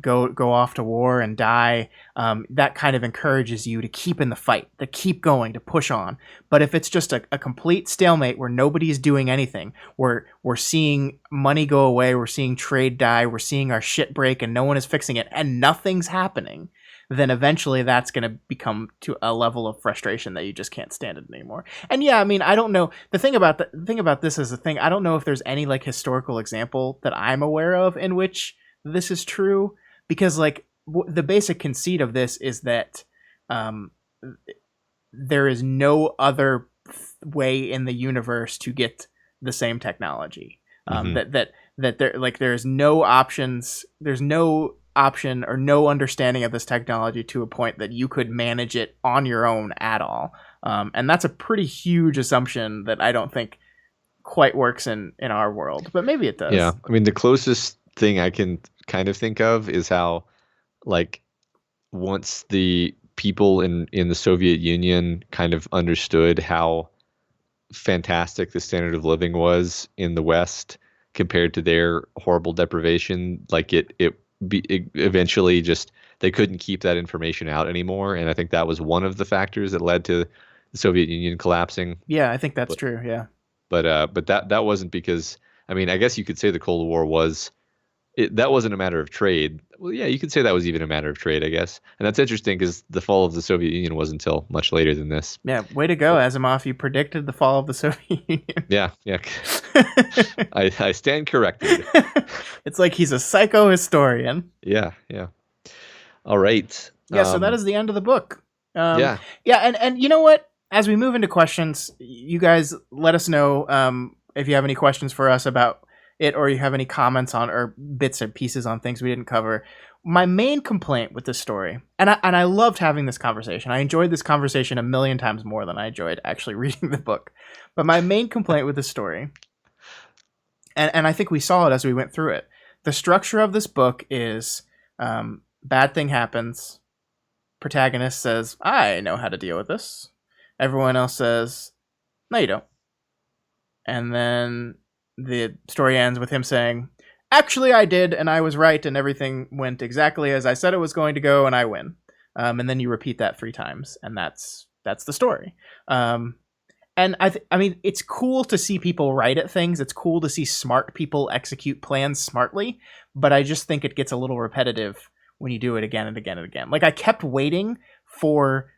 go off to war and die, that kind of encourages you to keep in the fight, to keep going, to push on. But if it's just a complete stalemate where nobody's doing anything, we're seeing money go away, we're seeing trade die, we're seeing our shit break and no one is fixing it, and nothing's happening, then eventually that's going to become to a level of frustration that you just can't stand it anymore. And yeah, I don't know. The thing about this is I don't know if there's any historical example that I'm aware of in which this is true, because the basic conceit of this is that there is no other way in the universe to get the same technology. That there there's no options, there's no option or no understanding of this technology to a point that you could manage it on your own at all. And that's a pretty huge assumption that I don't think quite works in our world, but maybe it does. Yeah, I mean, the closest thing I can kind of think of is how, like, once the people in the Soviet Union kind of understood how fantastic the standard of living was in the West compared to their horrible deprivation, like it eventually just they couldn't keep that information out anymore, and I think that was one of the factors that led to the Soviet Union collapsing. Yeah, I think that's But true. Yeah. but that wasn't because, I mean, I guess you could say the Cold War was that wasn't a matter of trade. Well, yeah, you could say that was even a matter of trade, I guess. And that's interesting because the fall of the Soviet Union wasn't until much later than this. Yeah, way to go, Asimov. You predicted the fall of the Soviet Union. Yeah, yeah. I stand corrected. It's like he's a psychohistorian. Yeah, yeah. All right. Yeah, so that is the end of the book. Yeah. Yeah, and you know what? As we move into questions, you guys let us know if you have any questions for us about it, or you have any comments on or bits and pieces on things we didn't cover. My main complaint with this story, and I loved having this conversation. I enjoyed this conversation a million times more than I enjoyed actually reading the book. But my main complaint with this story, and I think we saw it as we went through it, the structure of this book is bad thing happens. Protagonist says, I know how to deal with this. Everyone else says, no, you don't. And then the story ends with him saying, actually, I did, and I was right, and everything went exactly as I said it was going to go, and I win. And then you repeat that 3 times, and that's the story. And I mean, it's cool to see people write at things. It's cool to see smart people execute plans smartly, but I just think it gets a little repetitive when you do it again and again and again. Like, I kept waiting for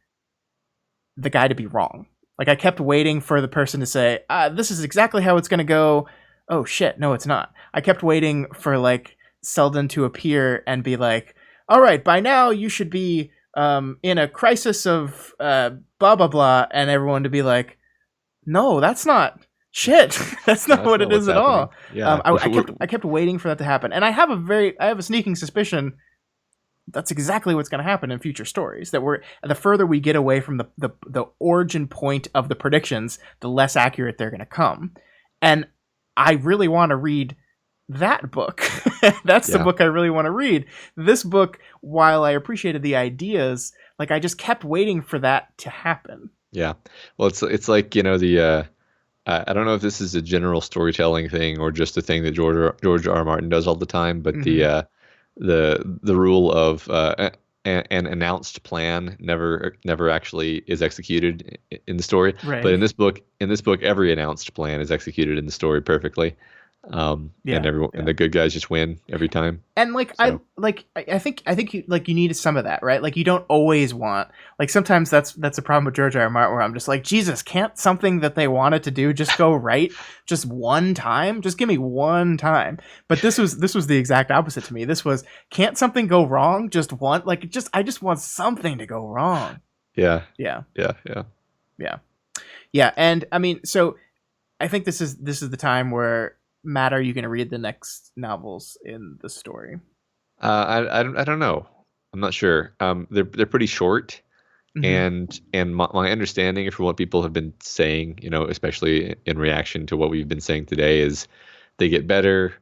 the guy to be wrong. Like, I kept waiting for the person to say, this is exactly how it's going to go. Oh, shit, no, it's not. I kept waiting for, like, Seldon to appear and be like, all right, by now you should be in a crisis of blah, blah, blah, and everyone to be like, no, that's not shit. That's not what it is at all. Yeah. I kept waiting for that to happen. And I have a sneaking suspicion that's exactly what's going to happen in future stories. That the further we get away from the origin point of the predictions, the less accurate they're going to come. And I really want to read that book. That's the book I really want to read. This book, while I appreciated the ideas, like, I just kept waiting for that to happen. Yeah. Well, it's like, you know, I don't know if this is a general storytelling thing or just a thing that George R. R. Martin does all the time, but the rule of an announced plan never actually is executed in the story. Right. But in this book, every announced plan is executed in the story perfectly. And the good guys just win every time. And like, so. I think you need some of that, right? Like, you don't always want, like, sometimes that's a problem with George R. R. Martin, where I'm just like, Jesus, can't something that they wanted to do just go right just one time? Just give me one time. But this was the exact opposite to me. This was, can't something go wrong just one? Like, I just want something to go wrong. Yeah. And I mean, so I think this is the time where, Matt, are you going to read the next novels in the story? I don't know. I'm not sure. They're pretty short, and my understanding from what people have been saying, you know, especially in reaction to what we've been saying today, is they get better.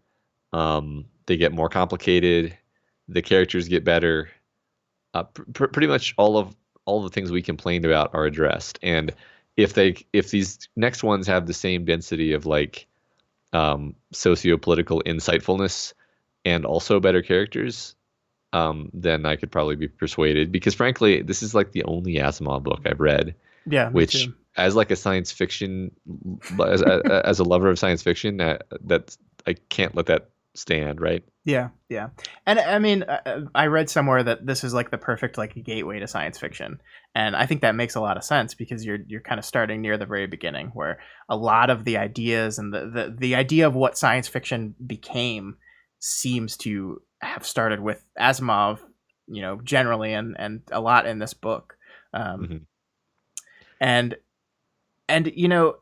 They get more complicated. The characters get better. Pretty much all the things we complained about are addressed. And if these next ones have the same density of, like, socio-political insightfulness and also better characters, then I could probably be persuaded, because frankly, this is like the only Asimov book I've read. Yeah, which, as like a science fiction, as a lover of science fiction, that I can't let that stand, right? Yeah. And I mean, I read somewhere that this is like the perfect, like, gateway to science fiction, and I think that makes a lot of sense, because you're kind of starting near the very beginning, where a lot of the ideas and the idea of what science fiction became seems to have started with Asimov, you know, generally, and a lot in this book. And you know,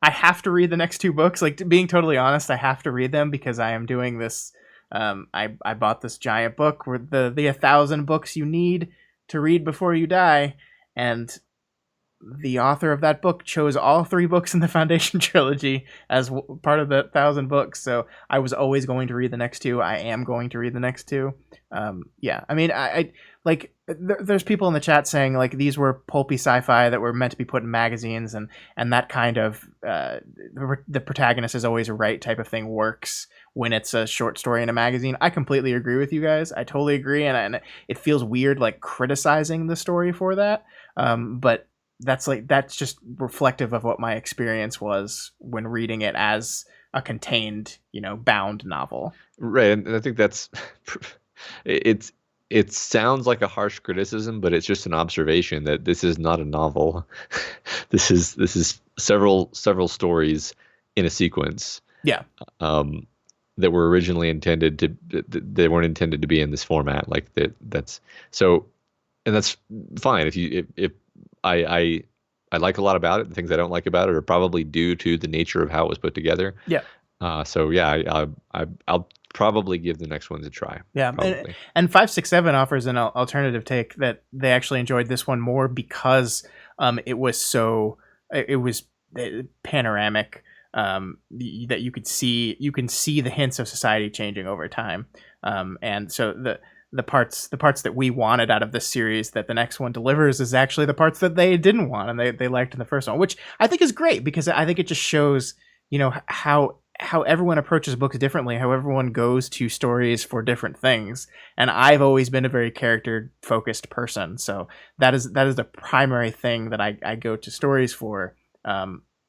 I have to read the next 2 books. Like, being totally honest, I have to read them because I am doing this I bought this giant book with the 1,000 books you need to read before you die, and the author of that book chose all 3 books in the Foundation trilogy as part of the 1,000 books. So I was always going to read the next 2. I am going to read the next 2. Yeah, I mean, I like. There's people in the chat saying like these were pulpy sci-fi that were meant to be put in magazines, and that kind of the protagonist is always right type of thing works when it's a short story in a magazine. I completely agree with you guys. I totally agree, and it feels weird like criticizing the story for that. But that's just reflective of what my experience was when reading it as a contained, bound novel. Right, and I think that's it sounds like a harsh criticism, but it's just an observation that this is not a novel. This is several stories in a sequence. Yeah. That were originally intended to they weren't intended to be in this format. Like that's so, and that's fine. If I like a lot about it. The things I don't like about it are probably due to the nature of how it was put together. Yeah. So yeah, I'll probably give the next ones a try. Yeah, and 567 offers an alternative take that they actually enjoyed this one more because it was panoramic. That you can see the hints of society changing over time, and so the parts that we wanted out of this series that the next one delivers is actually the parts that they didn't want and they liked in the first one, which I think is great because I think it just shows how everyone approaches books differently, how everyone goes to stories for different things. And I've always been a very character focused person, so that is the primary thing that I go to stories for.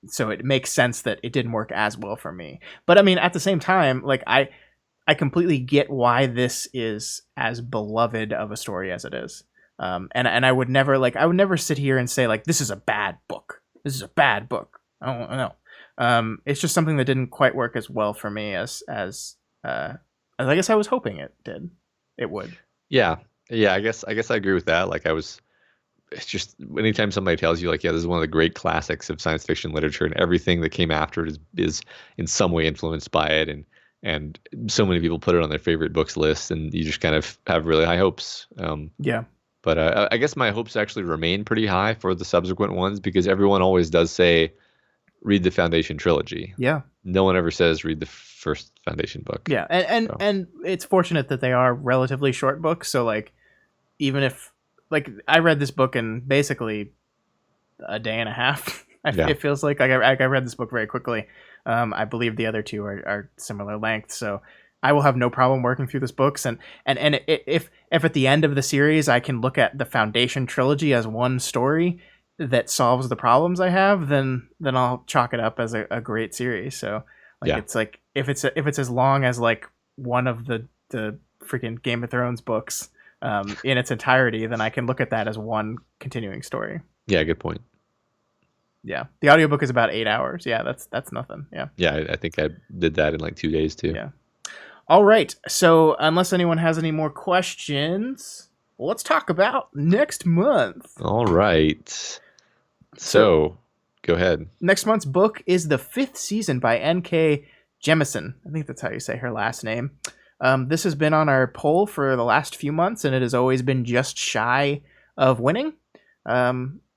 So it makes sense that it didn't work as well for me. But I mean, at the same time, like I completely get why this is as beloved of a story as it is. And I would never sit here and say like this is a bad book. This is a bad book. I don't know. It's just something that didn't quite work as well for me as I guess I was hoping it did. It would. Yeah. I guess I agree with that. Like it's just anytime somebody tells you like, yeah, this is one of the great classics of science fiction literature, and everything that came after it is in some way influenced by it, and so many people put it on their favorite books list, and you just kind of have really high hopes. Yeah. But I guess my hopes actually remain pretty high for the subsequent ones because everyone always does say, read the Foundation trilogy. Yeah. No one ever says read the first Foundation book. Yeah, and it's fortunate that they are relatively short books. So like, even if like I read this book in basically a day and a half. It feels like I read this book very quickly. I believe the other 2 are similar length, so I will have no problem working through this books. And if at the end of the series I can look at the Foundation trilogy as one story that solves the problems I have, then I'll chalk it up as a great series. So like it's like if it's as long as like one of the freaking Game of Thrones books in its entirety, then I can look at that as one continuing story. Yeah, good point. Yeah, the audiobook is about 8 hours. Yeah, that's nothing. Yeah, I think I did that in like 2 days too. Yeah. All right. So unless anyone has any more questions, let's talk about next month. All right. So go ahead. Next month's book is The Fifth Season by N.K. Jemisin. I think that's how you say her last name. This has been on our poll for the last few months, and it has always been just shy of winning.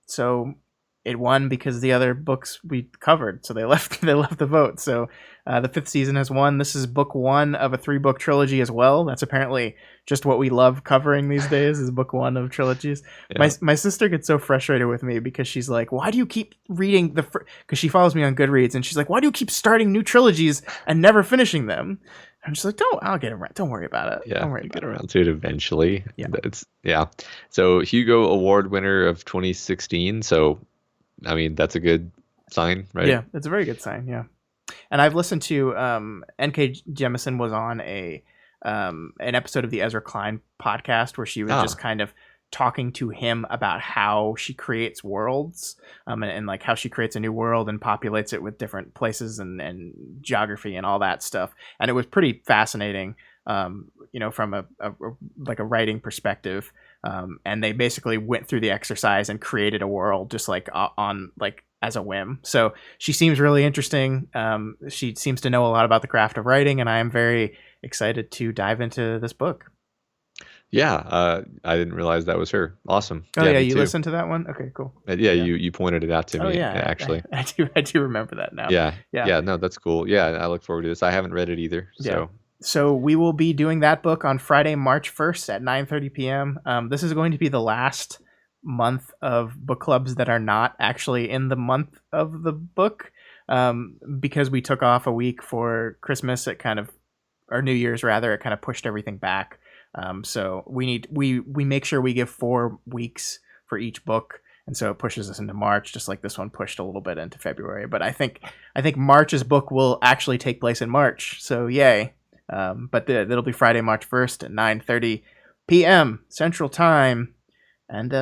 So it won because the other books we covered, so they left the vote. So The Fifth Season has won. This is book 1 of a 3-book trilogy as well. That's apparently just what we love covering these days is book 1 of trilogies. Yeah. My sister gets so frustrated with me because she's like, why do you keep reading because she follows me on Goodreads, and she's like, why do you keep starting new trilogies and never finishing them? I'm just like, I'll get around. Don't worry about it. Yeah, don't worry you about get around to it eventually. Yeah. So Hugo Award winner of 2016. So, I mean, that's a good sign, right? Yeah, it's a very good sign. Yeah, and I've listened to N.K. Jemisin was on an episode of the Ezra Klein podcast where she was just kind of talking to him about how she creates worlds, and like how she creates a new world and populates it with different places and geography and all that stuff. And it was pretty fascinating, from a writing perspective. And they basically went through the exercise and created a world just like on like as a whim. So she seems really interesting. She seems to know a lot about the craft of writing, and I am very excited to dive into this book. Yeah, I didn't realize that was her. Awesome. Oh Yeah, yeah, me you too. listened to that one? Okay, cool. Yeah, you pointed it out to Oh me yeah, actually. I do remember that now. Yeah. Yeah. Yeah, no, that's cool. Yeah, I look forward to this. I haven't read it either, Yeah. so So we will be doing that book on Friday, March 1st at 9:30 p.m. This is going to be the last month of book clubs that are not actually in the month of the book, because we took off a week for Christmas. It kind of, or New Year's rather, it kind of pushed everything back. So we make sure we give 4 weeks for each book, and so it pushes us into March, just like this one pushed a little bit into February. But I think March's book will actually take place in March, so yay. But it'll be Friday, March 1st at 9:30 p.m. Central Time, and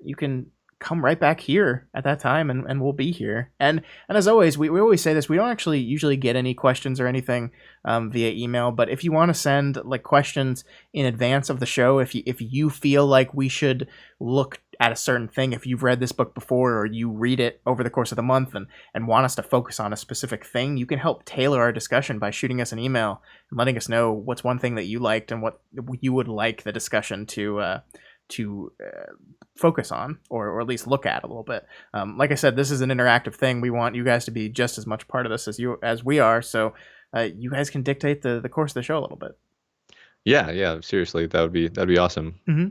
you can come right back here at that time, and we'll be here. And as always, we always say this: we don't actually usually get any questions or anything via email, but if you want to send like questions in advance of the show, if you feel like we should look at a certain thing, if you've read this book before or you read it over the course of the month and want us to focus on a specific thing, you can help tailor our discussion by shooting us an email and letting us know what's one thing that you liked and what you would like the discussion to focus on, or at least look at a little bit. Like I said, this is an interactive thing. We want you guys to be just as much part of this as we are, so you guys can dictate the course of the show a little bit. yeah, seriously, that'd be awesome. Mm-hmm.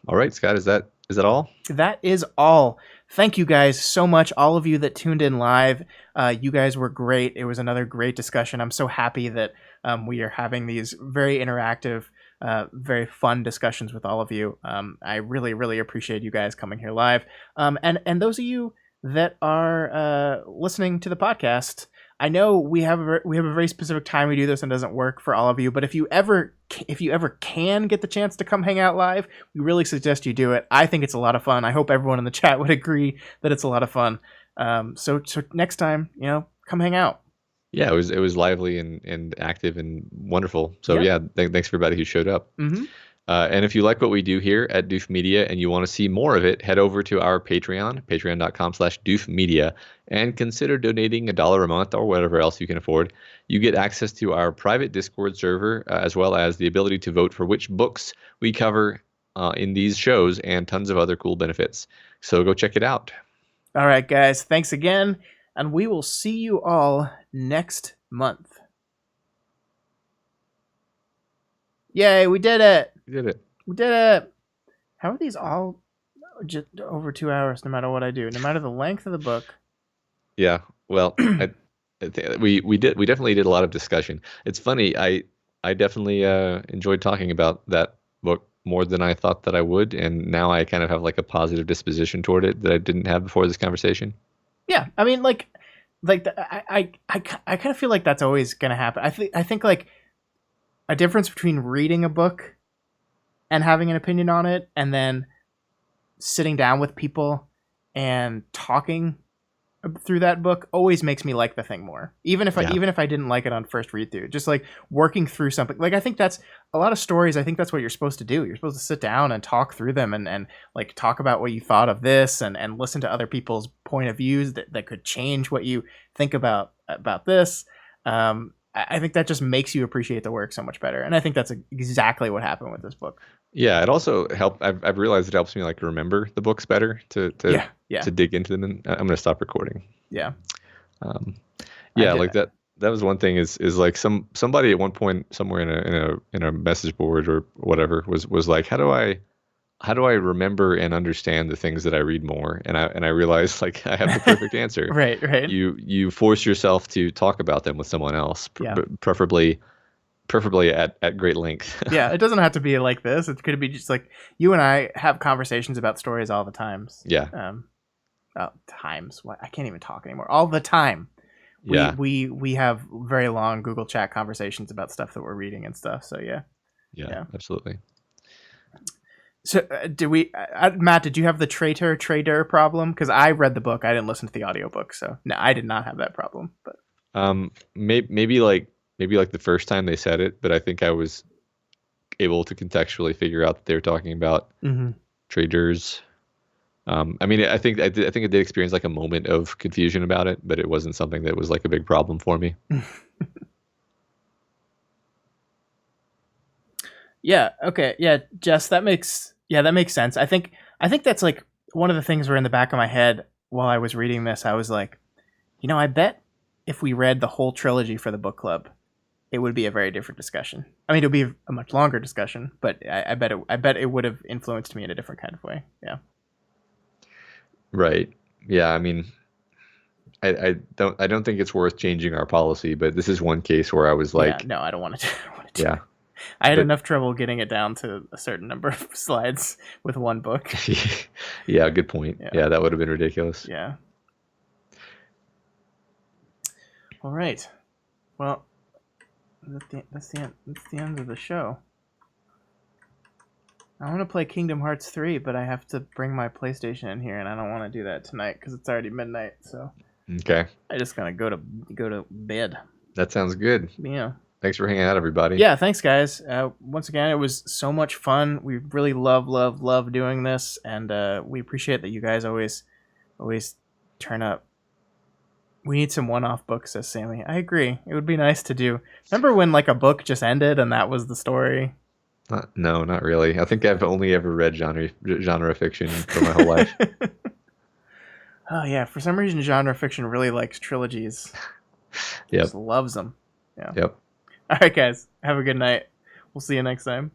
All right, Scott, is that all? That is all. Thank you guys so much, all of you that tuned in live. You guys were great. It was another great discussion. I'm so happy that we are having these very interactive, very fun discussions with all of you. I really, really appreciate you guys coming here live. And those of you that are listening to the podcast, I know we have a very specific time we do this and it doesn't work for all of you, but if you ever can get the chance to come hang out live, we really suggest you do it. I think it's a lot of fun. I hope everyone in the chat would agree that it's a lot of fun. So next time, come hang out. Yeah, it was lively and active and wonderful. So yeah, thanks for everybody who showed up. Mm-hmm. And if you like what we do here at Doof Media and you want to see more of it, head over to our Patreon, patreon.com/doofmedia, and consider donating $1 a month or whatever else you can afford. You get access to our private Discord server, as well as the ability to vote for which books we cover in these shows and tons of other cool benefits. So go check it out. All right, guys. Thanks again. And we will see you all next month. Yay, we did it. We did it. We did it. How are these all just over 2 hours, no matter what I do, no matter the length of the book? Yeah, well, we definitely did a lot of discussion. It's funny, I definitely enjoyed talking about that book more than I thought that I would, and now I kind of have like a positive disposition toward it that I didn't have before this conversation. Yeah, I mean, I kind of feel like that's always gonna happen. I think like a difference between reading a book and having an opinion on it, and then sitting down with people and talking through that book always makes me like the thing more. Even if I didn't like it on first read through, just like working through something. Like I think that's a lot of stories. I think that's what you're supposed to do. You're supposed to sit down and talk through them and like talk about what you thought of this and listen to other people's point of views that could change what you think about this. I think that just makes you appreciate the work so much better. And I think that's exactly what happened with this book. Yeah, it also helped. I've realized it helps me like remember the books better to dig into them. And I'm gonna stop recording. Yeah. Like that was one thing is like somebody at one point somewhere in a message board or whatever was like, how do I remember and understand the things that I read more? And I realized like I have the perfect answer. Right. You force yourself to talk about them with someone else, preferably at great length. Yeah, it doesn't have to be like this. It could be just like you and I have conversations about stories all the times. Yeah. Times. What? I can't even talk anymore. All the time. We have very long Google Chat conversations about stuff that we're reading and stuff. So yeah. Yeah. Absolutely. So Matt, did you have the trader problem? Because I read the book. I didn't listen to the audiobook. So no, I did not have that problem. But maybe like the first time they said it, but I think I was able to contextually figure out that they were talking about traders. I mean, I think I did experience like a moment of confusion about it, but it wasn't something that was like a big problem for me. Yeah. Okay. Yeah, Jess, that makes sense. I think that's like one of the things were in the back of my head while I was reading this. I was like, I bet if we read the whole trilogy for the book club, it would be a very different discussion. I mean, it would be a much longer discussion, but I bet it would have influenced me in a different kind of way. Yeah. Right. Yeah. I mean, I don't think it's worth changing our policy, but this is one case where I was Yeah. like, No, I don't want to. I don't want to do yeah, it. I had but enough trouble getting it down to a certain number of slides with one book. yeah, good point. Yeah. Yeah, that would have been ridiculous. Yeah. All right. Well, that's the end of the show. I want to play Kingdom Hearts 3, but I have to bring my PlayStation in here, and I don't want to do that tonight because it's already midnight. So Okay. I just gotta go to bed. That sounds good. Yeah. Thanks for hanging out, everybody. Yeah. Thanks, guys. Once again, it was so much fun. We really love doing this, and we appreciate that you guys always turn up. We need some one-off books, says Sammy. I agree. It would be nice to do. Remember when like a book just ended and that was the story? No, not really. I think I've only ever read genre fiction for my whole life. Oh yeah, for some reason genre fiction really likes trilogies. Yep. Just loves them. Yeah. Yep. All right, guys. Have a good night. We'll see you next time.